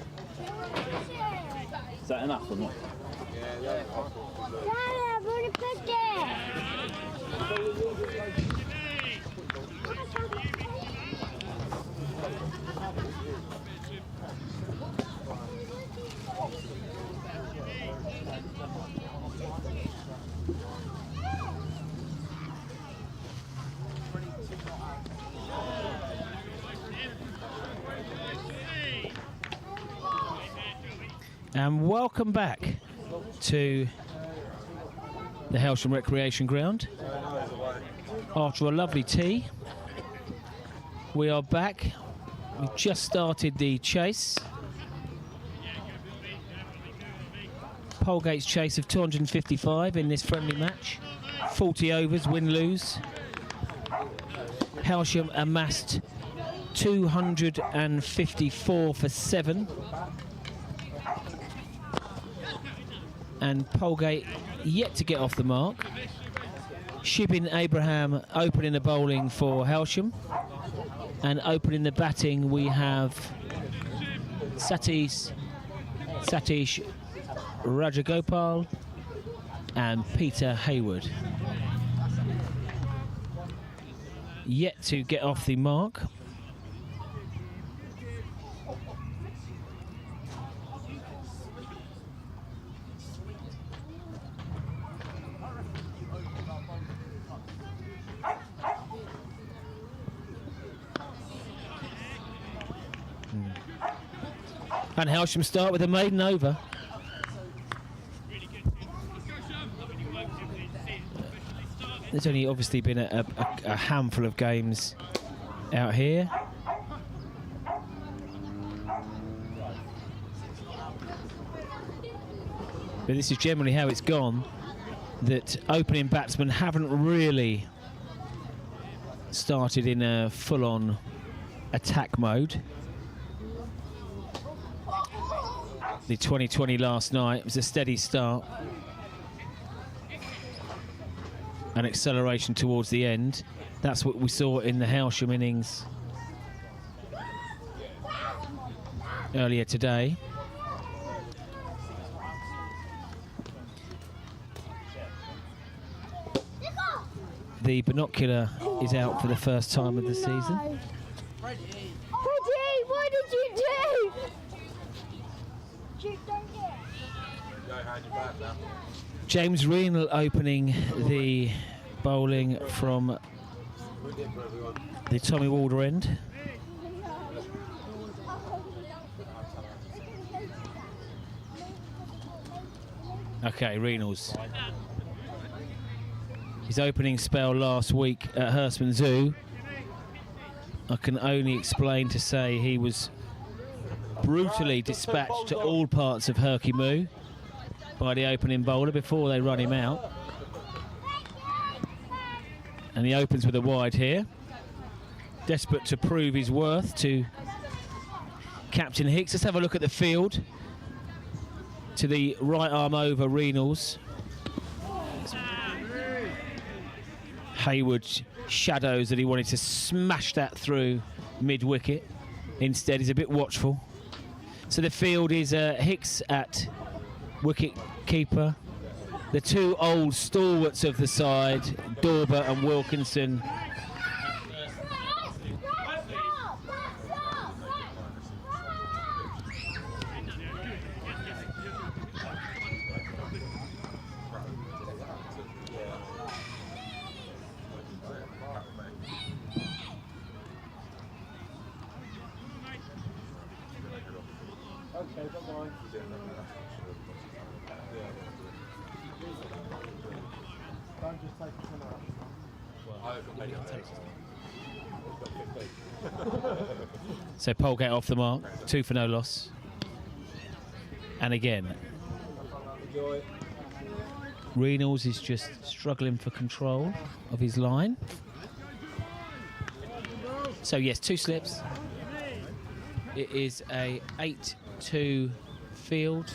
Is that enough or not? And welcome back to the Hailsham Recreation Ground. After a lovely tea, we are back. We've just started the chase. Polegate's chase of 255 in this friendly match. 40 overs, win-lose. Hailsham amassed 254 for 7. And Polegate yet to get off the mark. Shibin Abraham opening the bowling for Hailsham. And opening the batting we have Satish Rajagopal and Peter Hayward. Yet to get off the mark. And Hailsham start with a maiden over. There's only obviously been a handful of games out here. But this is generally how it's gone, that opening batsmen haven't really started in a full-on attack mode. The 2020 last night was a steady start. An acceleration towards the end. That's what we saw in the Hailsham innings earlier today. The binocular is out for the first time of the season. Freddie, what did you do? James Reenal opening the bowling from the Tommy Walder end. Okay, Reenal's. His opening spell last week at Hurstman Zoo, I can only explain to say he was brutally dispatched to all parts of Herky Moo by the opening bowler before they run him out. And he opens with a wide here. Desperate to prove his worth to Captain Hicks. Let's have a look at the field. To the right arm over Reenal's. Hayward shadows that he wanted to smash that through mid-wicket. Instead, he's a bit watchful. So the field is Hicks at wicket keeper. The two old stalwarts of the side, Dorber and Wilkinson. So Polegate off the mark, 2 for no loss. And again, Reenal's is just struggling for control of his line. So yes, 2 slips. It is a 8-2 field.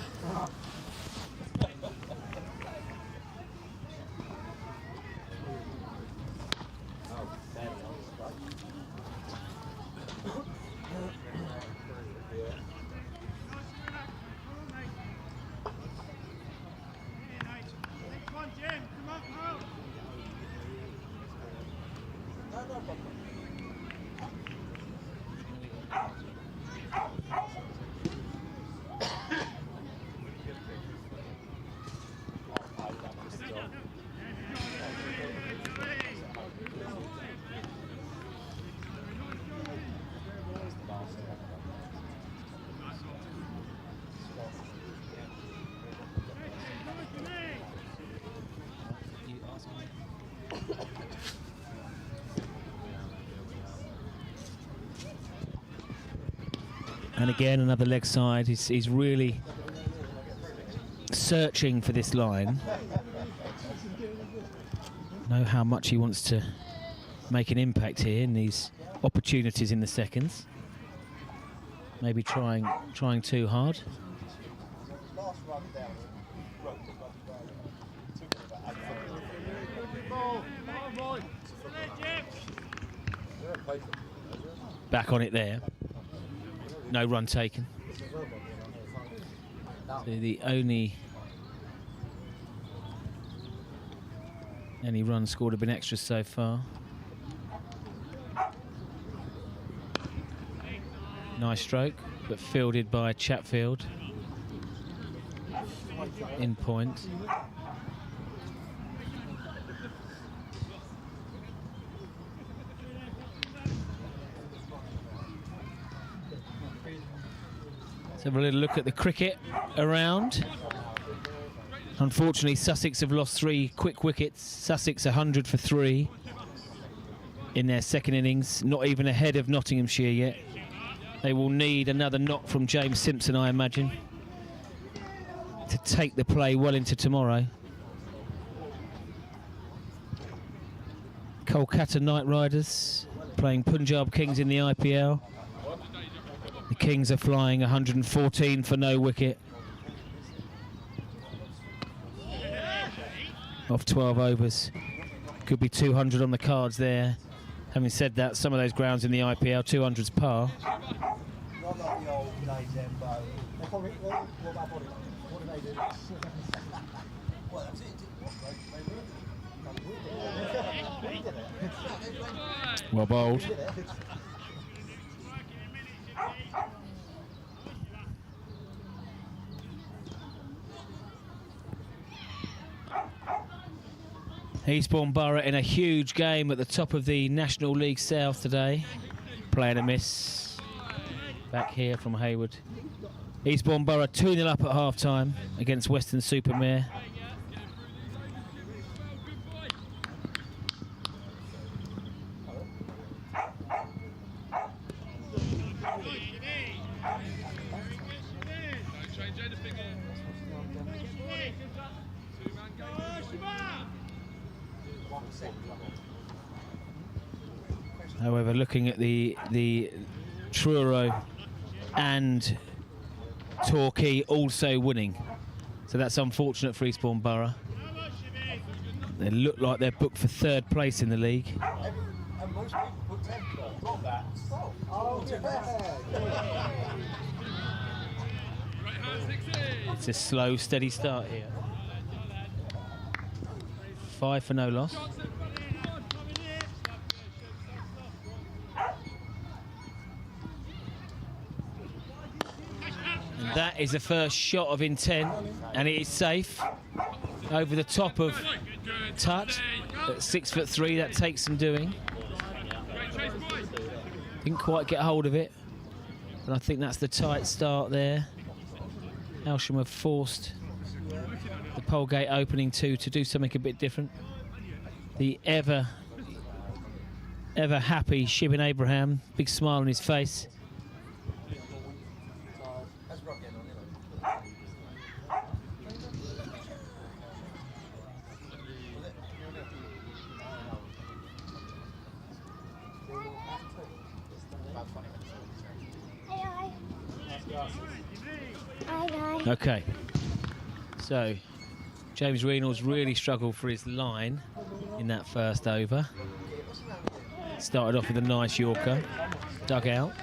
And again, another leg side. He's really searching for this line. Know how much he wants to make an impact here in these opportunities in the seconds. Maybe trying too hard. Last run down, broke the run down. Took it about 8 minutes. Back on it there. No run taken. So the only run scored have been extras so far. Nice stroke, but fielded by Chatfield. In point. Let's have a little look at the cricket around. Unfortunately, Sussex have lost 3 quick wickets. Sussex 100 for 3 in their second innings, not even ahead of Nottinghamshire yet. They will need another knock from James Simpson, I imagine, to take the play well into tomorrow. Kolkata Knight Riders playing Punjab Kings in the IPL. The Kings are flying 114 for no wicket. Off 12 overs. Could be 200 on the cards there. Having said that, some of those grounds in the IPL, 200's par. Not like the old days, then, but what about body? What do they do? Well, that's it. Well bowled. Eastbourne Borough in a huge game at the top of the National League South today. Playing a miss. Back here from Hayward. Eastbourne Borough 2-0 up at half-time against Weston-super-Mare. However, looking at the Truro and Torquay also winning, so that's unfortunate for Eastbourne Borough. They look like they're booked for 3rd place in the league. And most people put 10. Drop that. Oh, It's a slow, steady start here. 5 for no loss. And that is the first shot of intent, and it is safe. Over the top of Tut at 6'3", that takes some doing. Didn't quite get hold of it, but I think that's the tight start there. Hailsham have forced the Polegate opening 2 to do something a bit different. The ever happy Shibin Abraham, big smile on his face. Okay. So, James Reynolds really struggled for his line in that first over. Started off with a nice Yorker, dug out.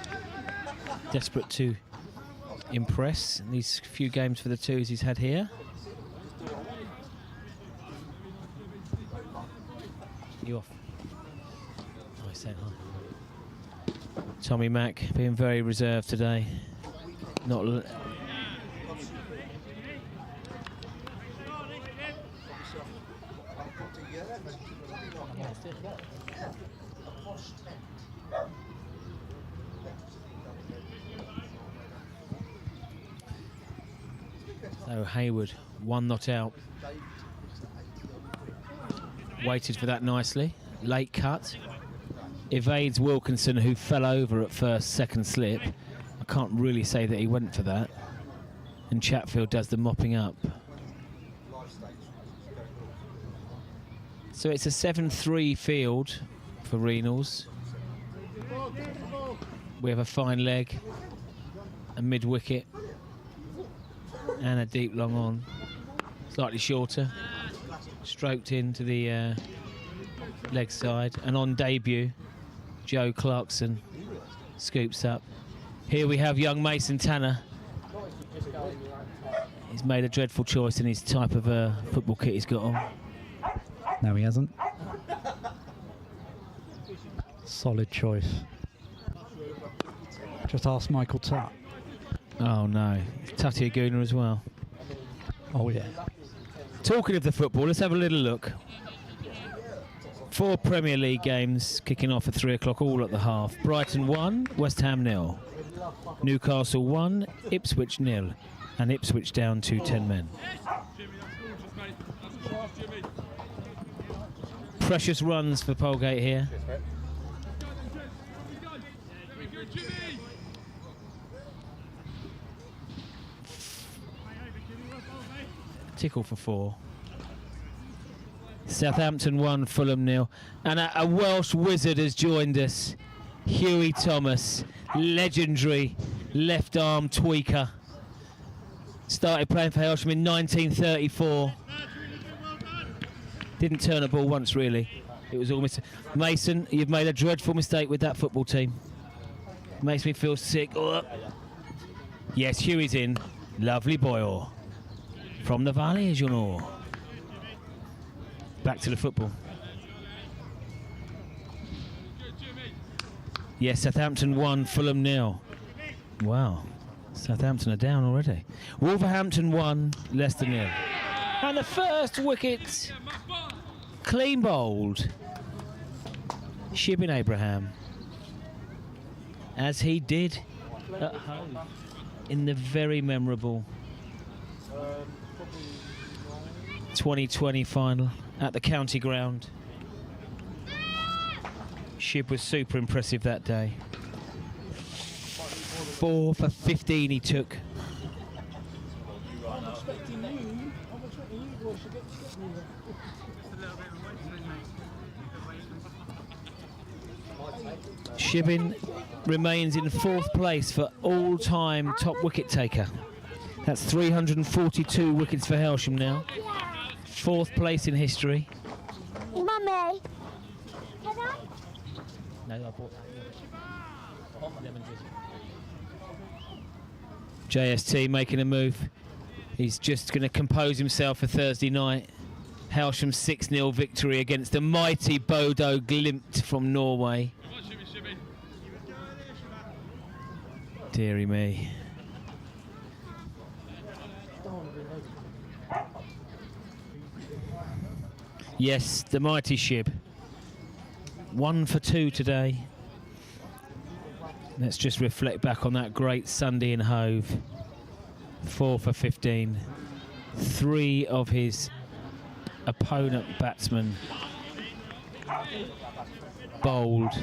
Desperate to impress in these few games for the twos he's had here. You off? Oh, he's saying hi. Tommy Mack being very reserved today. Not. So Hayward, one not out. Waited for that nicely. Late cut. Evades Wilkinson, who fell over at second slip. I can't really say that he went for that. And Chatfield does the mopping up. So it's a 7-3 field for Reynolds. We have a fine leg, a mid-wicket, and a deep long on. Slightly shorter. Stroked into the leg side. And on debut, Joe Clarkson scoops up. Here we have young Mason Tanner. He's made a dreadful choice in his type of football kit he's got on. No, he hasn't. Solid choice. Just ask Michael Tutt. Oh no, Tutty Aguna as well. Oh yeah. Talking of the football, let's have a little look. 4 Premier League games kicking off at 3 o'clock, all at the half. Brighton 1, West Ham 0. Newcastle 1, Ipswich 0. And Ipswich down to 10 men. Precious runs for Polegate here. Tickle for 4. Southampton 1, Fulham 0. And a Welsh wizard has joined us. Hughie Thomas, legendary left arm tweaker. Started playing for Hailsham in 1934. Didn't turn a ball once really. It was all missed. Mason, you've made a dreadful mistake with that football team. Makes me feel sick. Oh. Yes, Hughie's in. Lovely boy. From the valley, as you know. Back to the football. Yes, Southampton 1, Fulham 0. Wow, Southampton are down already. Wolverhampton 1, Leicester 0. And the first wicket, clean bowled. Shibin Abraham, as he did at home in the very memorable 2020 final at the county ground. Shib was super impressive that day. 4 for 15 he took. Shibin remains in 4th place for all-time top wicket taker. That's 342 wickets for Hailsham now. 4th place in history. Mummy. No, I bought that. JST making a move. He's just going to compose himself for Thursday night. Hailsham 6-0 victory against the mighty Bodo Glimt from Norway. Dearie me. Yes, the mighty Shib. 1 for 2 today. Let's just reflect back on that great Sunday in Hove. 4 for 15. 3 of his opponent batsmen bowled.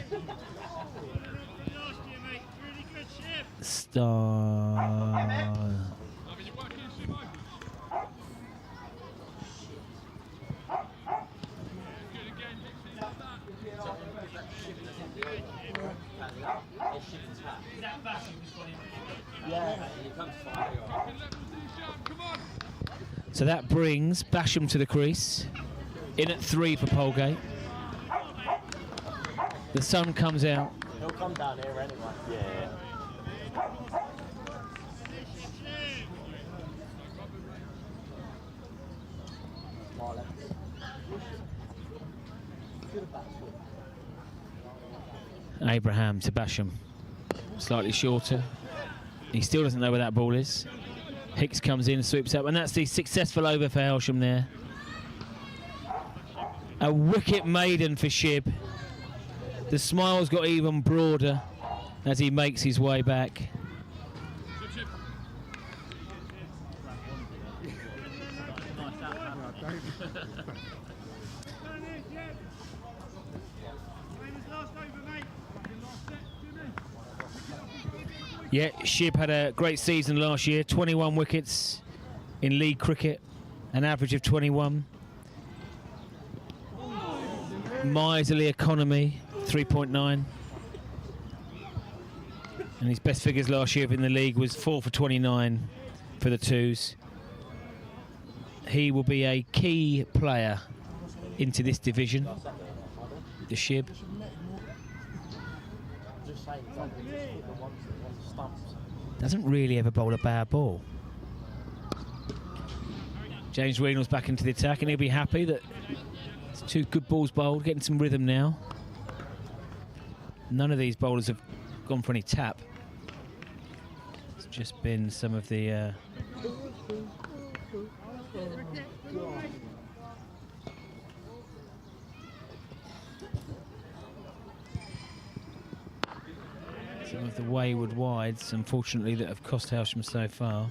Star. Yeah, you can't find it. So that brings Basham to the crease. In at 3 for Polegate. The sun comes out. He'll come down here anyway. Yeah. Abraham to Basham. Slightly shorter. He still doesn't know where that ball is. Hicks comes in, sweeps up, and that's the successful over for Hailsham there. A wicket maiden for Shib. The smile's got even broader as he makes his way back. Yeah, Shib had a great season last year. 21 wickets in league cricket, an average of 21. Miserly economy, 3.9. And his best figures last year in the league was 4 for 29 for the twos. He will be a key player into this division, the Shib. Doesn't really ever bowl a bad ball. James Reynolds back into the attack, and he'll be happy that it's 2 good balls bowled, getting some rhythm now. None of these bowlers have gone for any tap. It's just been some of the wayward wides, unfortunately, that have cost Hailsham so far.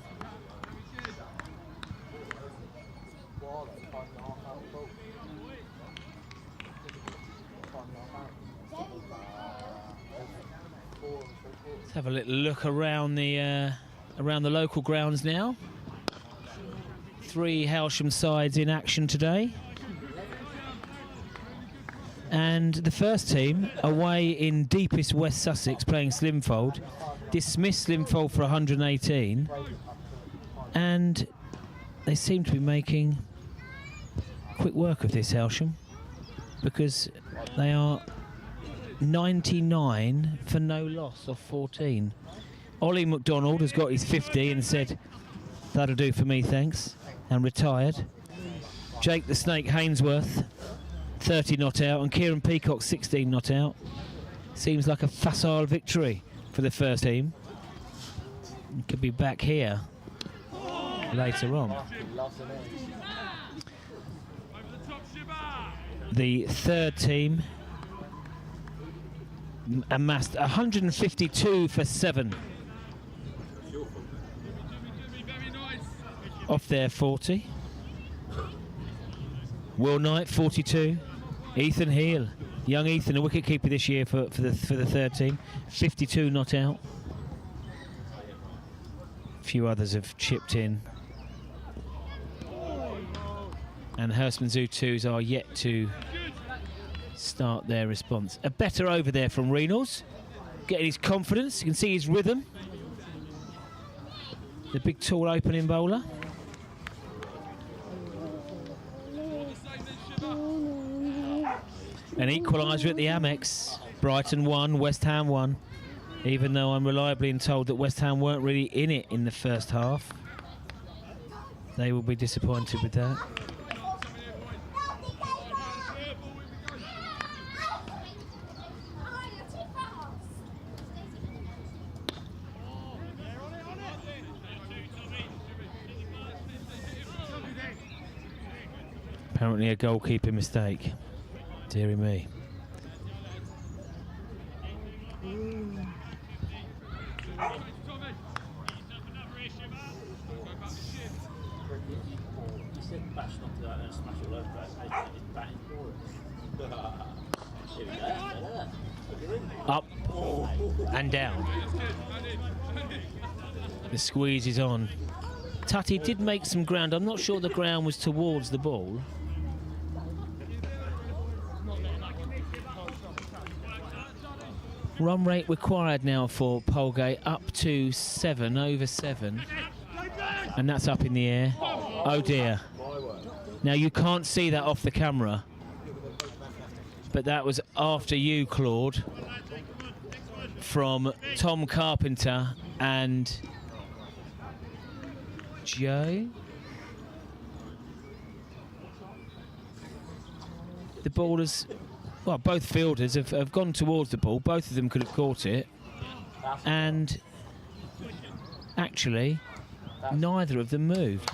Let's have a little look around the local grounds now. 3 Hailsham sides in action today. And the first team, away in deepest West Sussex, playing Slimfold, dismissed Slimfold for 118. And they seem to be making quick work of this, Hailsham, because they are 99 for no loss of 14. Ollie McDonald has got his 50 and said, "That'll do for me, thanks," and retired. Jake the Snake Hainsworth, 30 not out, and Kieran Peacock, 16 not out. Seems like a facile victory for the first team. Could be back here later on. The third team amassed 152 for 7 off their 40. Will Knight, 42. Ethan Heel, young Ethan, a wicket-keeper this year for the third team, 52 not out. A few others have chipped in. And Hurstman Zoo 2s are yet to start their response. A better over there from Reynolds, getting his confidence. You can see his rhythm. The big, tall opening bowler. An equaliser at the Amex. Brighton 1, West Ham 1. Even though I'm reliably told that West Ham weren't really in it in the first half. They will be disappointed with that. Apparently a goalkeeper mistake. Deary me. Up and down. The squeeze is on. Tutty did make some ground. I'm not sure the ground was towards the ball. Run rate required now for Polegate, up to 7, over 7. And that's up in the air. Oh dear. Now you can't see that off the camera, but that was after you, Claude, from Tom Carpenter and Joe. The ballers, well, both fielders have gone towards the ball. Both of them could have caught it, and actually neither of them moved.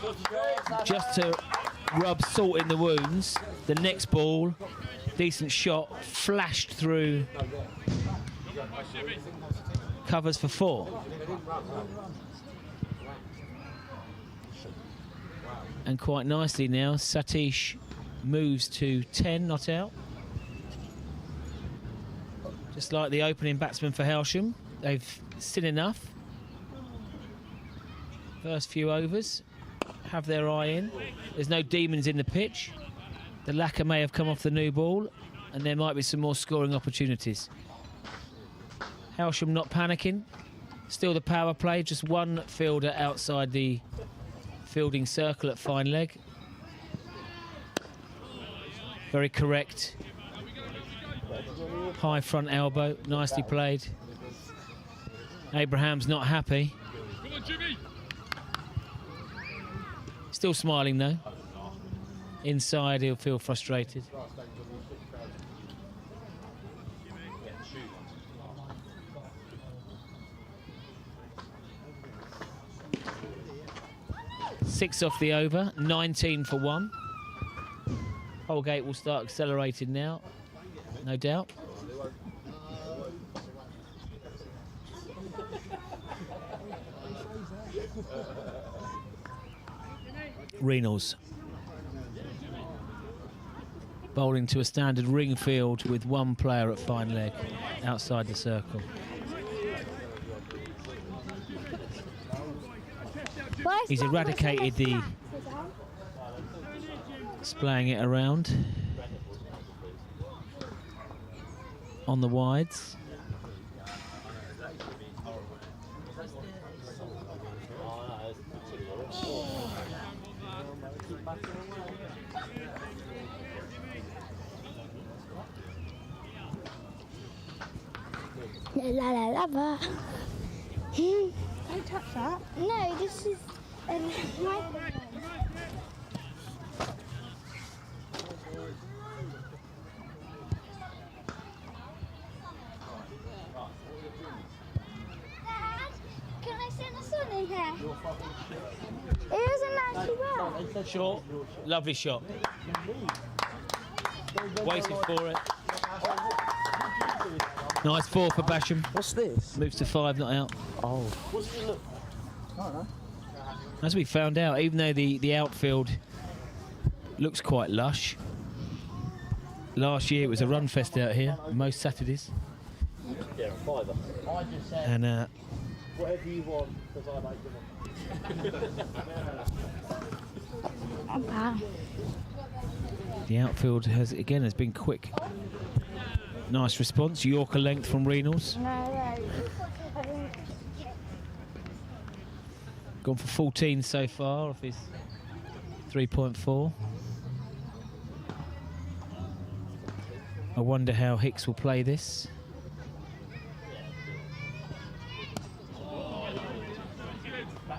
Just to rub salt in the wounds, the next ball, decent shot, flashed through covers for 4. And quite nicely now, Satish moves to 10 not out. Just like the opening batsman for Hailsham, they've seen enough. First few overs, have their eye in. There's no demons in the pitch. The lacquer may have come off the new ball, and there might be some more scoring opportunities. Hailsham not panicking. Still the power play, just one fielder outside the fielding circle at fine leg. Very correct. High front elbow, nicely played. Abraham's not happy. Still smiling though. Inside he'll feel frustrated. Six off the over, 19 for 1. Polegate will start accelerating now, no doubt. Reynolds bowling to a standard ring field with one player at fine leg outside the circle. He's eradicated the displaying it around on the wides. La la lava. Don't touch that. No, this is microphone. Dad, can I sit in the sun in here? It isn't actually well. Short, lovely shot. Waited for it. Nice 4 for Basham. What's this? Moves to 5 not out. Oh. What's it look? I don't know. As we found out, even though the outfield looks quite lush, last year it was a run fest out here, most Saturdays. Yeah, a fiver. I just said, And whatever you want, because I like them. the outfield has been quick. Nice response. Yorker length from Reynolds. Gone for 14 so far off his 3.4. I wonder how Hicks will play this.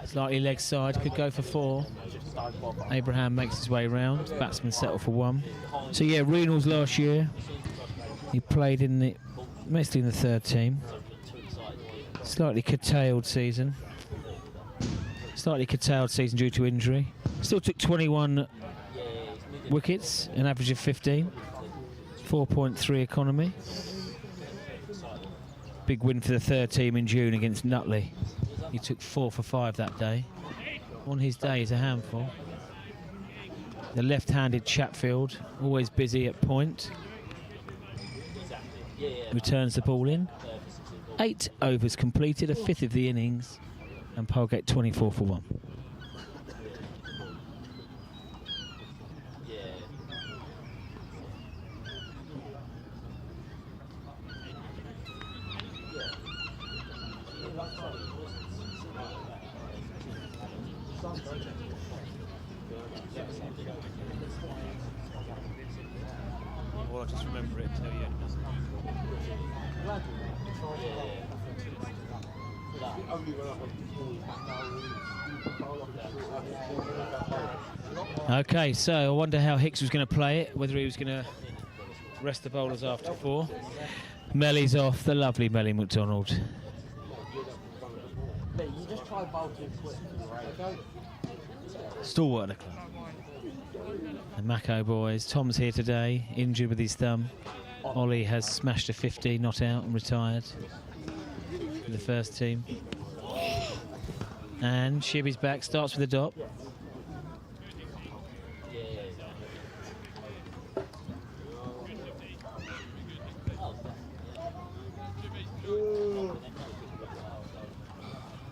Slightly leg side, could go for 4. Abraham makes his way round. Batsman settle for 1. So yeah, Reynolds last year, he played mostly in the 3rd team. Slightly curtailed season. Due to injury. Still took 21 wickets, an average of 15. 4.3 economy. Big win for the 3rd team in June against Nutley. He took 4 for 5 that day. On his day, he's a handful. The left-handed Chatfield, always busy at point. Returns the ball in. 8 overs completed, a 5th of the innings, and Polegate 24 for 1. I'll just remember it and tell you. Okay, so I wonder how Hicks was going to play it, whether he was going to rest the bowlers after 4. Melly's off, the lovely Melly McDonald. You just try bowl too quick. Stalwart of the club. The Mako boys. Tom's here today, injured with his thumb. Ollie has smashed a 50, not out, and retired for the first team. And Shibby's back, starts with a dot.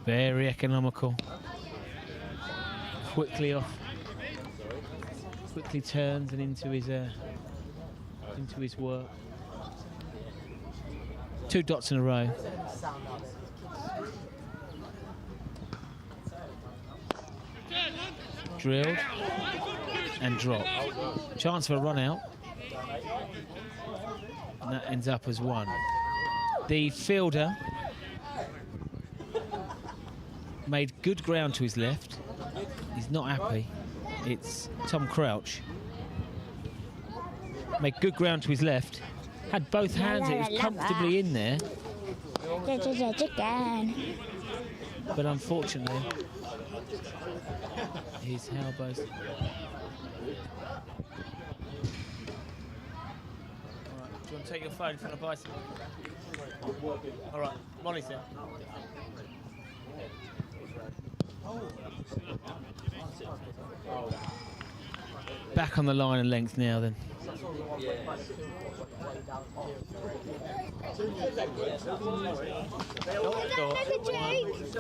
Very economical. Quickly off. Quickly turns and into his work. 2 dots in a row. Drilled and dropped. Chance for a run out. And that ends up as 1. The fielder made good ground to his left. He's not happy. It's Tom Crouch. Made good ground to his left. Had both hands. It was comfortably in there. But unfortunately, his elbows. All right, do you want to take your phone from the bicycle? All right, Molly's there. Back on the line and length now then.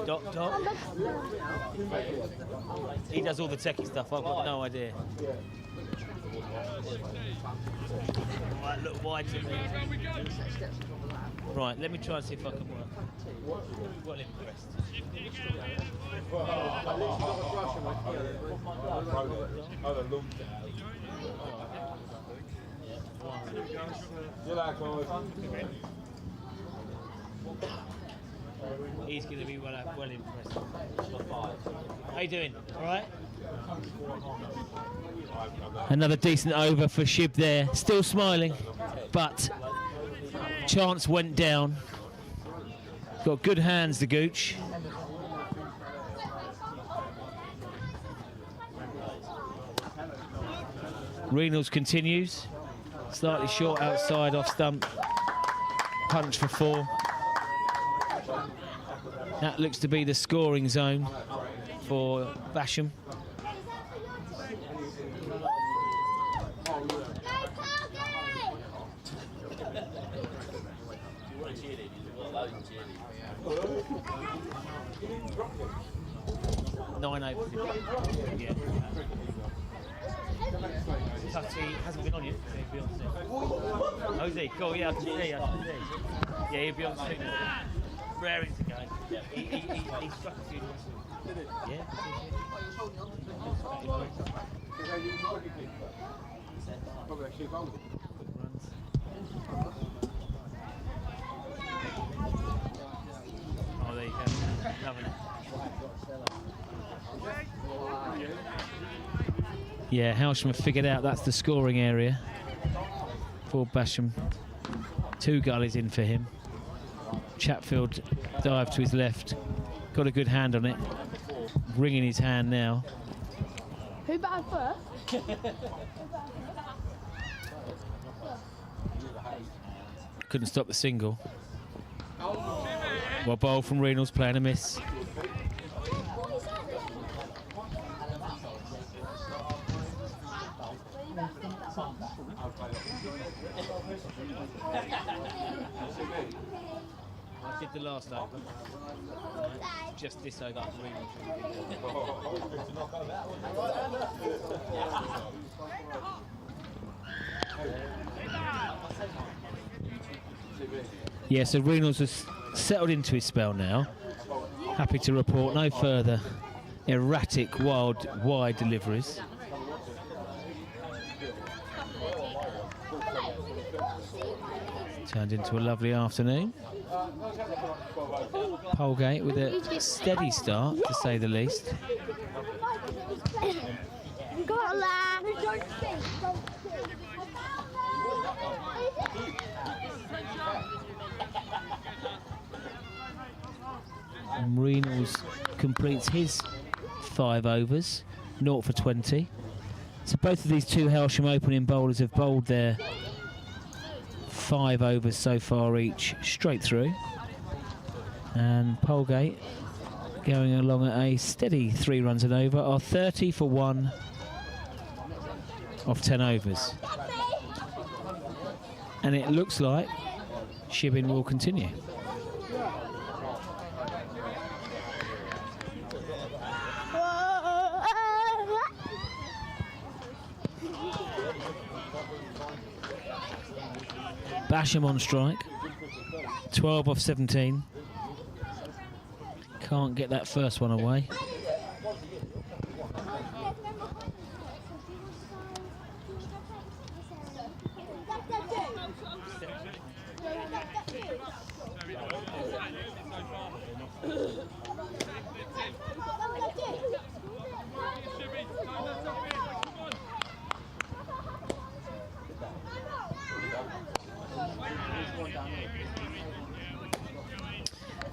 Dot. He does all the techie stuff, I've got no idea. Right, look wide to me. Right, let me try and see if I can work. Well impressed. He's going to be well impressed. How you doing? All right? Another decent over for Shib there. Still smiling, but chance went down. Got good hands, the Gooch. Reynolds continues. Slightly short outside off stump. Punch for 4. That looks to be the scoring zone for Basham. Nine overs. Yeah. Tutty hasn't been on yet. He'll be on soon. Oh, is he? Cool, yeah, I can see. Yeah, he'll be on soon. Raring to go. He struck a few nice. Did he? Yeah. Probably keep holding. Runs. Oh, there you go. Loving it. Yeah, Hailsham have figured out that's the scoring area for Basham. 2 gullies in for him. Chatfield dive to his left. Got a good hand on it. Ringing his hand now. Who batted first? Couldn't stop the single. Well, bowl from Reynolds playing a miss. I did the last over. Just this over for Yeah, so Reynolds has settled into his spell now. Happy to report no further erratic, wide deliveries. Turned into a lovely afternoon. Polegate with a steady start, to say the least. And Reynolds completes his 5 overs, 0 for 20. So both of these two Hailsham opening bowlers have bowled their 5 overs so far each straight through. And Polegate going along at a steady 3 runs an over, are 30 for 1 of 10 overs. And it looks like Shibbin will continue. Basham on strike, 12 off 17. Can't get that first one away.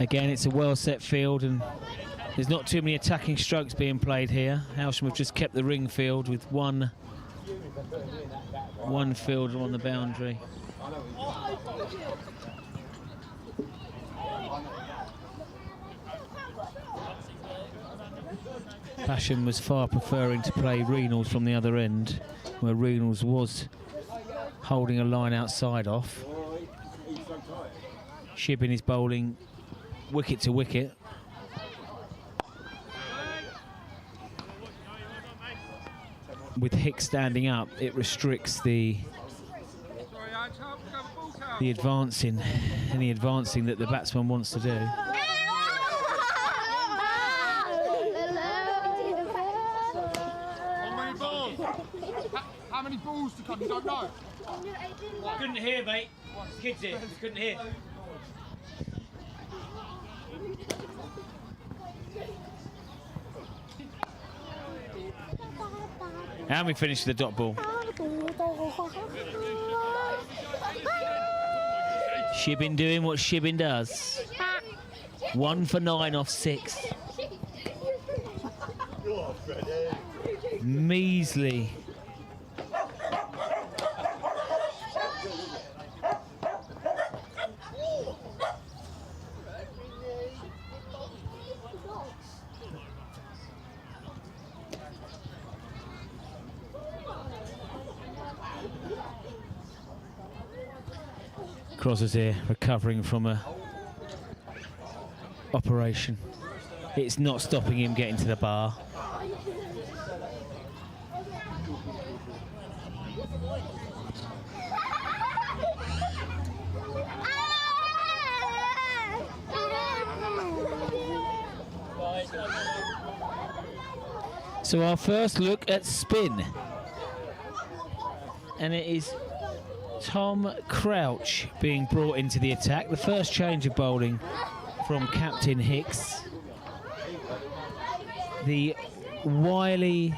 Again, it's a well-set field and there's not too many attacking strokes being played here. Hailsham have just kept the ring field with one fielder on the boundary. Basham was far preferring to play Reynolds from the other end, where Reynolds was holding a line outside off. Shibbin is bowling wicket to wicket. With Hicks standing up, it restricts the advancing, any advancing that the batsman wants to do. How many balls to come? You don't know. Couldn't hear, mate. Kids here. Couldn't hear. And we finished the dot ball. Shibbin doing what Shibbin does. 1 for 9 off 6. Measly. Cross here, recovering from a operation. It's not stopping him getting to the bar. So our first look at spin. And it is Tom Crouch being brought into the attack. The first change of bowling from Captain Hicks. The wily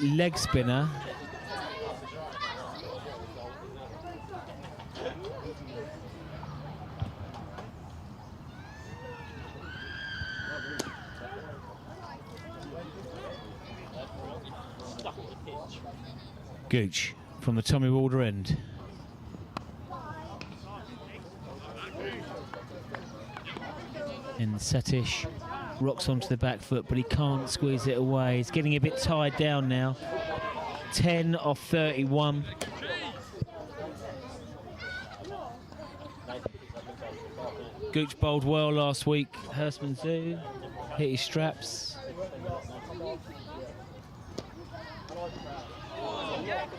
leg spinner. Gooch from the Tommy Walder end. And Satish rocks onto the back foot, but he can't squeeze it away. He's getting a bit tied down now. 10 off 31. Gooch bowled well last week. Hurstman Zoo hit his straps.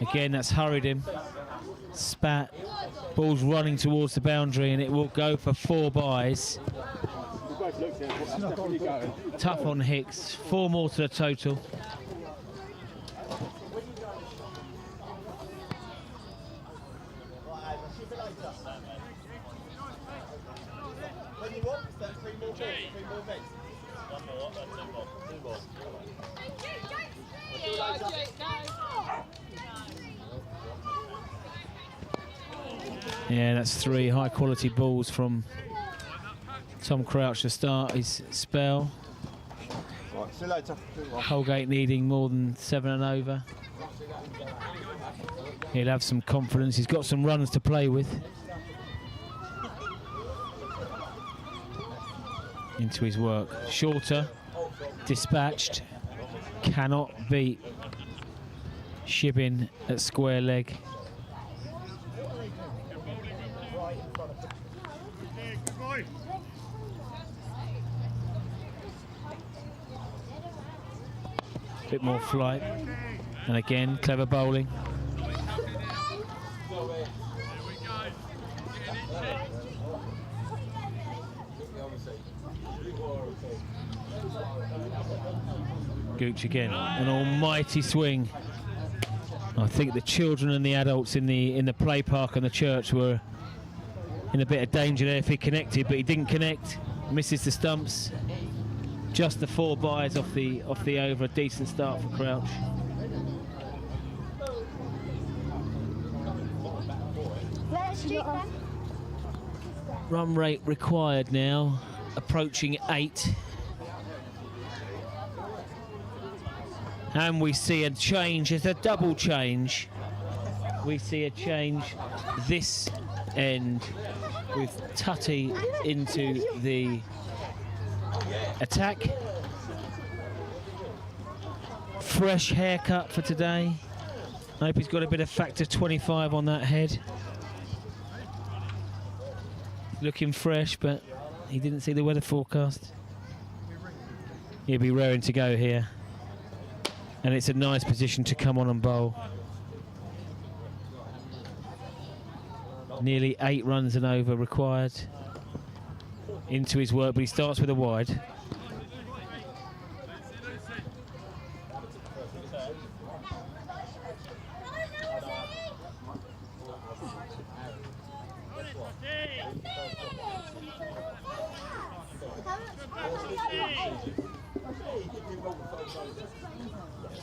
Again, that's hurried him. Spat. Ball's running towards the boundary and it will go for 4 byes. Tough on Hicks. 4 more to the total. When you want, there's 3 more balls, 3 more bets. One more, 2 more, 2 more. Yeah, that's 3 high quality balls from Tom Crouch to start his spell. Right, see you later. Polegate needing more than 7 and over. He'll have some confidence. He's got some runs to play with. Into his work. Shorter, dispatched, cannot beat Shibin at square leg. Bit more flight, and again clever bowling. Gooch again, an almighty swing. I think the children and the adults in the play park and the church were in a bit of danger there if he connected, but he didn't connect. Misses the stumps. Just the 4 byes off the over. A decent start for Crouch. Run rate required now, approaching 8. And we see a change. It's a double change. We see a change this end with Tutty into the attack. Fresh haircut for today. I hope he's got a bit of factor 25 on that head. Looking fresh, but he didn't see the weather forecast. He'll be raring to go here. And it's a nice position to come on and bowl. Nearly 8 runs and over required. Into his work, but he starts with a wide.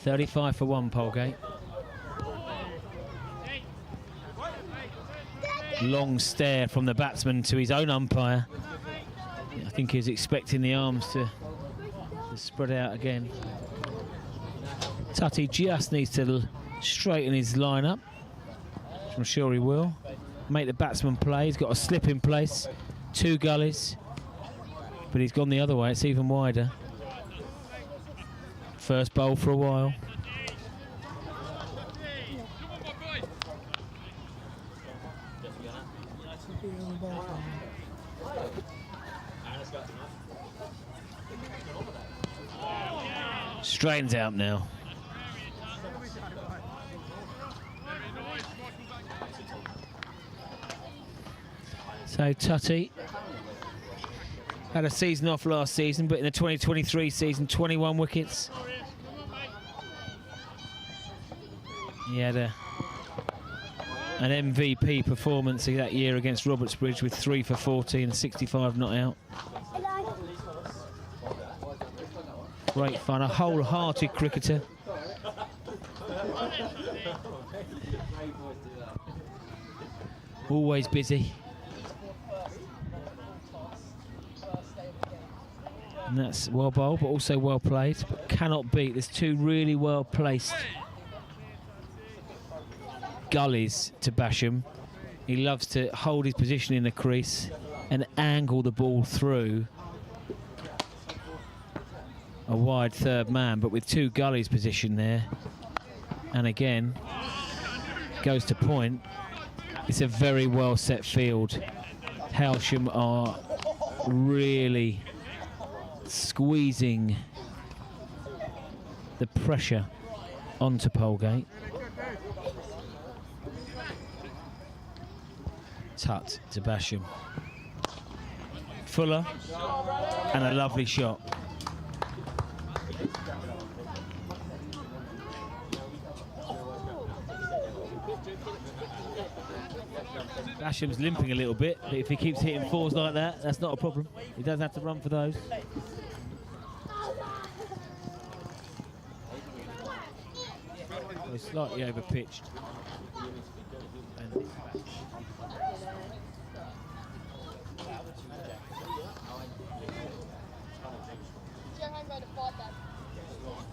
.35 for 1, Polegate. Long stare from the batsman to his own umpire. I think he was expecting the arms to spread out again. Tutty just needs to straighten his line up, which I'm sure he will. Make the batsman play. He's got a slip in place, 2 gullies, but he's gone the other way. It's even wider. First bowl for a while. Straightens out now. So Tutty had a season off last season, but in the 2023 season, 21 wickets. He had an MVP performance that year against Robertsbridge with 3 for 14 and 65 not out. Great fun, a wholehearted cricketer. Always busy. And that's well bowled, but also well played. But cannot beat. There's 2 really well placed gullies to Basham. He loves to hold his position in the crease and angle the ball through a wide third man, but with 2 gullies positioned there. And again, goes to point. It's a very well set field. Hailsham are really squeezing the pressure onto Polegate. Tut to Basham. Fuller, and a lovely shot. Hasham's limping a little bit, but if he keeps hitting fours like that, that's not a problem. He doesn't have to run for those. So slightly over pitched.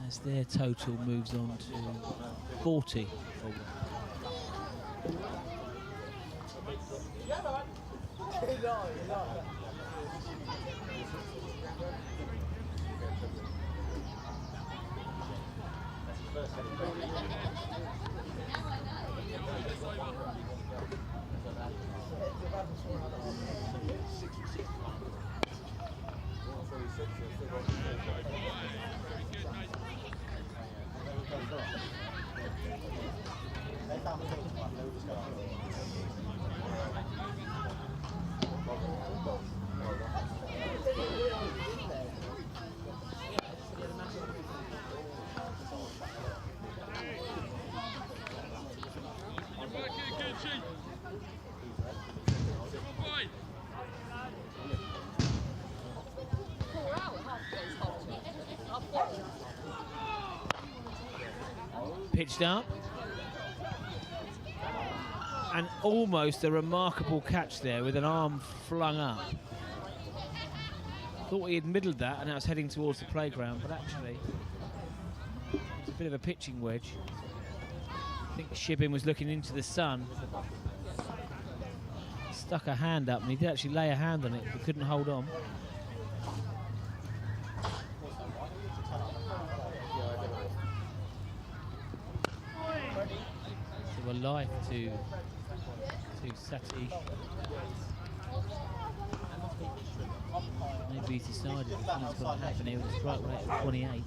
As their total moves on to 40. Pitched up. And almost a remarkable catch there with an arm flung up. Thought he had middled that and I was heading towards the playground, but actually it's a bit of a pitching wedge. I think Shibin was looking into the sun. Stuck a hand up and he did actually lay a hand on it, but couldn't hold on. So a life to Satish. Maybe he's decided he's going to happen here with a strike rate of 28.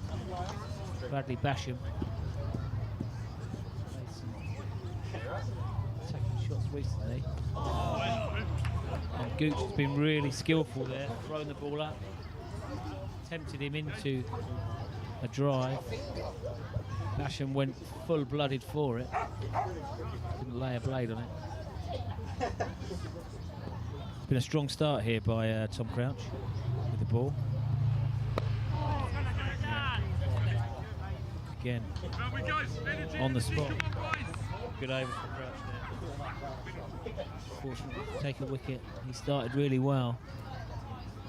Bradley Basham. Attacking shots recently. And Gooch has been really skillful there, throwing the ball up. Tempted him into a drive. Basham went full-blooded for it. Didn't lay a blade on it. It's been a strong start here by Tom Crouch with the ball. Again, on the spot. Good over for Crouch there. Fortunately to take a wicket. He started really well.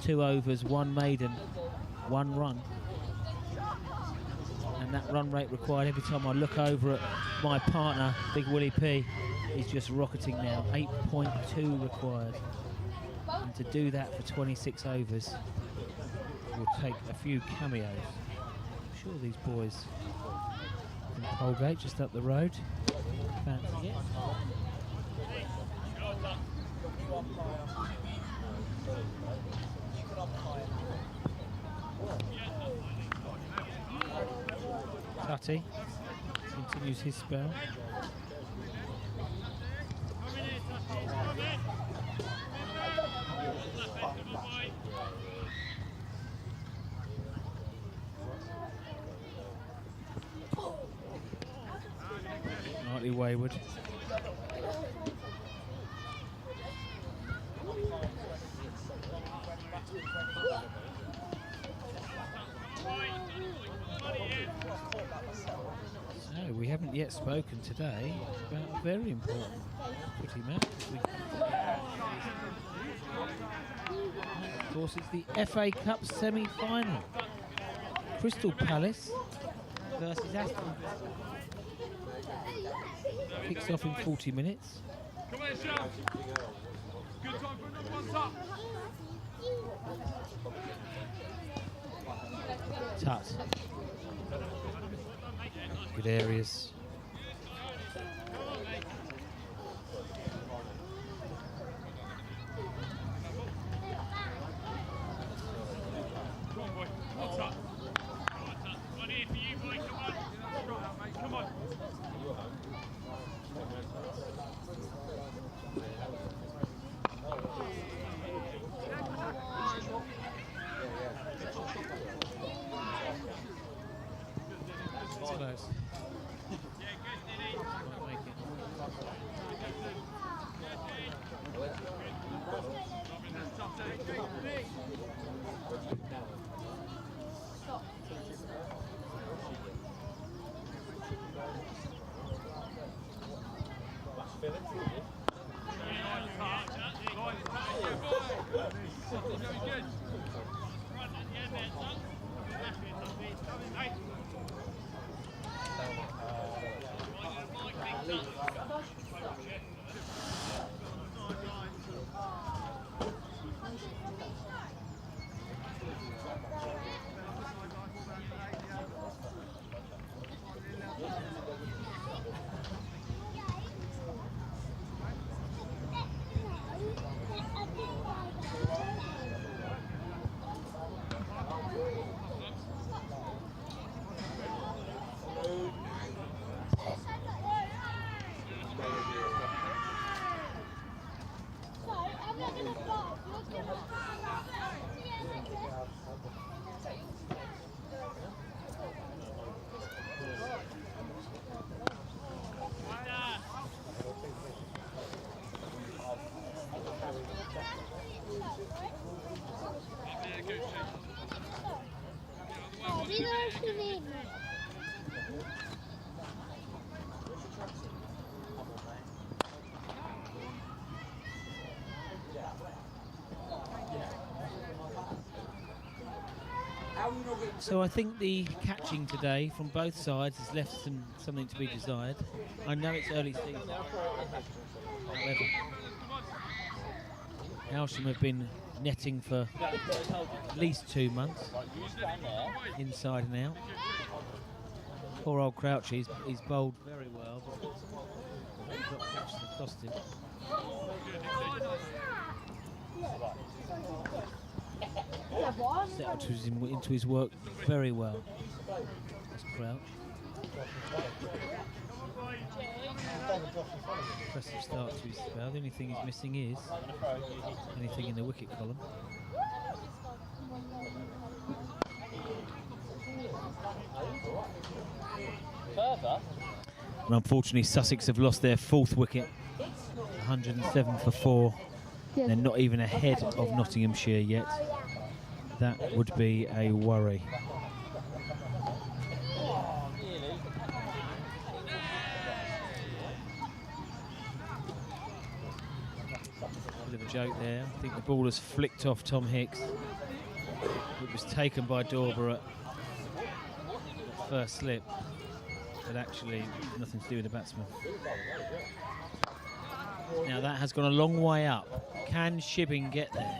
2 overs, 1 maiden, 1 run. And that run rate required every time I look over at my partner, Big Willie P, he's just rocketing now. 8.2 required. And to do that for 26 overs will take a few cameos. I'm sure these boys from Polegate, just up the road, fancy it. Tutty continues his spell. Slightly wayward. So we haven't yet spoken today about a very important footy match. Of course, it's the FA Cup semi-final. Crystal Palace versus Aston. Kicks off in 40 minutes. Come on, Sham. Good time for another one, Tut. Tut. Good areas. Come on, boy. What's up? One here for you, boy. Come on. Come on. It's close. So I think the catching today from both sides has left something to be desired. I know it's early season. However, Hailsham have been netting for at least 2 months, inside and out. Poor old Crouch, he's bowled very well, but he's got catches that cost him. Settled into his work very well. That's Crouch. Impressive start to his spell. The only thing he's missing is anything in the wicket column. And unfortunately, Sussex have lost their 4th wicket, 107 for 4. They're not even ahead of Nottinghamshire yet. That would be a worry. Bit of a joke there. I think the ball has flicked off Tom Hicks. It was taken by Dorber at first slip, but actually nothing to do with the batsman. Now that has gone a long way up. Can Shibbing get there?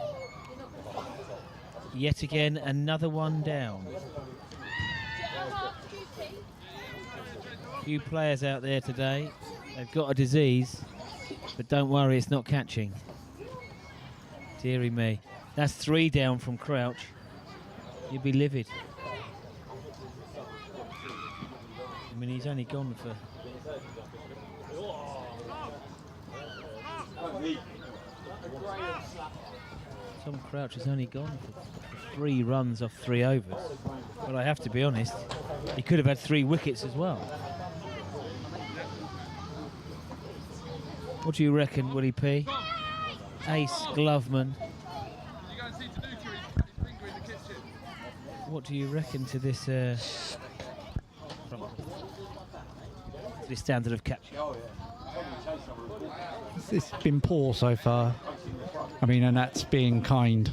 Yet again, another one down. Few players out there today. They've got a disease, but don't worry, it's not catching. Dearie me. That's 3 down from Crouch. You'd be livid. I mean, he's only gone for... Tom Crouch has only gone for 3 runs off 3 overs. But I have to be honest, he could have had 3 wickets as well. What do you reckon, Willie P? Ace Gloveman. What do you reckon to this standard of catching? It's been poor so far. I mean, and that's being kind.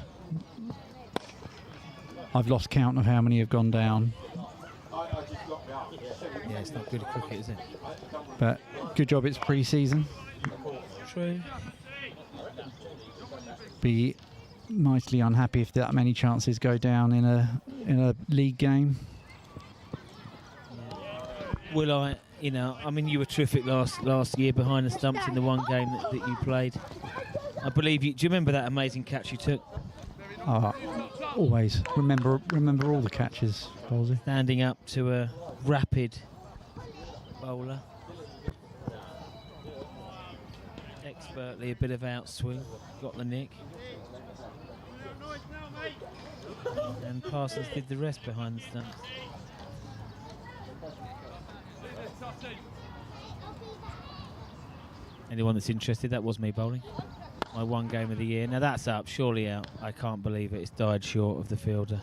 I've lost count of how many have gone down. Yeah, it's not good at cricket, is it? But good job it's pre-season. True. Be mightily unhappy if that many chances go down in a league game. Will I? You know, I mean, you were terrific last year behind the stumps in the one game that you played. I believe you. Do you remember that amazing catch you took? Always remember all the catches, Halsey. Standing up to a rapid bowler. Expertly, a bit of outswing, got the nick. And Parsons did the rest behind the stumps. Anyone that's interested, that was me bowling. My 1 game of the year. Now that's up, surely out. I can't believe it. It's died short of the fielder.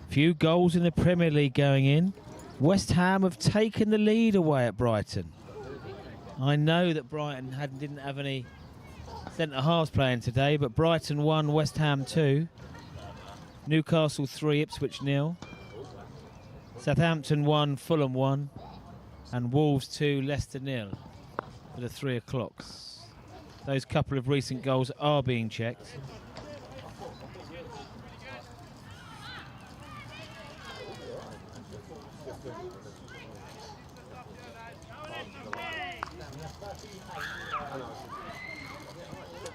Few goals in the Premier League going in. West Ham have taken the lead away at Brighton. I know that Brighton didn't have any centre-halves playing today, but Brighton 1, West Ham 2. Newcastle 3, Ipswich 0. Southampton 1, Fulham 1. And Wolves 2, Leicester 0 for the 3 o'clocks. Those couple of recent goals are being checked.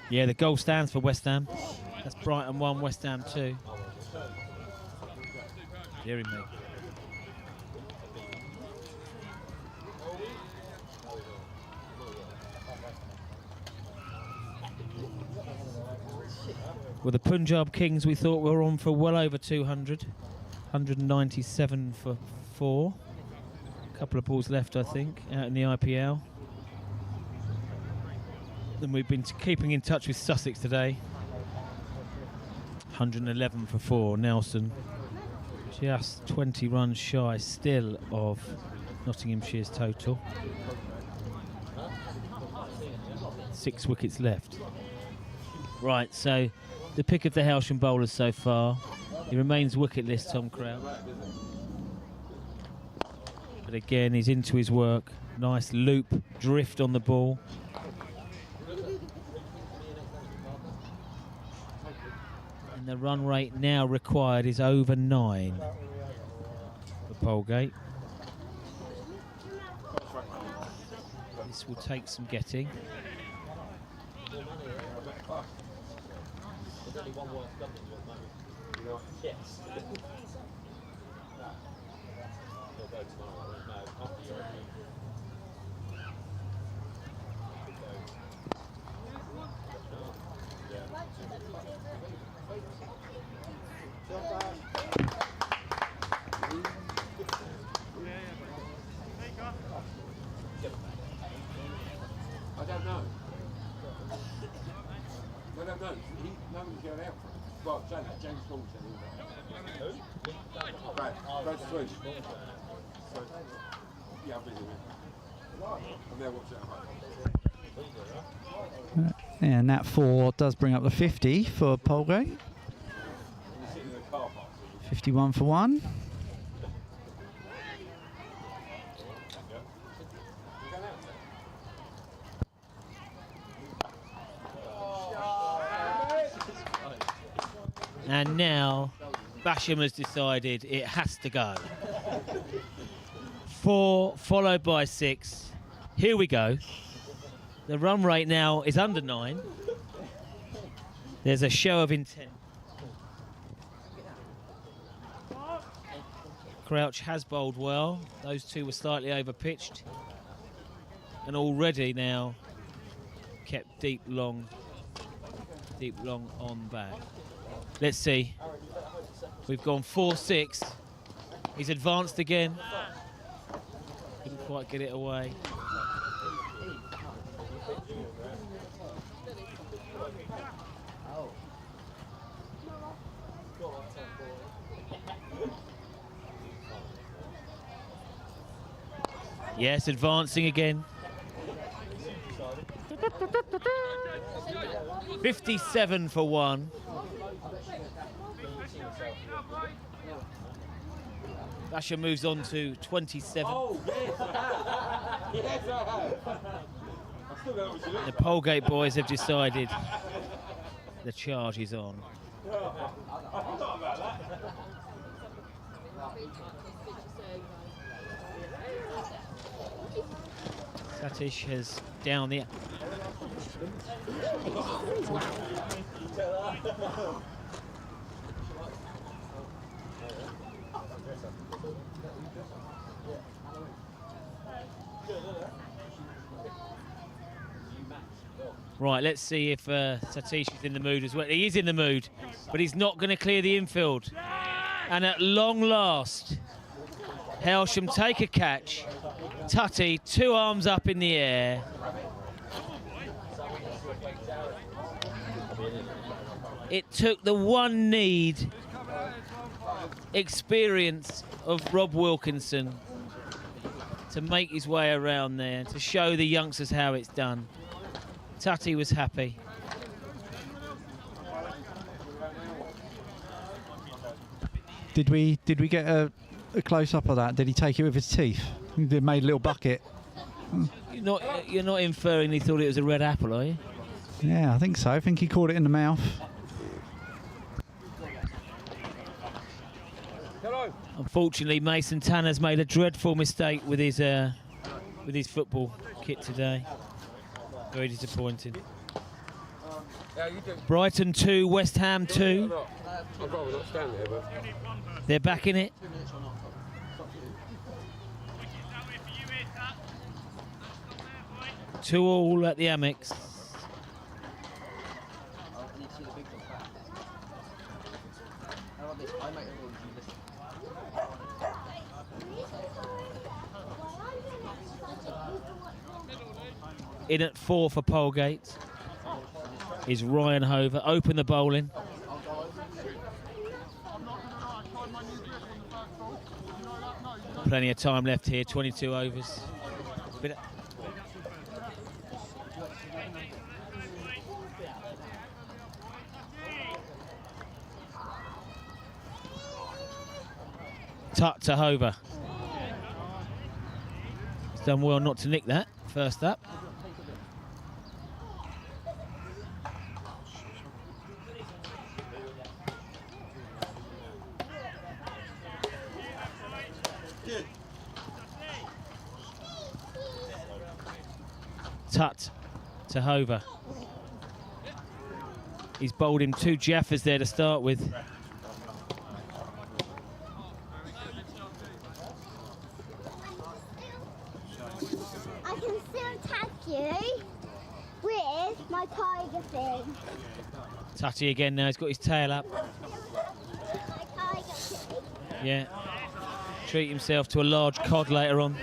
Yeah, the goal stands for West Ham. That's Brighton 1, West Ham 2. Dearie me. Well, the Punjab Kings we thought were on for well over 200. 197 for 4. A couple of balls left, I think, out in the IPL. Then we've been keeping in touch with Sussex today. 111 for 4, Nelson. Just 20 runs shy still of Nottinghamshire's total. 6 wickets left. Right, so the pick of the Hailsham bowlers so far. He remains wicketless, Tom Crouch. But again, he's into his work. Nice loop, drift on the ball. And the run rate now required is over 9 for Polegate. This will take some getting. I don't know. I don't know. Nobody's going out for it. Well, say that. James Paul said he was out. Who? Brad Sweet. So, yeah, I'm busy with it. I'm there watching at home. And that 4 does bring up the 50 for Polegate. 51 for 1. And now Basham has decided it has to go. 4 followed by 6. Here we go. The run rate now is under 9. There's a show of intent. Crouch has bowled well. Those two were slightly over-pitched. And already now kept deep long on back. Let's see. We've gone 4-6. He's advanced again. Couldn't quite get it away. Yes, advancing again. 57 for 1. Basham moves on to 27. Oh, yes, I have. Yes, I have. I still don't know what you look The Polegate boys have decided the charge is on. I forgot about that. Satish has down the... Right, let's see if Satish is in the mood as well. He is in the mood, but he's not going to clear the infield. And at long last, Hailsham take a catch. Tutty, 2 arms up in the air. It took the one need, experience of Rob Wilkinson to make his way around there, to show the youngsters how it's done. Tutty was happy. Did we get a close-up of that? Did he take it with his teeth? He made a little bucket. You're not inferring he thought it was a red apple, are you? Yeah, I think so. I think he caught it in the mouth. Unfortunately, Mason Tanner's made a dreadful mistake with his football kit today. Very disappointing. Brighton 2, West Ham 2. I'd rather not stand there, but... They're back in it. Two all at the Amex. In at 4 for Polegate is Ryan Hover. Open the bowling. Plenty of time left here, 22 overs. Tut to Hover. He's done well not to nick that first up. Tut to Hover. He's bowled him 2 Jaffers there to start with. I can still tag you with my tiger thing. Tutty again now, he's got his tail up. My tiger thing. Yeah. Treat himself to a large cod later on.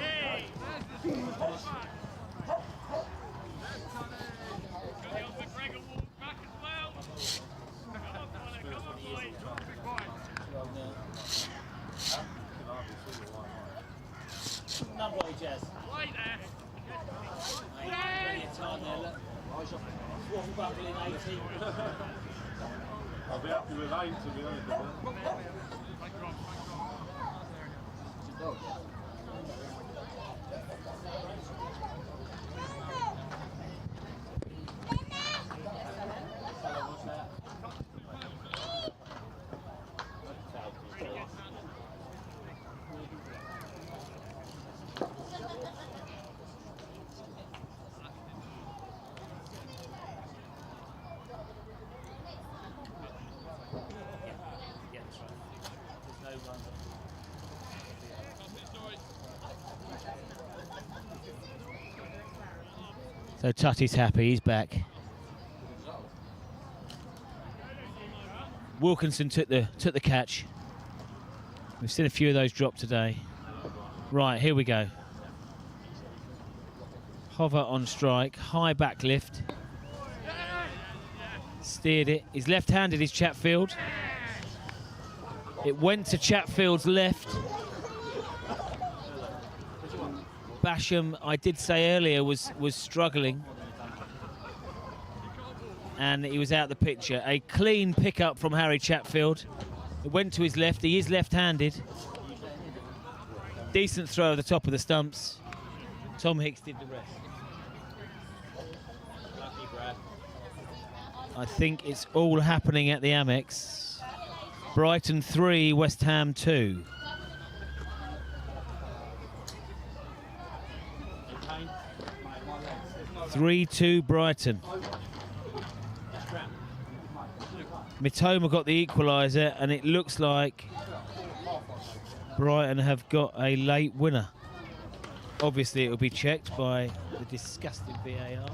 I'll be happy with 8 to be honest. So Tutty's happy, he's back. Wilkinson took the catch. We've seen a few of those drop today. Right, here we go. Hover on strike, high back lift. Steered it. He's left-handed, is Chatfield. It went to Chatfield's left. Basham, I did say earlier, was struggling. And he was out the picture. A clean pickup from Harry Chatfield. It went to his left. He is left-handed. Decent throw at the top of the stumps. Tom Hicks did the rest. I think it's all happening at the Amex. Brighton 3, West Ham 2. (3-2) Brighton. Mitoma got the equaliser, and it looks like Brighton have got a late winner. Obviously, it will be checked by the disgusting VAR.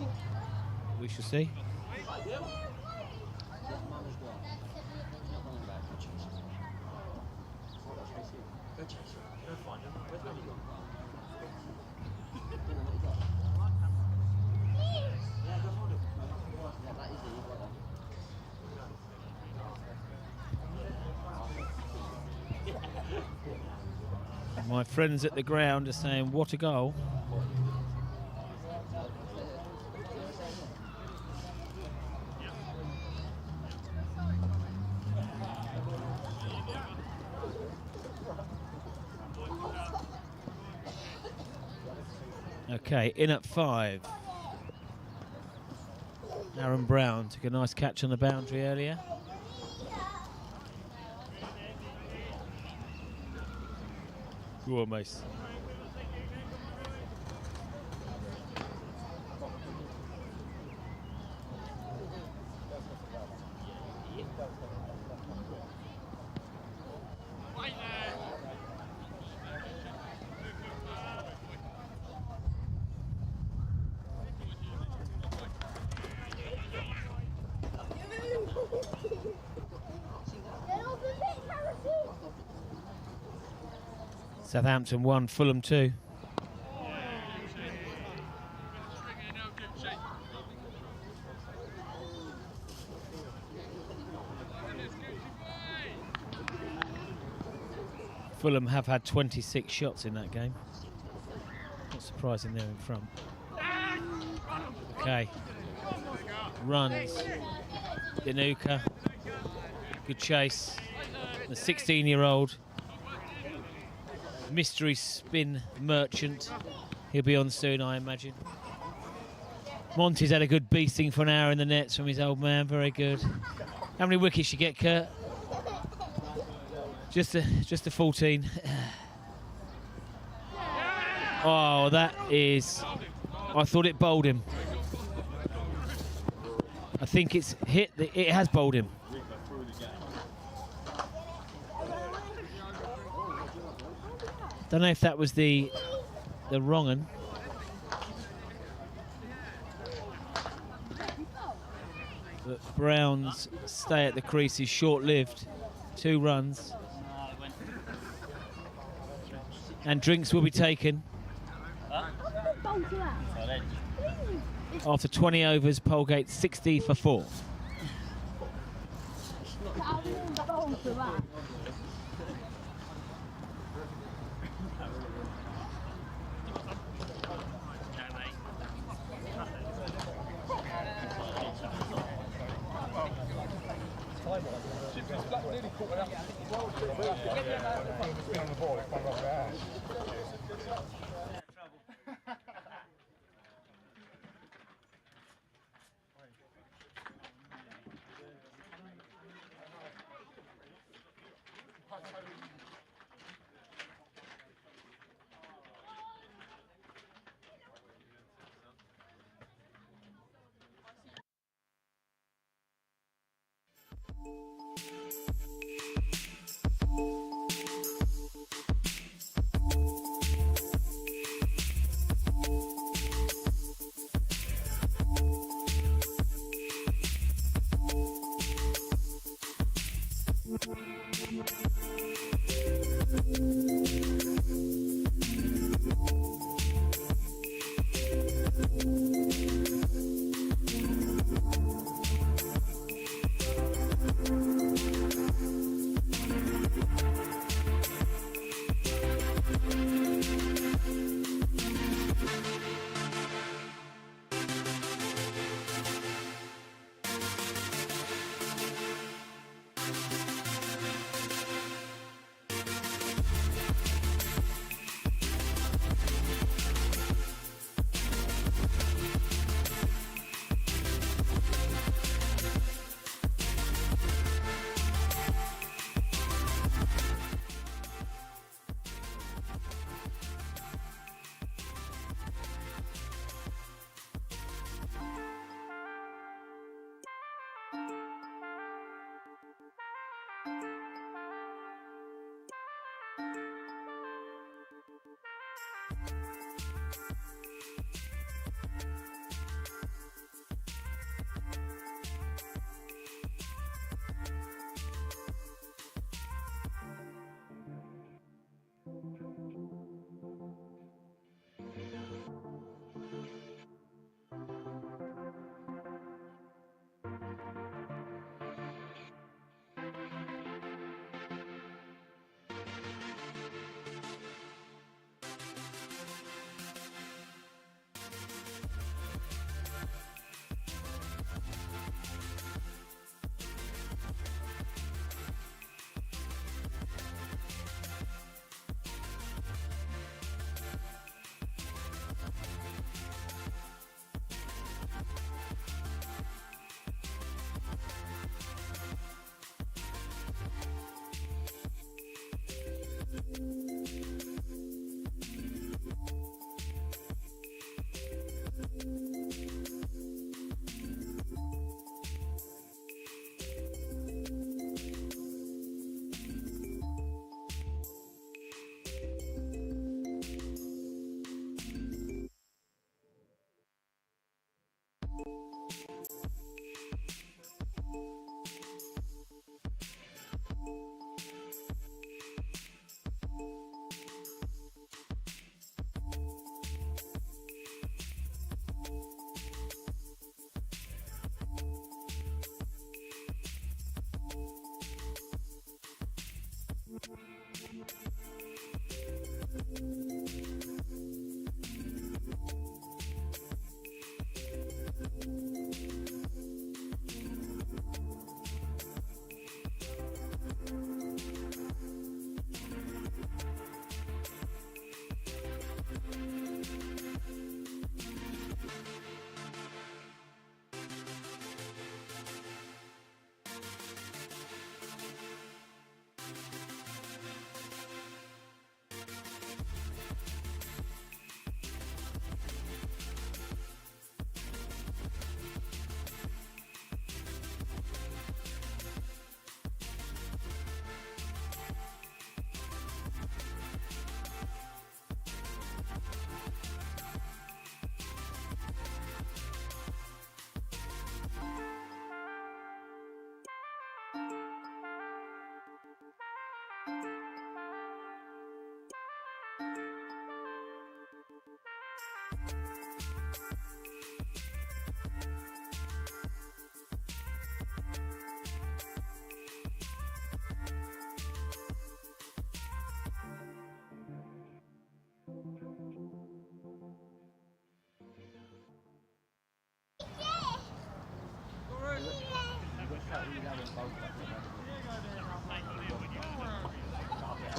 We shall see. My friends at the ground are saying, what a goal. Okay, in at 5. Aaron Brown took a nice catch on the boundary earlier. Go on, Mace. Southampton 1, Fulham 2. Fulham have had 26 shots in that game. Not surprising they're in front. Okay. Runs. Danuka. Good chase. The 16-year-old mystery spin merchant. He'll be on soon, I imagine. Monty's had a good beasting for an hour in the nets from his old man. Very good. How many wickets you get, Kurt? Just a 14. Oh, that is... I thought it bowled him. I think it's hit... It has bowled him. Don't know if that was the wrong un. But Brown's stay at the crease is short-lived. 2 runs. And drinks will be taken. After 20 overs, Polegate 60 for 4.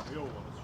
We all want to.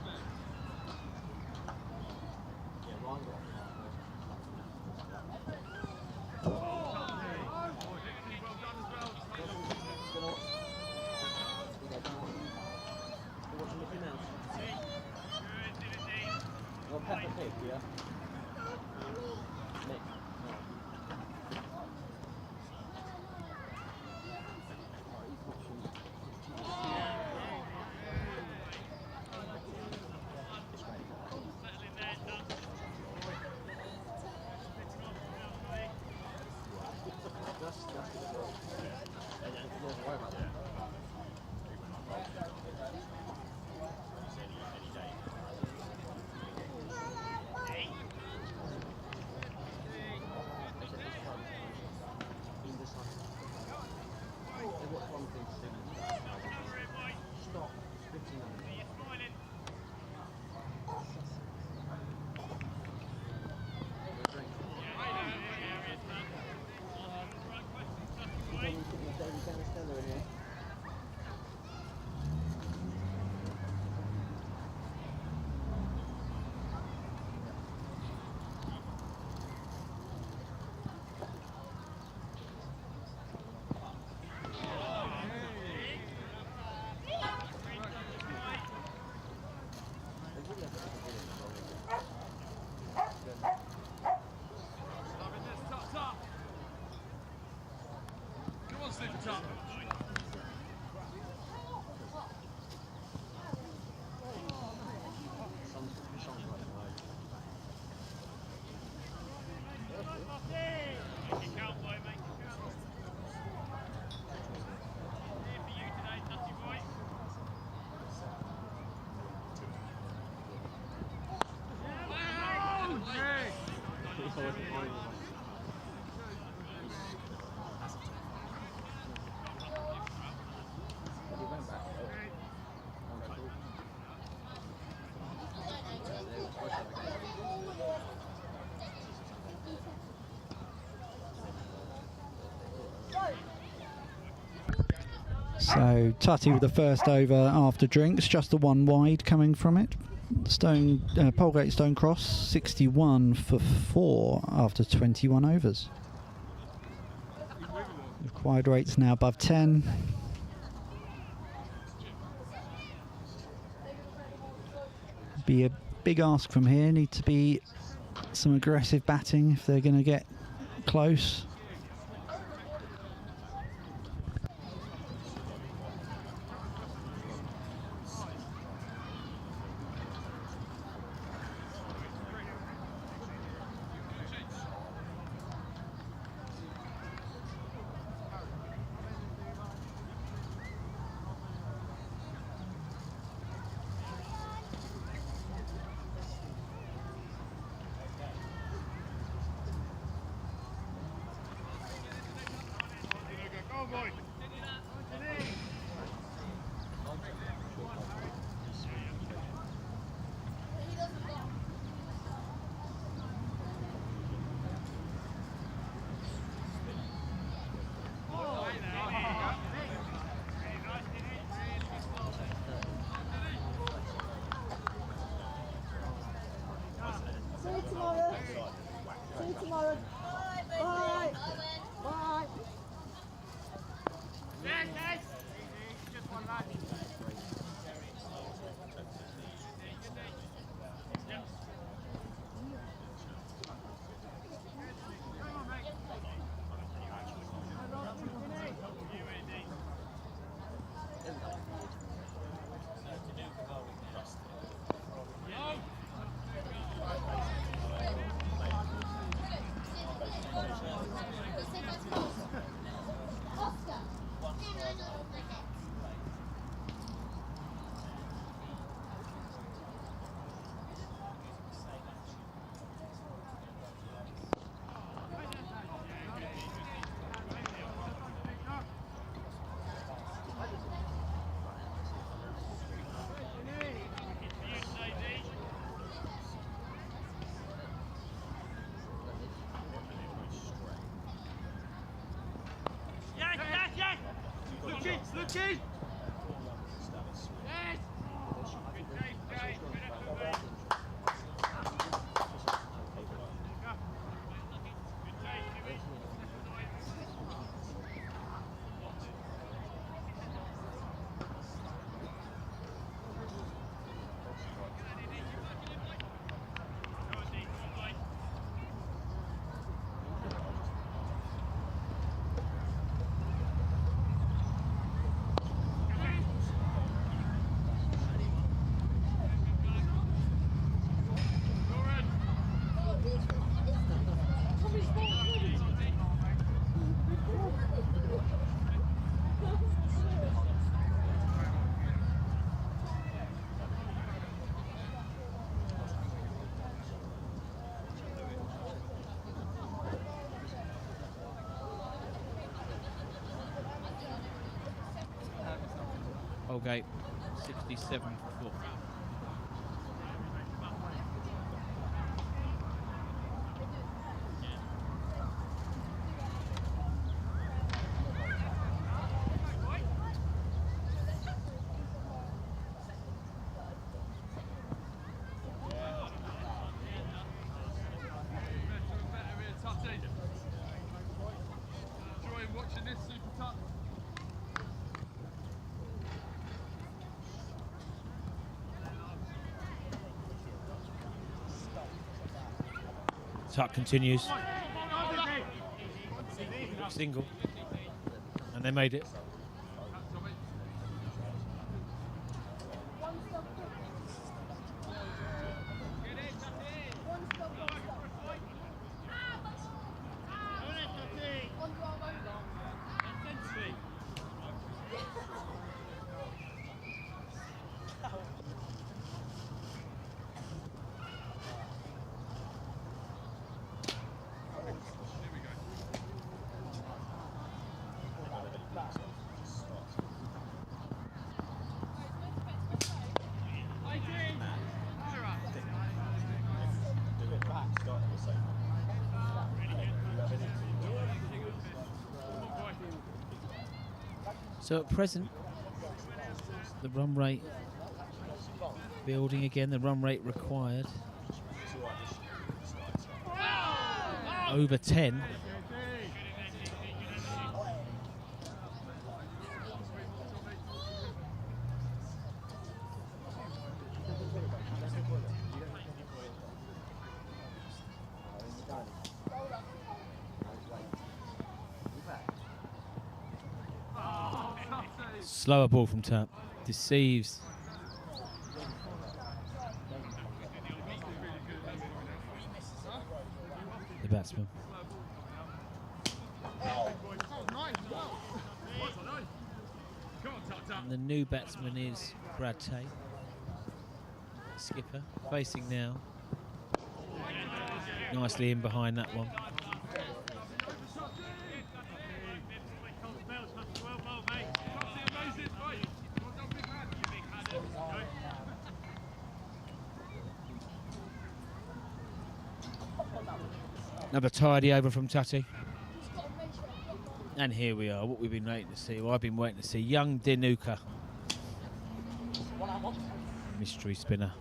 So Tutty with the first over after drinks, just the one wide coming from it. Polegate Stone Cross 61 for 4 after 21 overs. Required rates now above 10. Be a big ask from here. Need to be some aggressive batting if they're going to get close. Looking! Yes! Good day, Dave. Polegate 67 for 4. Enjoying watching this Super Tut. Tuck continues. Single. And they made it. So at present, the run rate building again, the run rate required. Over 10. Slower ball from Tap. Deceives the batsman. And the new batsman is Brad Tate, skipper, facing now. Nicely in behind that one. Another tidy over from Tutty. And here we are, what we've been waiting to see. Well, I've been waiting to see young Dinuka. Mystery spinner.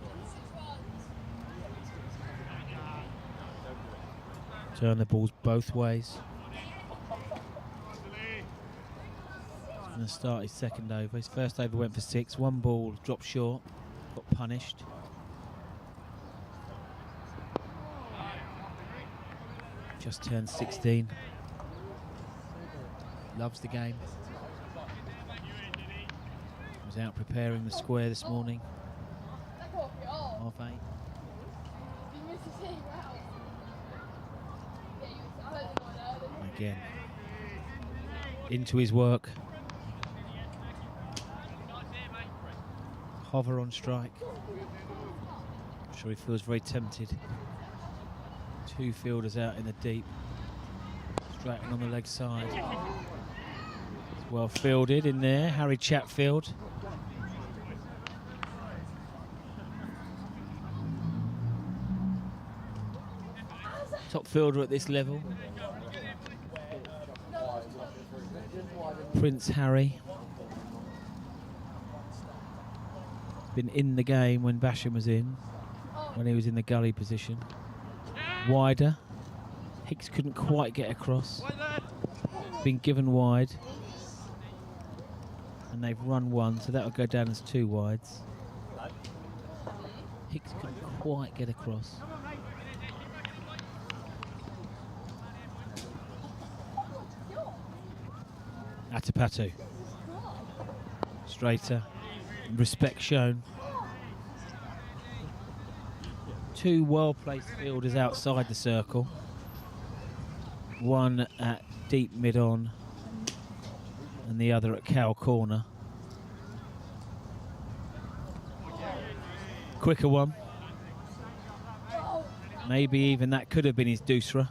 Turn the balls both ways. Going to start his second over. His first over went for 6. One ball dropped short. Got punished. Just turned 16. Loves the game. Was out preparing the square this morning. 8:30. Again. Into his work. Hover on strike. I'm sure he feels very tempted. 2 fielders out in the deep. Stratton on the leg side. Well fielded in there, Harry Chatfield. Top fielder at this level. Prince Harry. Been in the game when Basham was in, when he was in the gully position. Wider. Hicks couldn't quite get across. Been given wide. And they've run one, so that'll go down as 2 wides. Hicks couldn't quite get across. Atapatu. Straighter. Respect shown. 2 well-placed fielders outside the circle. One at deep mid-on and the other at cow corner. Quicker one. Maybe even that could have been his doosra.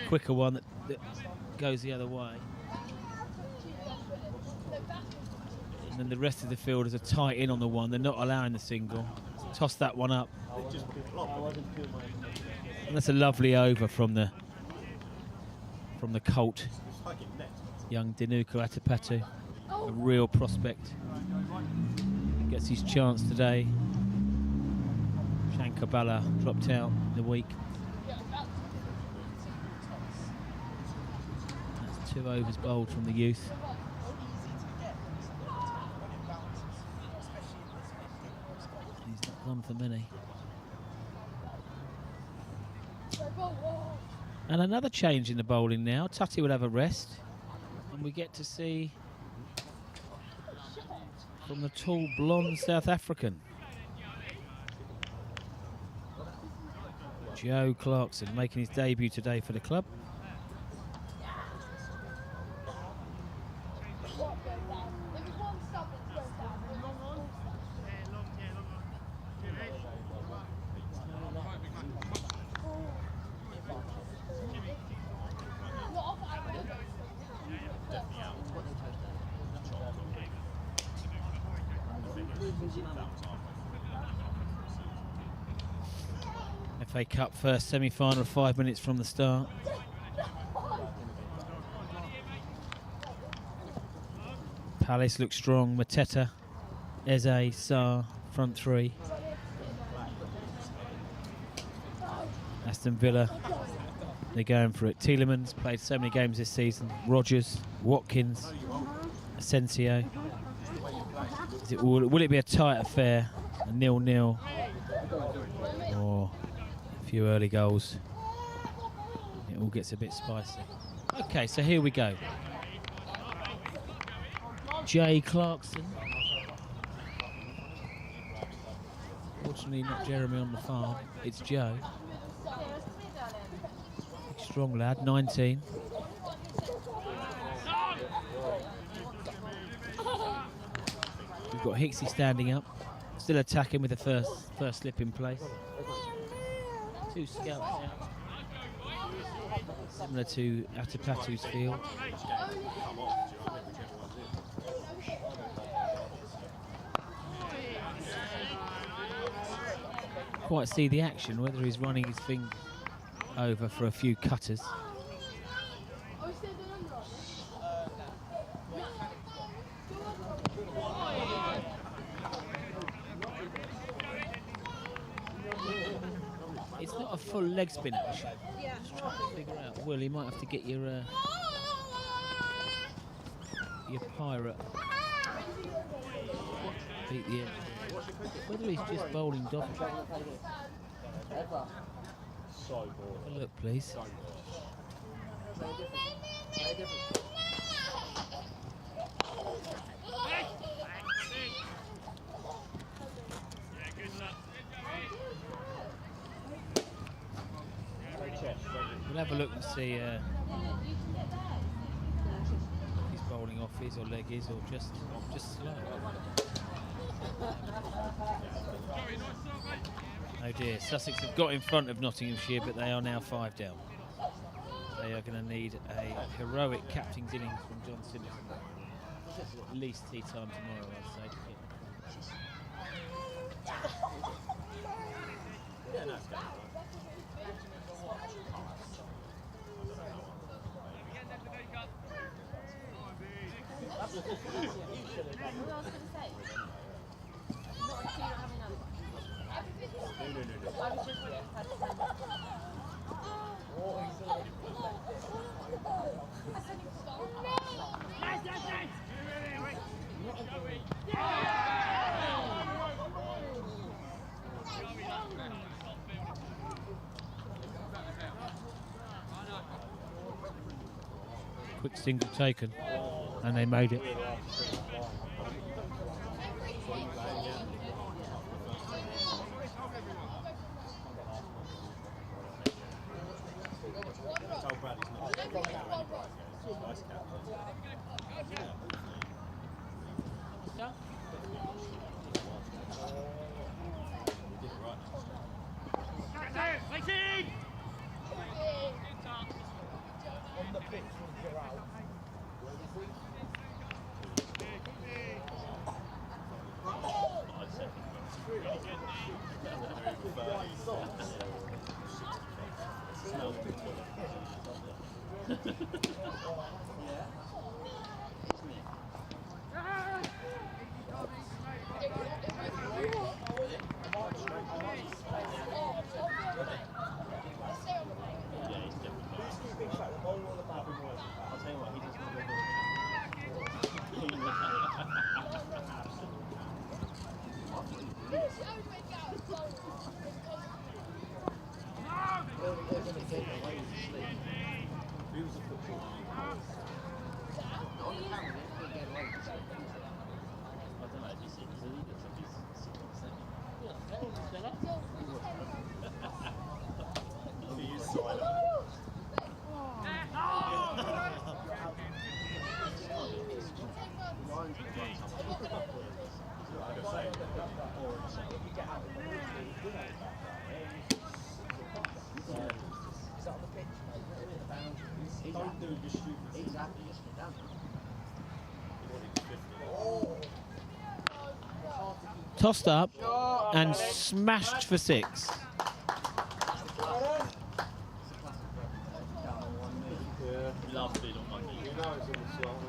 Quicker one that goes the other way. And then the rest of the fielders are tight in on the one. They're not allowing the single. Toss that one up. And that's a lovely over from the colt, young Dinuka Atapatu. A real prospect. Gets his chance today. Shankabala dropped out in the week. That's 2 overs bowled from the youth. He's not gone for many. And another change in the bowling now. Tutty will have a rest. And we get to see from the tall, blonde South African, Joe Clarkson, making his debut today for the club. FA Cup first semi-final, 5 minutes from the start. Palace looks strong. Mateta, Eze, Sarr, front 3. Aston Villa, they're going for it. Tielemans played so many games this season. Rogers, Watkins, Asensio. Will it be a tight affair? A 0-0? Or a few early goals? It all gets a bit spicy. Okay, so here we go. Jay Clarkson. Fortunately not Jeremy on the farm, it's Joe. Strong lad, 19. We've got Hicksy standing up, still attacking with the first slip in place. 2 scouts out, similar to Atapatu's field. Quite see the action, whether he's running his finger over for a few cutters. It's not a full leg spin action. Just trying to figure out, Will, you might have to get your pirate beat the edge. Whether he's just bowling dodge. Have a look, please. We'll have a look and see if he's bowling off his or leg is, or just slow. Oh dear, Sussex have got in front of Nottinghamshire, but they are now 5 down. They are going to need a heroic captain's innings from John Simpson. At least tea time tomorrow, I'd say. Yeah, no, it's good. was going to say? Not until you have another one. I was just waiting for Quick single taken, and they made it. On the pitch, when you're out. Tossed up and smashed for 6.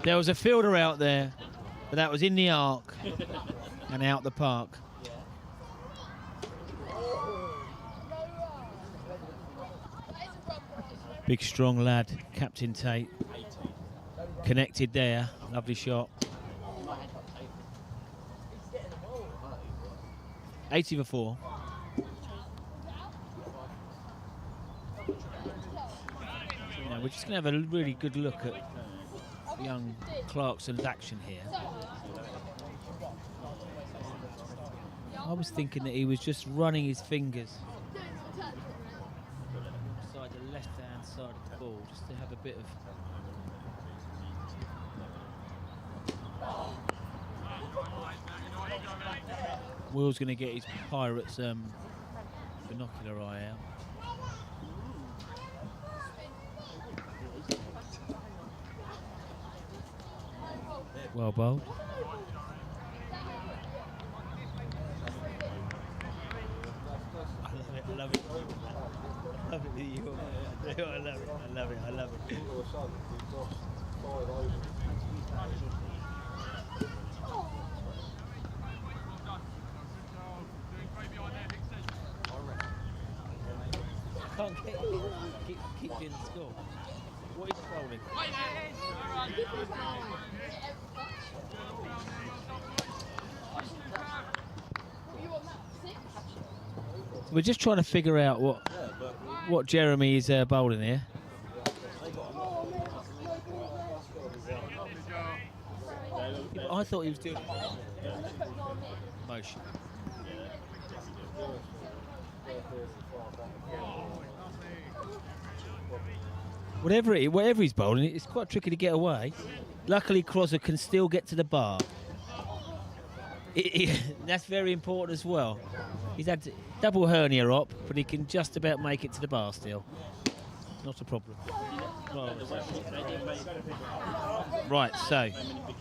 There was a fielder out there, but that was in the arc and out the park. Big strong lad, Captain Tate. Connected there, lovely shot. 80 for 4. Yeah, we're just going to have a really good look at young Clarkson's action here. I was thinking that he was just running his fingers beside the left-hand side of the ball, just to have a bit of... Will's going to get his Pirates binocular eye out. Well bowled. I love it, I love it. I love it with you. I love it, I love it, I love it. Can't keep doing the score. What is bowling? We're just trying to figure out what Jeremy is bowling here. I thought he was doing motion. Whatever he's bowling, it's quite tricky to get away. Luckily, Crosser can still get to the bar. That's very important as well. He's had double hernia op, but he can just about make it to the bar still. Not a problem. Right, so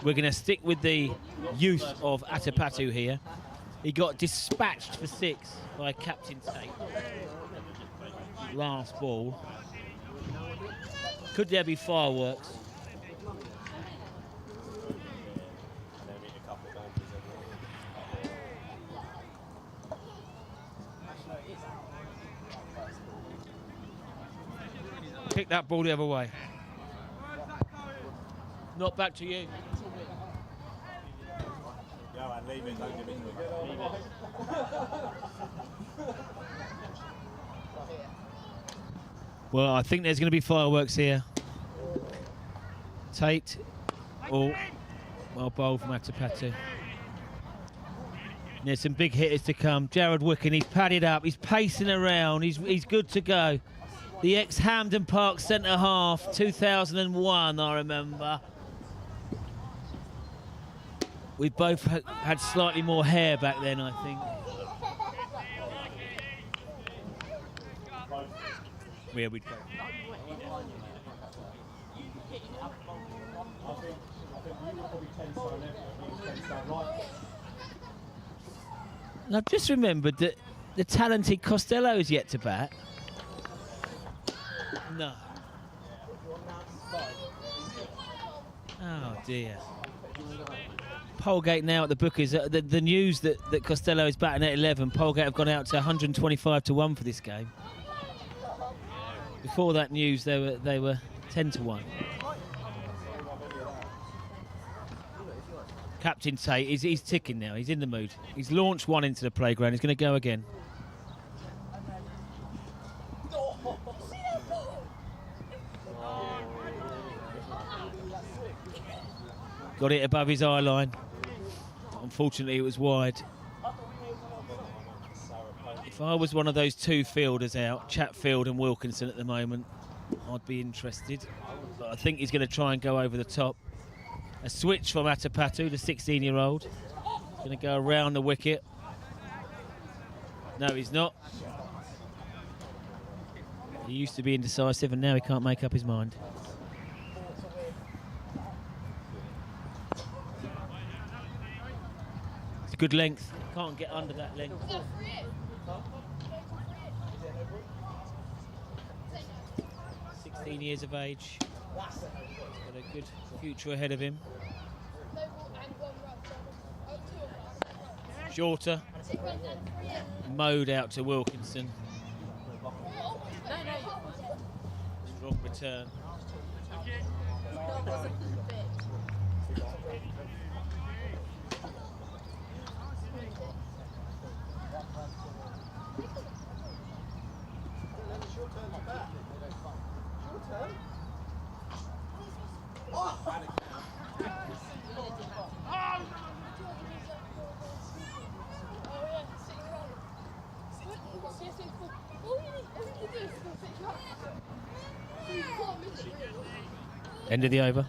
we're going to stick with the use of Atapatu here. He got dispatched for 6 by Captain Tate. Last ball. Could there be fireworks? kick that ball the other way. Not back to you. Johan, leave it, don't give it to him. Well, I think there's going to be fireworks here. Tate. Oh, well bowled from Atapatu. There's some big hitters to come. Jared Wickham, he's padded up, he's pacing around, he's good to go. The ex-Hampden Park centre half, 2001, I remember. We both had slightly more hair back then, I think. Where we'd go. And I've just remembered that the talented Costello is yet to bat. No. Oh dear. Polegate now at the bookies. The news that Costello is batting at 11. Polegate have gone out to 125 to 1 for this game. Before that news, they were 10 to 1. Captain Tate, he's ticking now. He's in the mood. He's launched one into the playground. He's going to go again. Got it above his eye line. Unfortunately, it was wide. If I was one of those two fielders out, Chatfield and Wilkinson at the moment, I'd be interested. But I think he's going to try and go over the top. A switch from Atapatu, the 16-year-old. Going to go around the wicket. No, he's not. He used to be indecisive and now he can't make up his mind. It's a good length. Can't get under that length. 16 years of age. Got a good future ahead of him. Shorter. Mowed out to Wilkinson. Strong return. End of the over.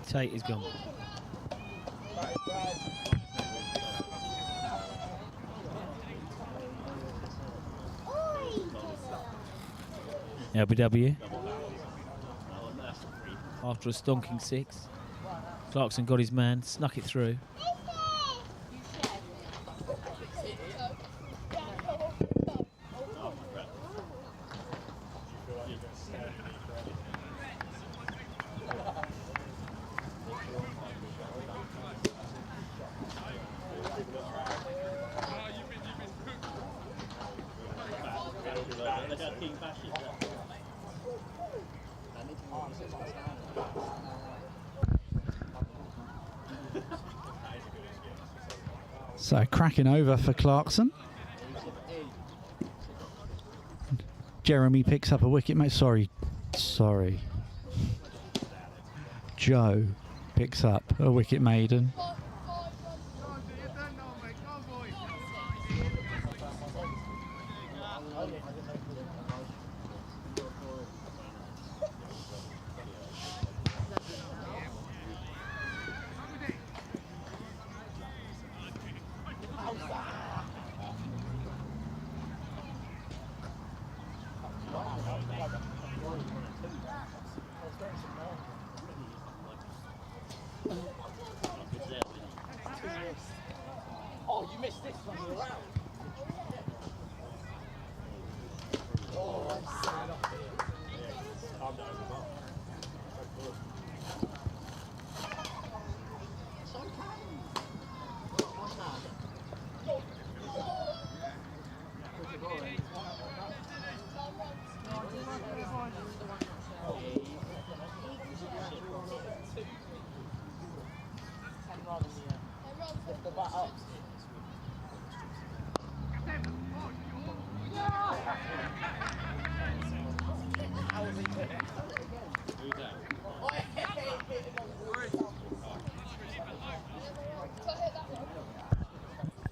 Tate is gone. LBW. After a stonking 6, Clarkson got his man, snuck it through. So cracking over for Clarkson. Jeremy picks up a wicket, mate. Sorry. Joe picks up a wicket maiden. Oh, you missed this one. You're out.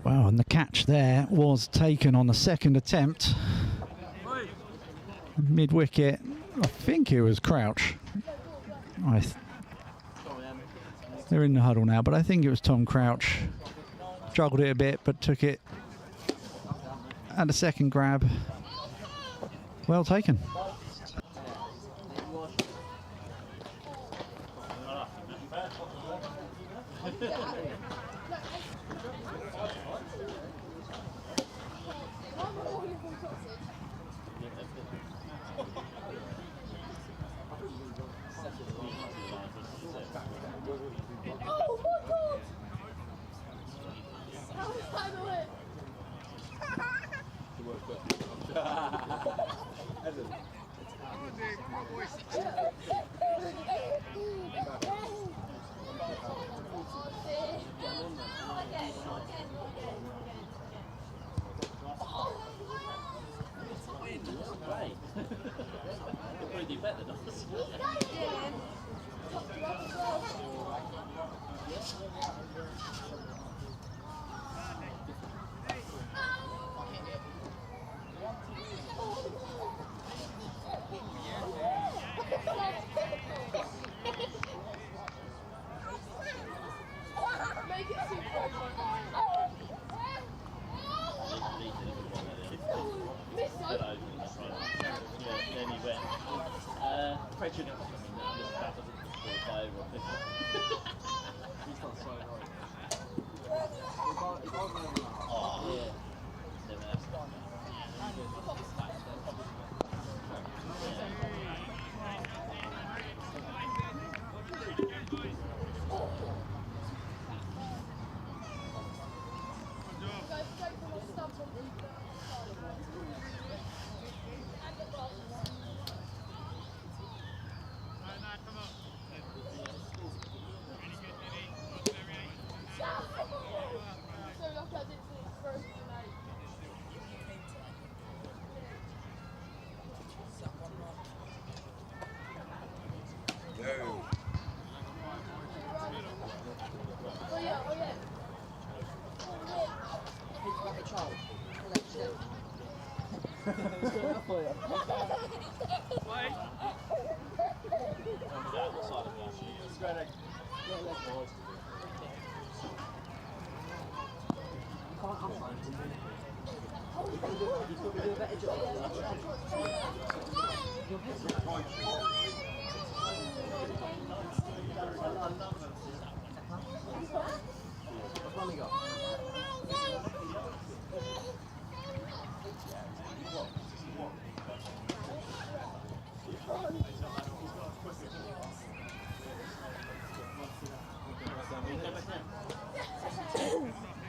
Wow, and the catch there was taken on the second attempt. Mid-wicket, I think it was Crouch. They're in the huddle now, but I think it was Tom Crouch. Struggled it a bit, but took it at the second grab. Well taken.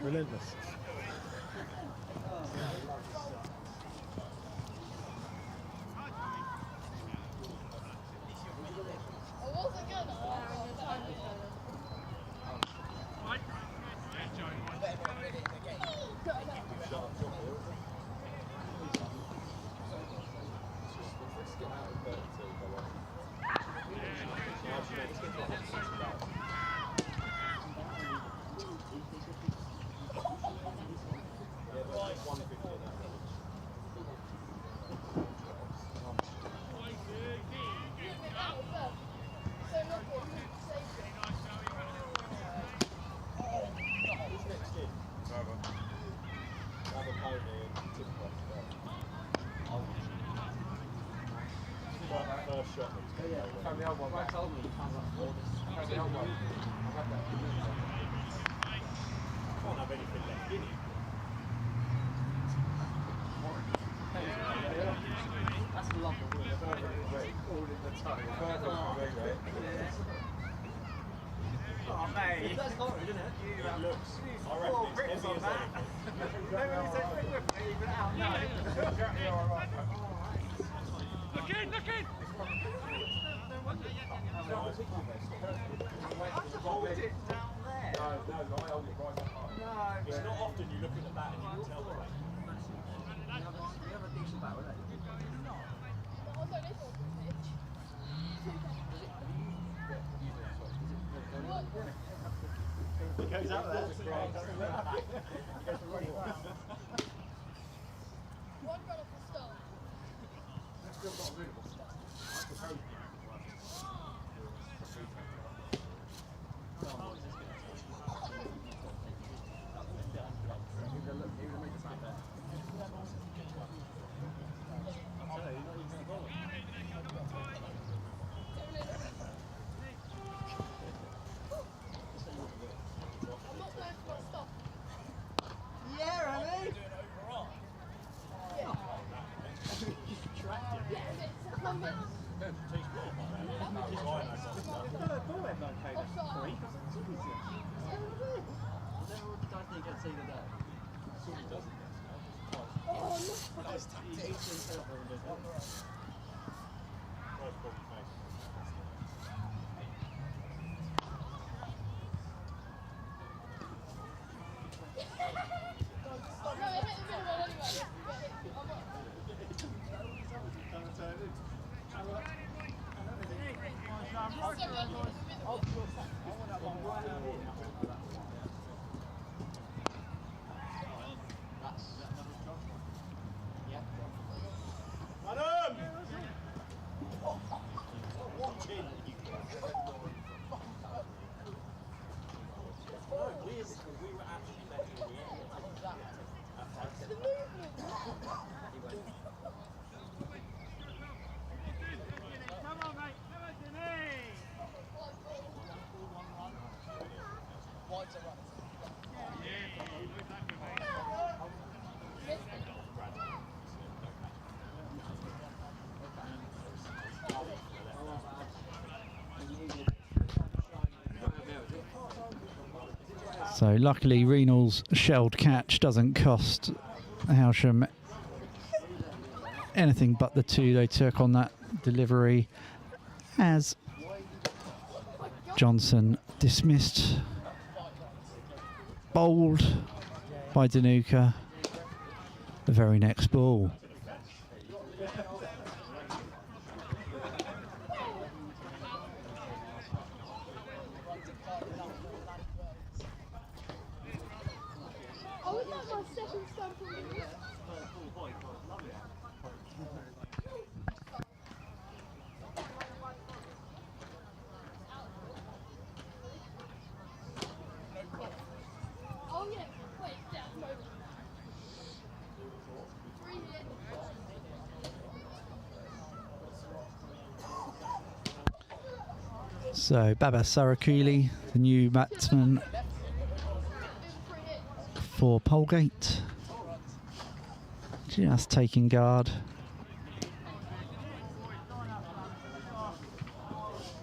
Relentless. It's not often you look at the bat and you can tell the rate. It goes out there. One run off the start. So luckily Renal's shelled catch doesn't cost Hailsham anything but the two they took on that delivery, as Johnson dismissed, bowled by Danuka the very next ball. So Baba Sarakuli, the new batsman for Polegate, just taking guard.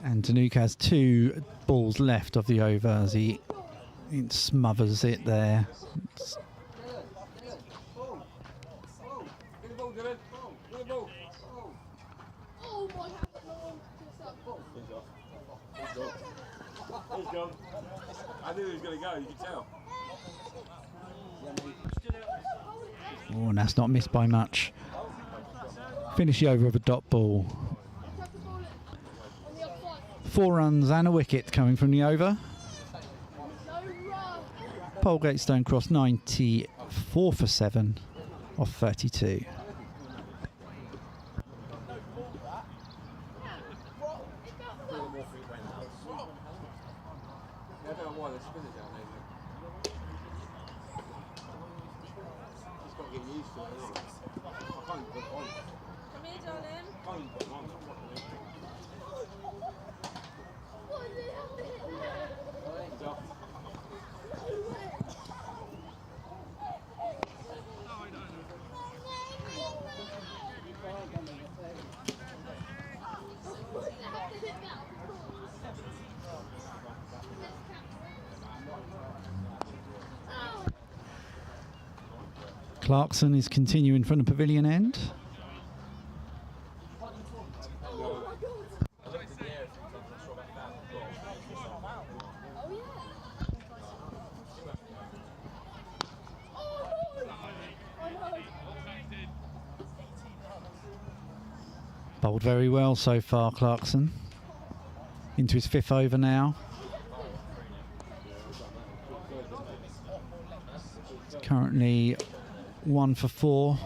And Danuka has 2 balls left of the over as he smothers it there. I knew he was going to go, you could tell. Oh, and that's not missed by much. Finish the over with a dot ball. 4 runs and a wicket coming from the over. Polegate Stone Cross 94 for 7 off 32. Clarkson is continuing from the pavilion end. Bowled very well so far, Clarkson. Into his 5th over now. Currently 1 for 4.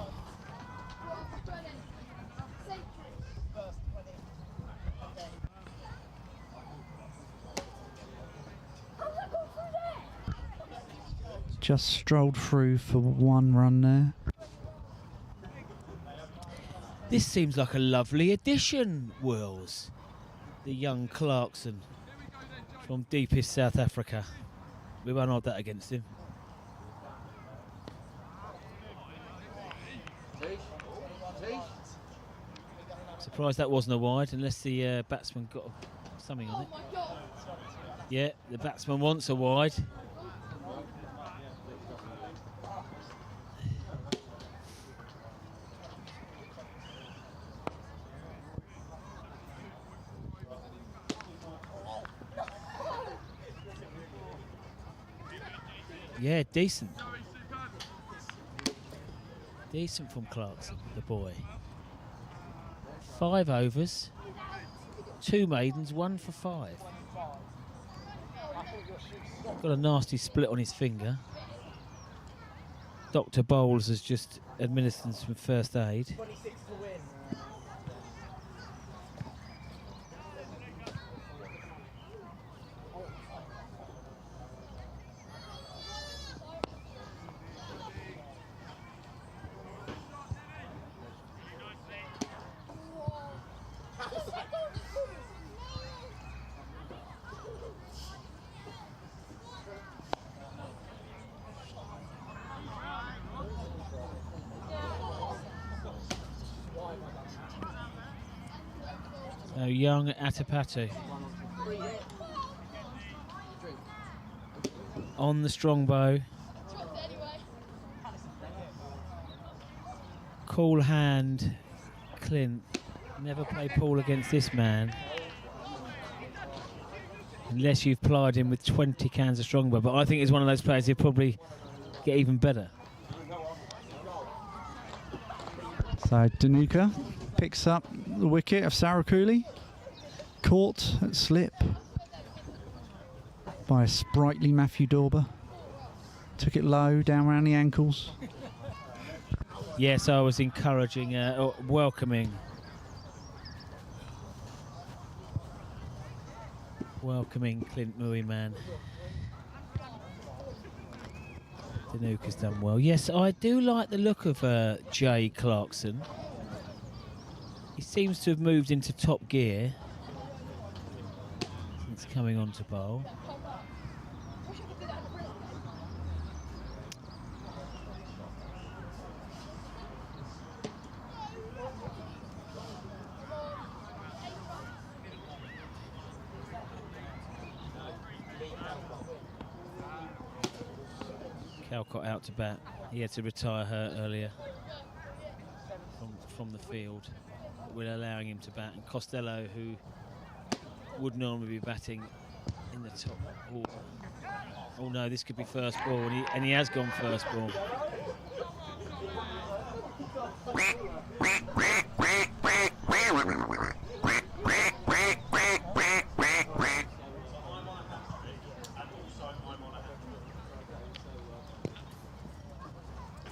Just strolled through for 1 run there. This seems like a lovely addition, Wills. The young Clarkson from deepest South Africa. We won't hold that against him. Surprised that wasn't a wide, unless the batsman got something on it. Yeah, the batsman wants a wide. Yeah, decent. Decent from Clarkson, the boy. 5 overs, 2 maidens, 1 for 5. Got a nasty split on his finger. Dr. Bowles has just administered some first aid. So young Atapatu on the strong bow. Cool hand, Clint. Never play pool against this man unless you've plied him with 20 cans of strong bow. But I think he's one of those players who'll probably get even better. So Danuka picks up the wicket of Sarakuli, caught at slip by a sprightly Matthew Dorber. Took it low, down around the ankles. Yes, I was encouraging, welcoming Clint Mui, man. Danuka's done well. Yes, I do like the look of Jay Clarkson. He seems to have moved into top gear. It's coming on to bowl. Calcott out to bat. He had to retire hurt earlier from the field. We're allowing him to bat. And Costello, who would normally be batting in the top order. Oh no, this could be first ball, and he has gone first ball.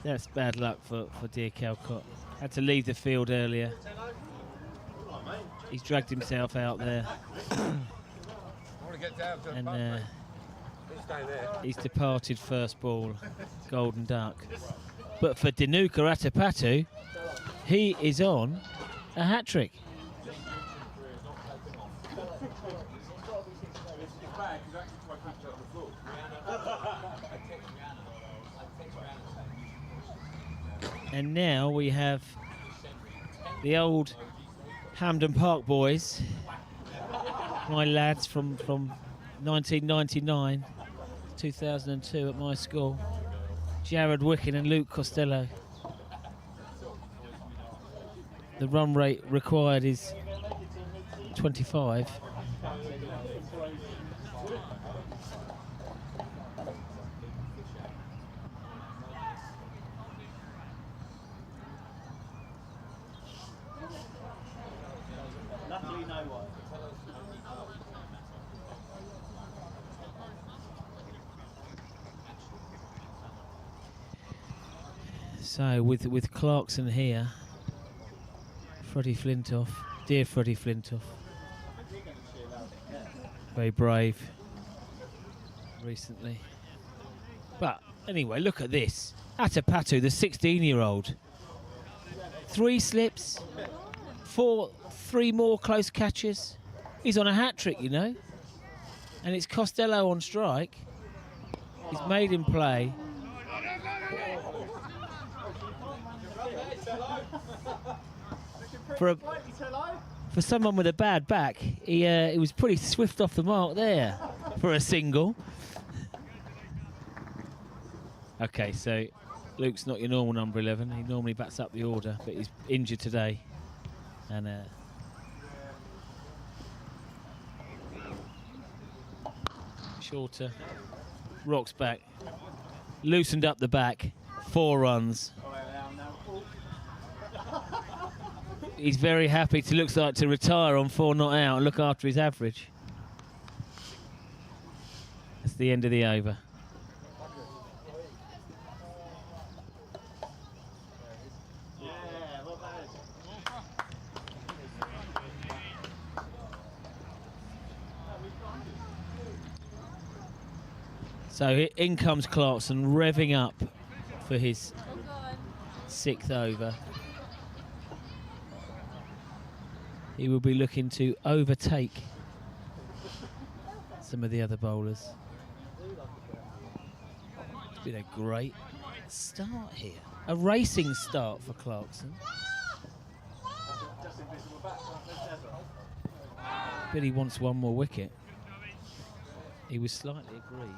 That's bad luck for dear Calcott. Had to leave the field earlier. He's dragged himself out there. And he's departed first ball, golden duck. But for Dinuka Atapatu, he is on a hat-trick. And now we have the old Hampden Park boys, my lads from 1999, 2002 at my school, Jared Wicken and Luke Costello. The run rate required is 25. Luckily, no one. So with Clarkson here, Freddie Flintoff, dear Freddie Flintoff, very brave recently. But anyway, look at this. Atapatu, the 16-year-old. 3 slips, 3 more close catches. He's on a hat-trick, you know. And it's Costello on strike. He's made him play. For someone with a bad back, he was pretty swift off the mark there for a single. Okay, so Luke's not your normal number 11. He normally bats up the order, but he's injured today. And shorter, rocks back, loosened up the back, 4 runs. He's very happy looks like to retire on 4 not out and look after his average. That's the end of the over. So in comes Clarkson, revving up for his 6th over. He will be looking to overtake some of the other bowlers. It's been a great start here. A racing start for Clarkson. But he wants 1 more wicket. He was slightly aggrieved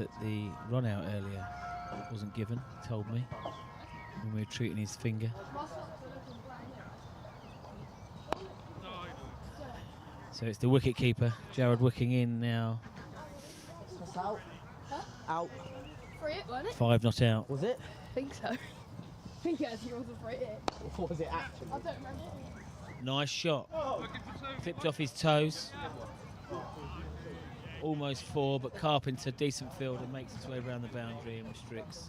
that the run out earlier wasn't given, he told me, when we were treating his finger. So it's the wicket keeper, Jared Wicking in now. That's out. Huh? Out. Free it, wasn't it? 5 not out. Was it? I think so. I think it actually was a free hit. What was it actually? I don't remember. Nice shot. Flipped off his toes. Almost 4, but Carpenter, decent fielder, makes his way around the boundary and restricts.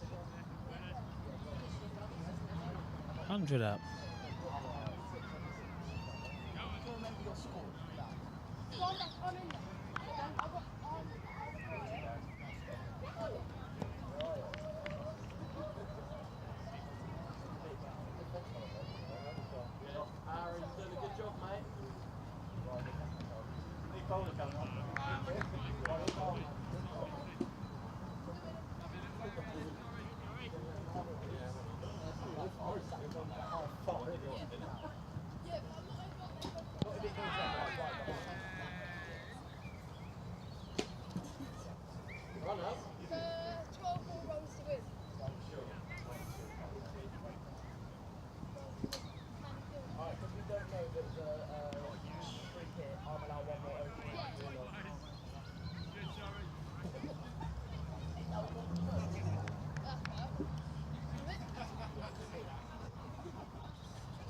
100 up.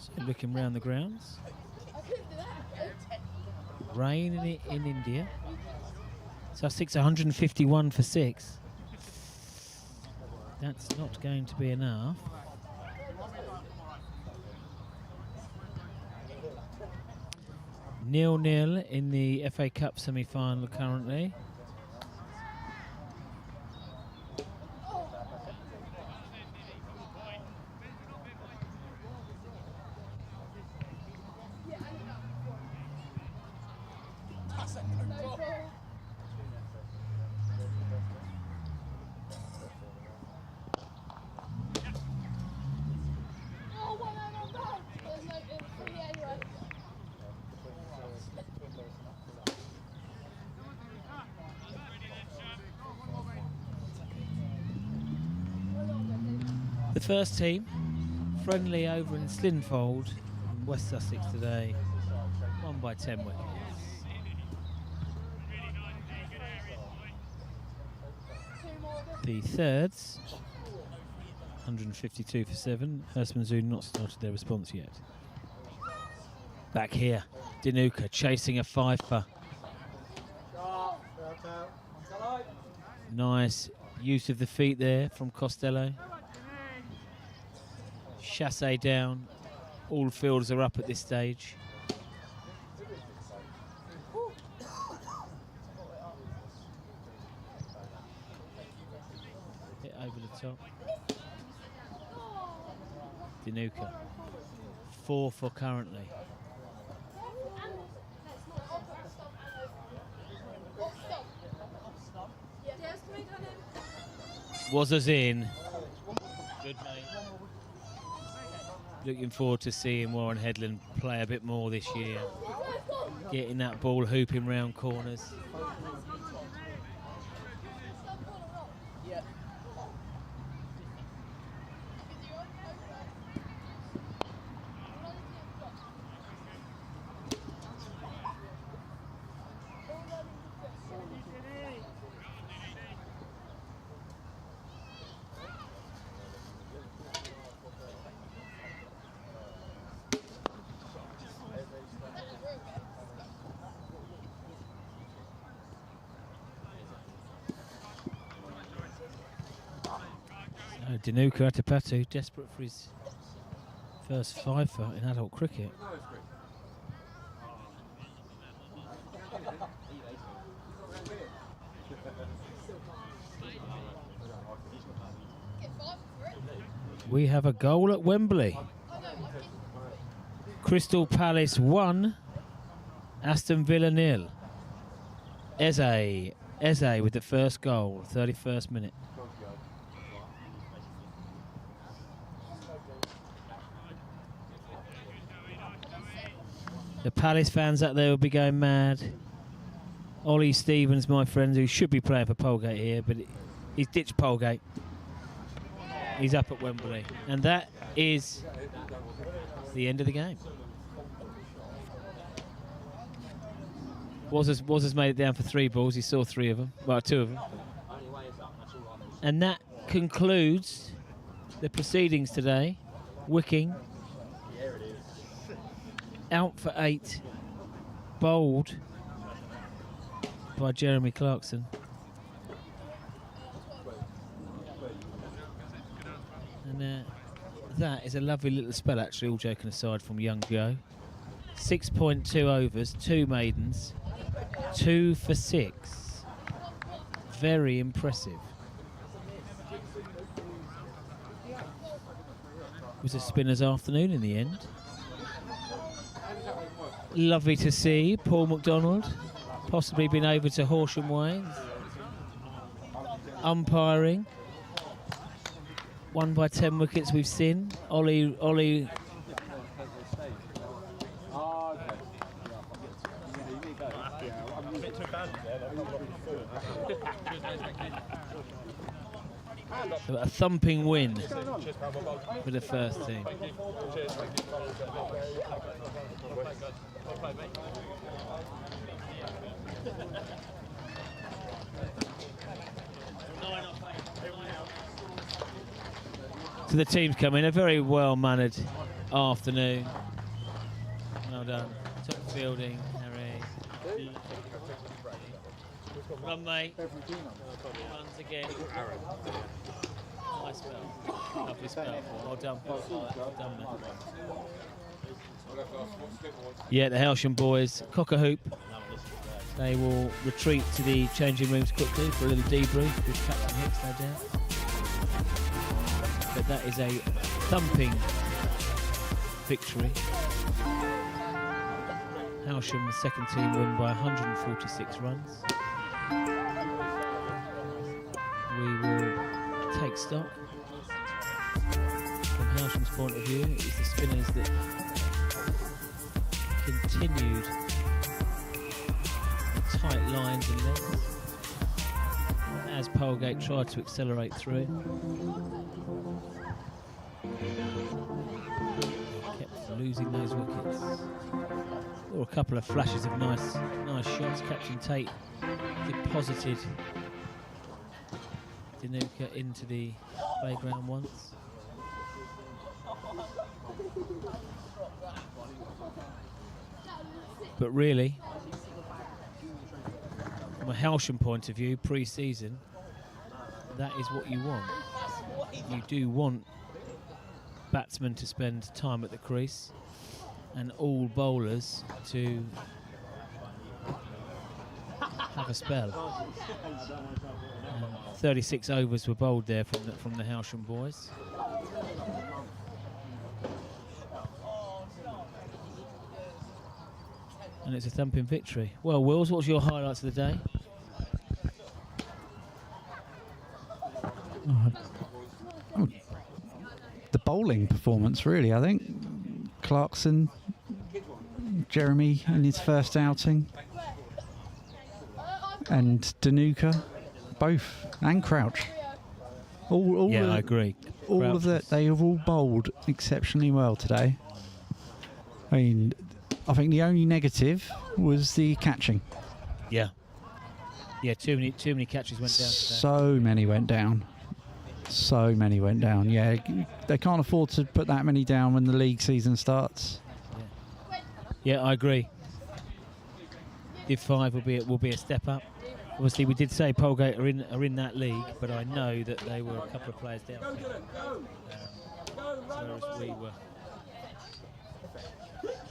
So looking round the grounds. Rain in India. Sussex 151 for 6. That's not going to be enough. Nil-nil in the FA Cup semi-final currently. The first team, friendly over in Slinfold, in West Sussex today, won by 10 wickets. The thirds, 152 for 7. Hailsham Zoo not started their response yet. Back here, Dinuka chasing a fifer. Nice use of the feet there from Costello. Chassé down. All fielders are up at this stage. Hit over the top. Dinuka. 4 for currently. Was us in. Good mate. Looking forward to seeing Warren Headland play a bit more this year. Getting that ball hooping round corners. Dinuka Atapatu, desperate for his first fifer in adult cricket. We have a goal at Wembley. Crystal Palace 1, Aston Villa 0. Eze with the first goal, 31st minute. The Palace fans out there will be going mad. Ollie Stevens, my friend, who should be playing for Polegate here, but he's ditched Polegate. He's up at Wembley. And that is the end of the game. Wazza's made it down for 3 balls. He saw 3 of them. Well, 2 of them. And that concludes the proceedings today. Wicking. Out for 8, bowled by Jeremy Clarkson. And that is a lovely little spell, actually, all joking aside, from young Joe. 6.2 overs, 2 maidens, 2 for 6. Very impressive. It was a spinner's afternoon in the end. Lovely to see Paul McDonald possibly been over to Hailsham way. Umpiring. 1 by 10 wickets we've seen. Ollie Oh, okay. a thumping win for the first team. So the team's come in, a very well-mannered afternoon. Well done. Top fielding, Harry. Run, mate. Runs again. Nice spell. Lovely spell. Well done. Well done, mate. Yeah, the Hailsham boys, cock a hoop. They will retreat to the changing rooms quickly for a little debrief with Captain Hicks, no doubt. But that is a thumping victory. Hailsham, the second team, win by 146 runs. We will take stock. From Hailsham's point of view, it's the spinners that continued the tight lines and lengths as Polegate tried to accelerate through. Kept losing those wickets. Or a couple of flashes of nice shots. Captain Tate deposited Dinuka into the playground once. But really, from a Hailsham point of view, pre-season, that is what you want. You do want batsmen to spend time at the crease and all bowlers to have a spell. 36 overs were bowled there from the Hailsham boys. And it's a thumping victory. Well, Wills, what's your highlights of the day? The bowling performance, really, I think. Clarkson, Jeremy in his first outing, and Dinuka, both, and Crouch. I agree. All of that, they have all bowled exceptionally well today. I mean, I think the only negative was the catching. Yeah. Yeah, too many catches went down today. So many went down. So many went down. Yeah, they can't afford to put that many down when the league season starts. Yeah, I agree. Div 5 will be a step up. Obviously, we did say Polegate are in that league, but I know that they were a couple of players down. Whereas we were.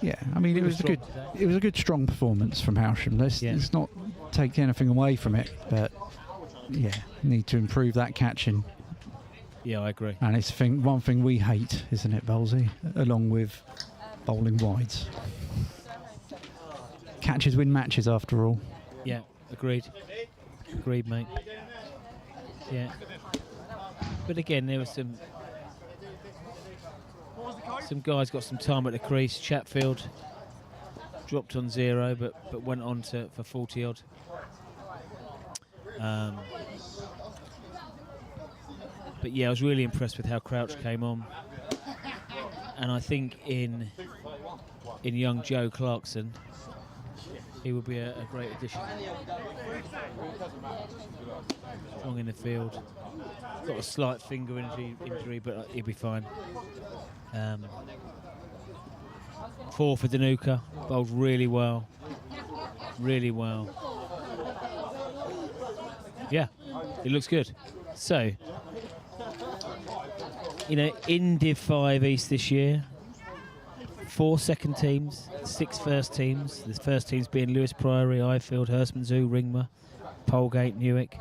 Yeah, I mean, it was a good strong performance from Hailsham. Let's not take anything away from it, but yeah, need to improve that catching. Yeah, I agree. And it's one thing we hate, isn't it, Bowlesy? Along with bowling wides. Catches win matches, after all. Yeah, agreed. Agreed, mate. Yeah. But again, there was some guys got some time at the crease. Chatfield dropped on 0, but went on for 40 odd. But yeah, I was really impressed with how Crouch came on, and I think in young Joe Clarkson, he would be a great addition. Strong in the field. Got a slight finger injury, but he'll be fine. 4 for Dinuka, bowled really well. Really well. Yeah, it looks good. So, in Div 5 East this year, 4 second teams, 6 first teams. The first teams being Lewis Priory, Ifield, Hurstman Zoo, Ringmer, Polegate, Newick.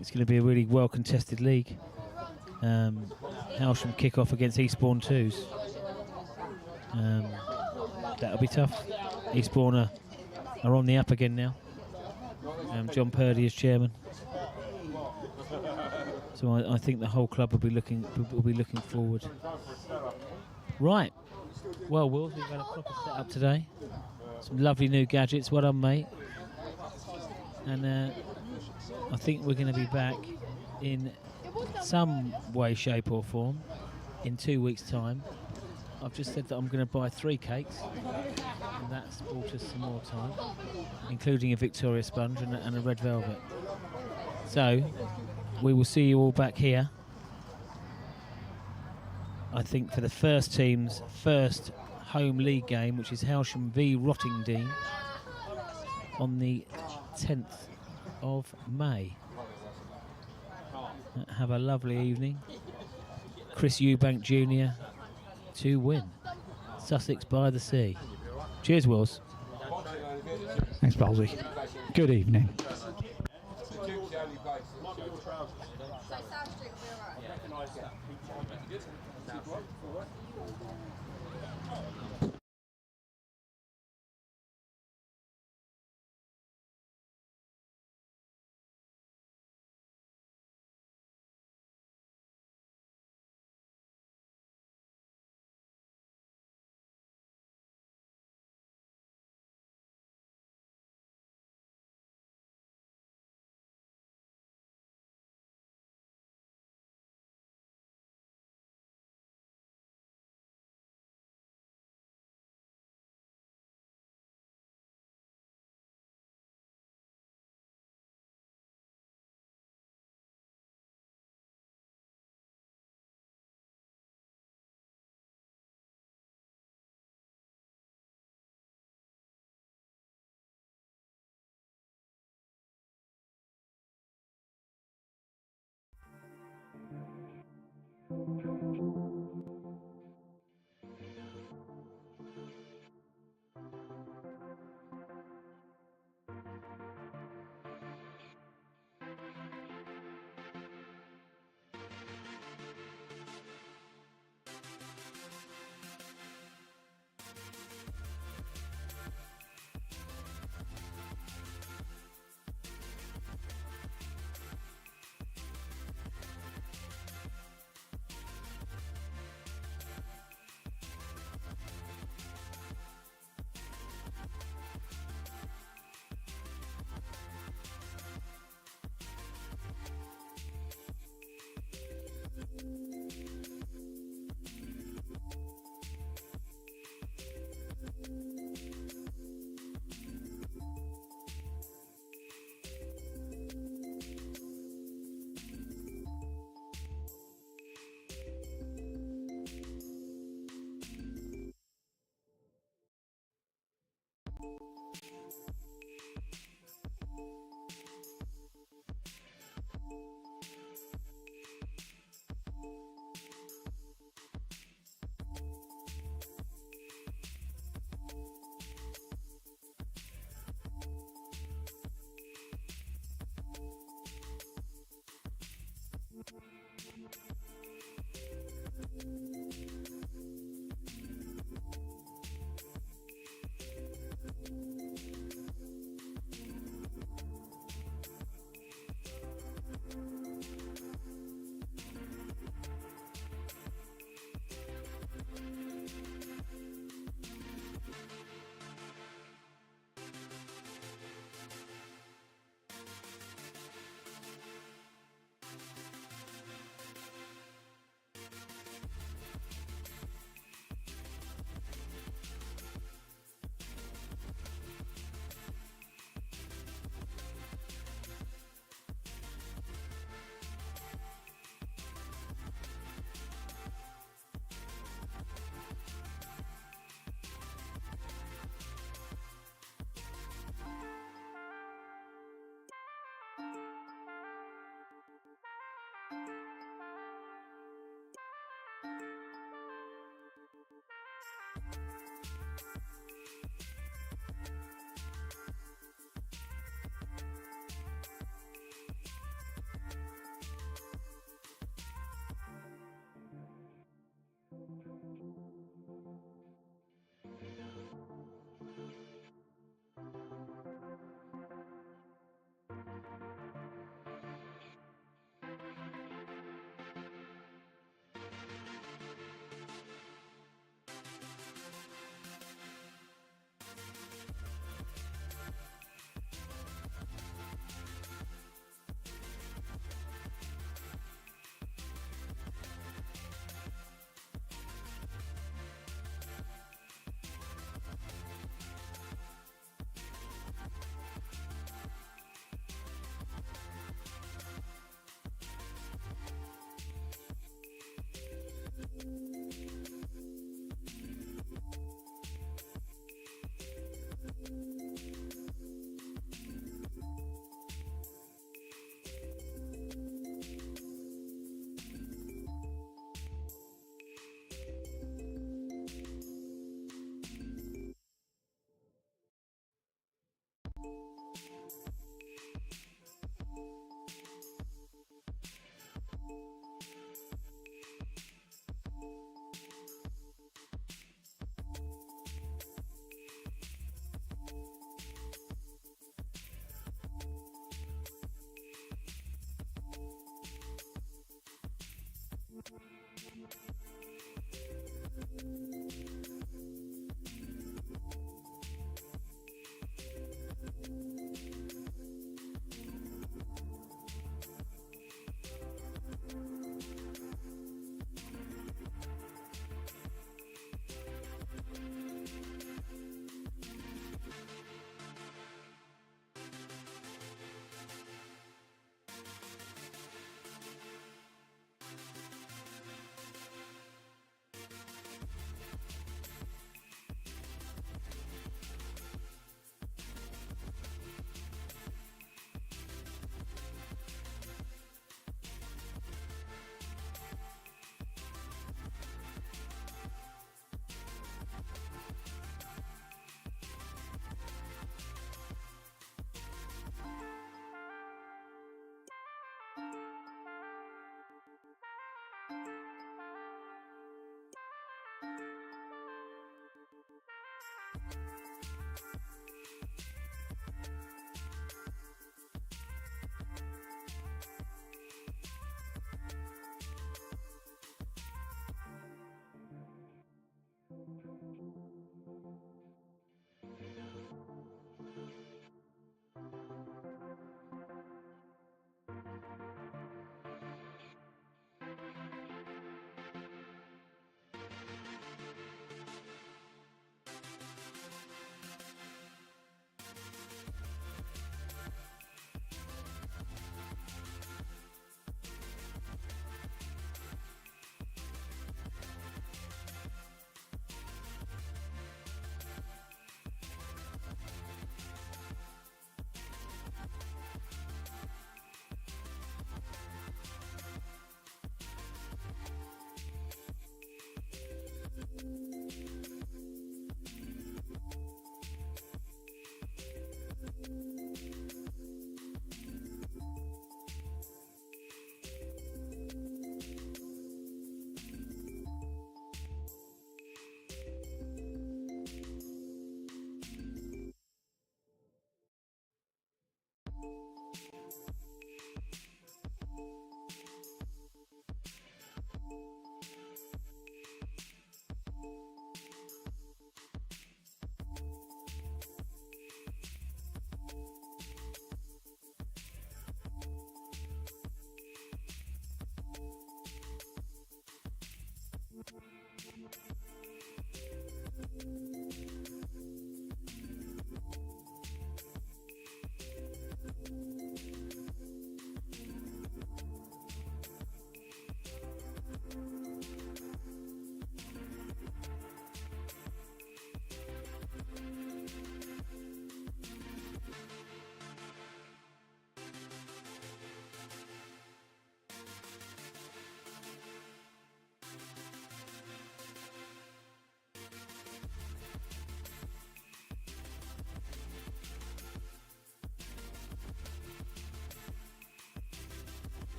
It's going to be a really well contested league. Hailsham kick off against Eastbourne 2s. That'll be tough. Eastbourne are are on the up again now. John Purdy is chairman. So I think the whole club will be looking forward. Right. Well, Wills, we've had a proper setup today. Some lovely new gadgets. Well done, mate. And I think we're going to be back in some way, shape or form in 2 weeks' time. I've just said that I'm going to buy 3 cakes, and that's bought us some more time, including a Victoria sponge and a red velvet. So we will see you all back here, I think, for the first team's first home league game, which is Hailsham v Rottingdean on the 10th of May. Have a lovely evening. Chris Eubank Jr. to win. Sussex by the Sea. Cheers, Wills. Thanks, Bowlsy. Good evening.